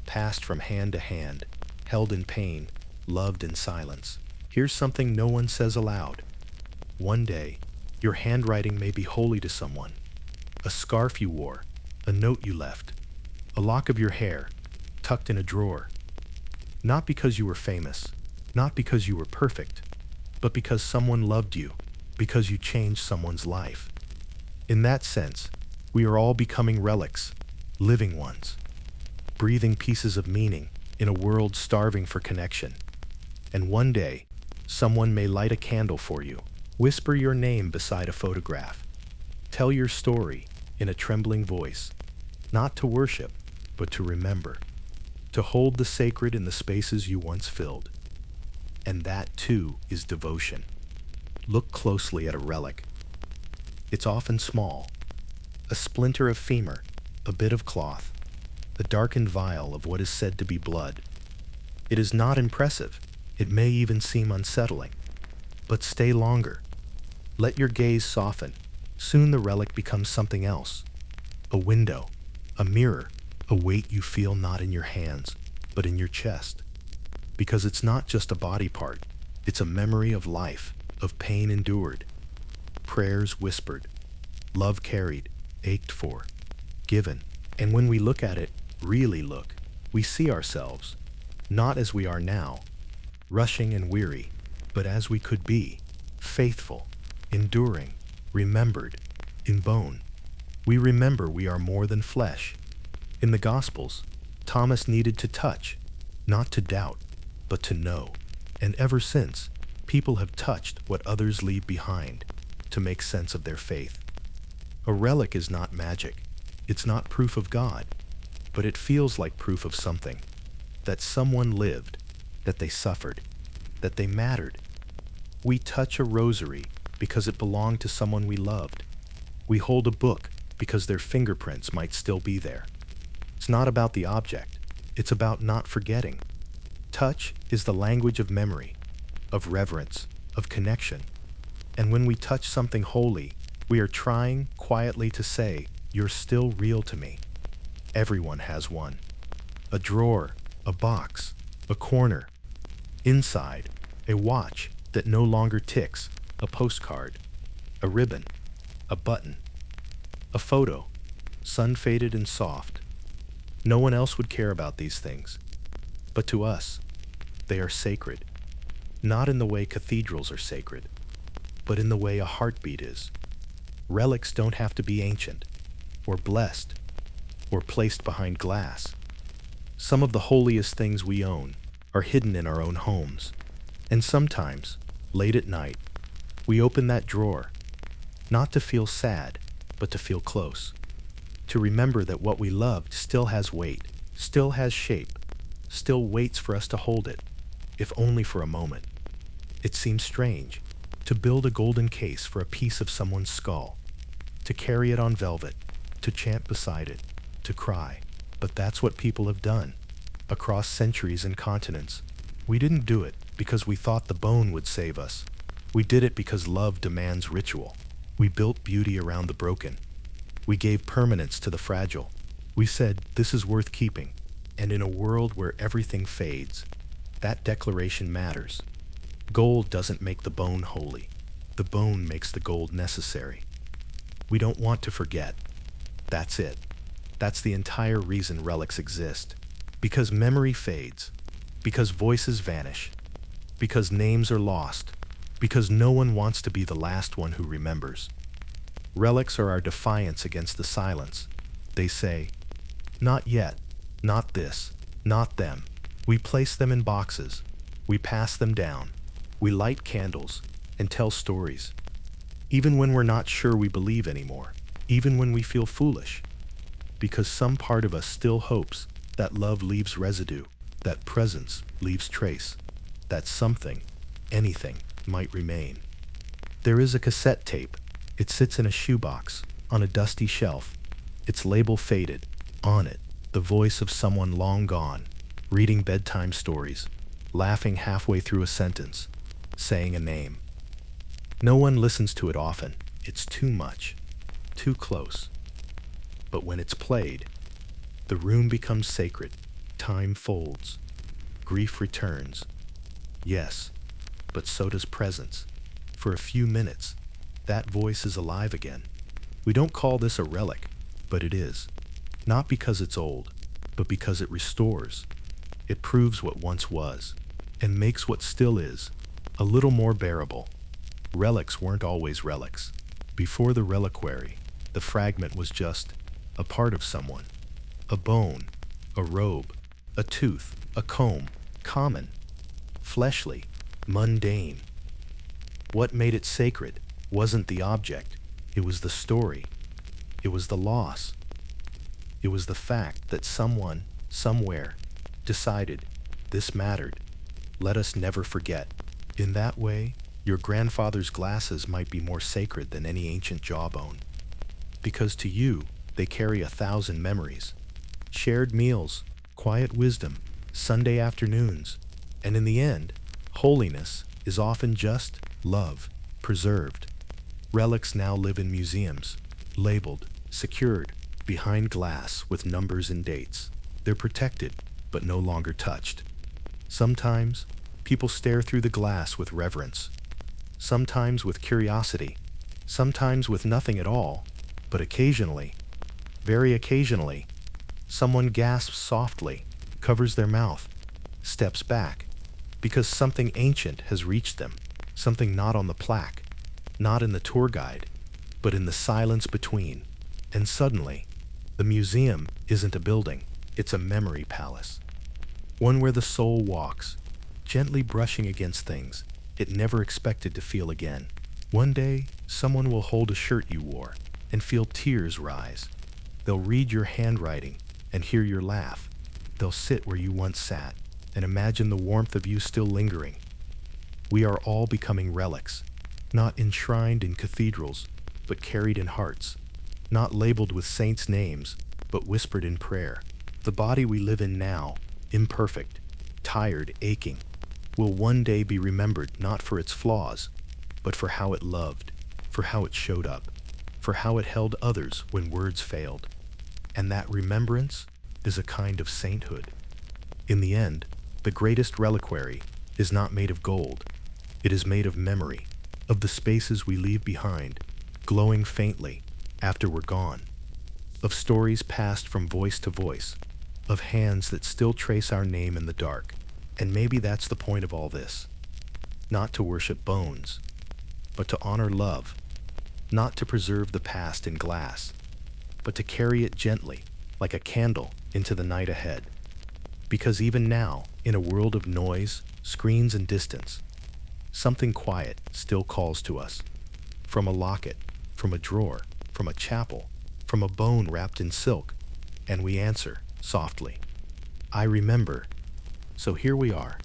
passed from hand to hand, held in pain, loved in silence. Here's something no one says aloud. One day, your handwriting may be holy to someone. A scarf you wore, a note you left, a lock of your hair, tucked in a drawer. Not because you were famous, not because you were perfect, but because someone loved you, because you changed someone's life. In that sense, we are all becoming relics, living ones, breathing pieces of meaning in a world starving for connection. And one day, Someone may light a candle for you, whisper your name beside a photograph, tell your story in a trembling voice, not to worship, but to remember, to hold the sacred in the spaces you once filled. And that, too, is devotion. Look closely at a relic. It's often small, a splinter of femur, a bit of cloth, a darkened vial of what is said to be blood. It is not impressive. It may even seem unsettling. But stay longer. Let your gaze soften. Soon the relic becomes something else. A window, a mirror, a weight you feel not in your hands, but in your chest. Because it's not just a body part. It's a memory of life, of pain endured, prayers whispered, love carried, ached for, given. And when we look at it, really look, we see ourselves, not as we are now, rushing and weary, but as we could be, faithful, enduring, remembered, in bone. We remember we are more than flesh. In the Gospels, Thomas needed to touch, not to doubt, but to know. And ever since, people have touched what others leave behind to make sense of their faith. A relic is not magic. It's not proof of God, but it feels like proof of something. That someone lived, that they suffered, that they mattered. We touch a rosary because it belonged to someone we loved. We hold a book because their fingerprints might still be there. It's not about the object. It's about not forgetting. Touch is the language of memory, of reverence, of connection. And when we touch something holy, we are trying quietly to say, "You're still real to me." Everyone has one. A drawer, a box, a corner. Inside, a watch that no longer ticks, a postcard, a ribbon, a button, a photo, sun-faded and soft. No one else would care about these things. But to us, they are sacred. Not in the way cathedrals are sacred, but in the way a heartbeat is. Relics don't have to be ancient, or blessed, or placed behind glass. Some of the holiest things we own are hidden in our own homes. And sometimes, late at night, we open that drawer, not to feel sad, but to feel close. To remember that what we loved still has weight, still has shape, still waits for us to hold it, if only for a moment. It seems strange to build a golden case for a piece of someone's skull, to carry it on velvet, to chant beside it, to cry. But that's what people have done, across centuries and continents. We didn't do it because we thought the bone would save us. We did it because love demands ritual. We built beauty around the broken. We gave permanence to the fragile. We said, "This is worth keeping." And in a world where everything fades, that declaration matters. Gold doesn't make the bone holy. The bone makes the gold necessary. We don't want to forget. That's it. That's the entire reason relics exist. Because memory fades. Because voices vanish. Because names are lost. Because no one wants to be the last one who remembers. Relics are our defiance against the silence. They say, "Not yet, not this, not them." We place them in boxes. We pass them down. We light candles and tell stories. Even when we're not sure we believe anymore. Even when we feel foolish. Because some part of us still hopes that love leaves residue, that presence leaves trace, that something, anything, might remain. There is a cassette tape. It sits in a shoebox, on a dusty shelf. Its label faded. On it, the voice of someone long gone, reading bedtime stories, laughing halfway through a sentence, saying a name. No one listens to it often. It's too much, too close. But when it's played, the room becomes sacred. Time folds. Grief returns. Yes, but so does presence. For a few minutes, that voice is alive again. We don't call this a relic, but it is. Not because it's old, but because it restores. It proves what once was, and makes what still is a little more bearable. Relics weren't always relics. Before the reliquary, the fragment was just a part of someone. A bone, a robe, a tooth, a comb, common, fleshly, mundane. What made it sacred wasn't the object, it was the story, it was the loss, it was the fact that someone, somewhere, decided this mattered. Let us never forget. In that way, your grandfather's glasses might be more sacred than any ancient jawbone, because to you, they carry 1,000 memories, shared meals, quiet wisdom, Sunday afternoons, and in the end, holiness is often just love, preserved. Relics now live in museums, labeled, secured, behind glass with numbers and dates. They're protected, but no longer touched. Sometimes, people stare through the glass with reverence, sometimes with curiosity, sometimes with nothing at all, but occasionally, very occasionally, someone gasps softly, covers their mouth, steps back, because something ancient has reached them, something not on the plaque, not in the tour guide, but in the silence between. And suddenly, the museum isn't a building, it's a memory palace. One where the soul walks, gently brushing against things it never expected to feel again. One day, someone will hold a shirt you wore and feel tears rise. They'll read your handwriting and hear your laugh. They'll sit where you once sat and imagine the warmth of you still lingering. We are all becoming relics, not enshrined in cathedrals, but carried in hearts, not labeled with saints' names, but whispered in prayer. The body we live in now, imperfect, tired, aching, will one day be remembered not for its flaws, but for how it loved, for how it showed up, for how it held others when words failed. And that remembrance is a kind of sainthood. In the end, the greatest reliquary is not made of gold. It is made of memory, of the spaces we leave behind, glowing faintly after we're gone, of stories passed from voice to voice, of hands that still trace our name in the dark. And maybe that's the point of all this. Not to worship bones, but to honor love. Not to preserve the past in glass, but to carry it gently, like a candle, into the night ahead. Because even now, in a world of noise, screens, and distance, something quiet still calls to us. From a locket, from a drawer, from a chapel, from a bone wrapped in silk, and we answer softly, I remember. So here we are,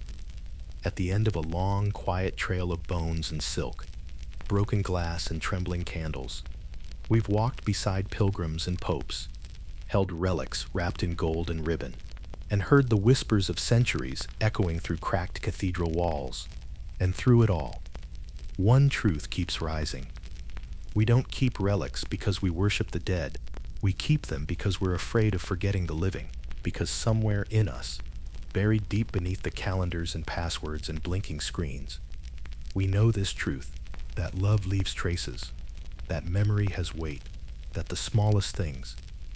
at the end of a long, quiet trail of bones and silk, broken glass and trembling candles. We've walked beside pilgrims and popes, held relics wrapped in gold and ribbon, and heard the whispers of centuries echoing through cracked cathedral walls. And through it all, one truth keeps rising. We don't keep relics because we worship the dead. We keep them because we're afraid of forgetting the living, because somewhere in us, buried deep beneath the calendars and passwords and blinking screens, we know this truth, that love leaves traces, that memory has weight, that the smallest things,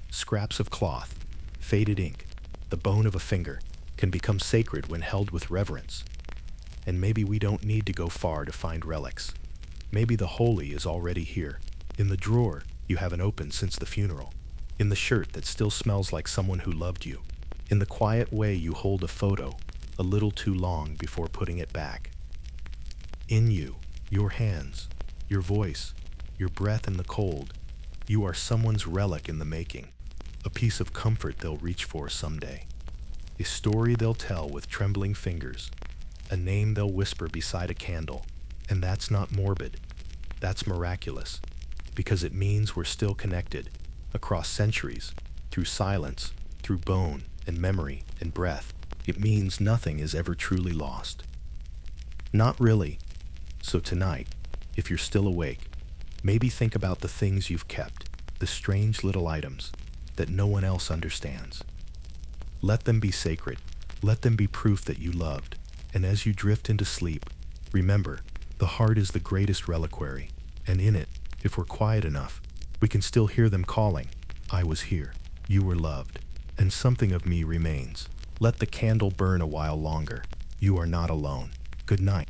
scraps of cloth, faded ink, the bone of a finger, can become sacred when held with reverence. And maybe we don't need to go far to find relics. Maybe the holy is already here, in the drawer you haven't opened since the funeral, in the shirt that still smells like someone who loved you, in the quiet way you hold a photo a little too long before putting it back. In you, your hands, your voice, your breath in the cold, you are someone's relic in the making, a piece of comfort they'll reach for someday, a story they'll tell with trembling fingers, a name they'll whisper beside a candle. And that's not morbid, that's miraculous, because it means we're still connected, across centuries, through silence, through bone and memory and breath. It means nothing is ever truly lost. Not really. So tonight, if you're still awake, maybe think about the things you've kept, the strange little items that no one else understands. Let them be sacred. Let them be proof that you loved. And as you drift into sleep, remember, the heart is the greatest reliquary, and in it, if we're quiet enough, we can still hear them calling, I was here, you were loved, and something of me remains. Let the candle burn a while longer. You are not alone. Good night.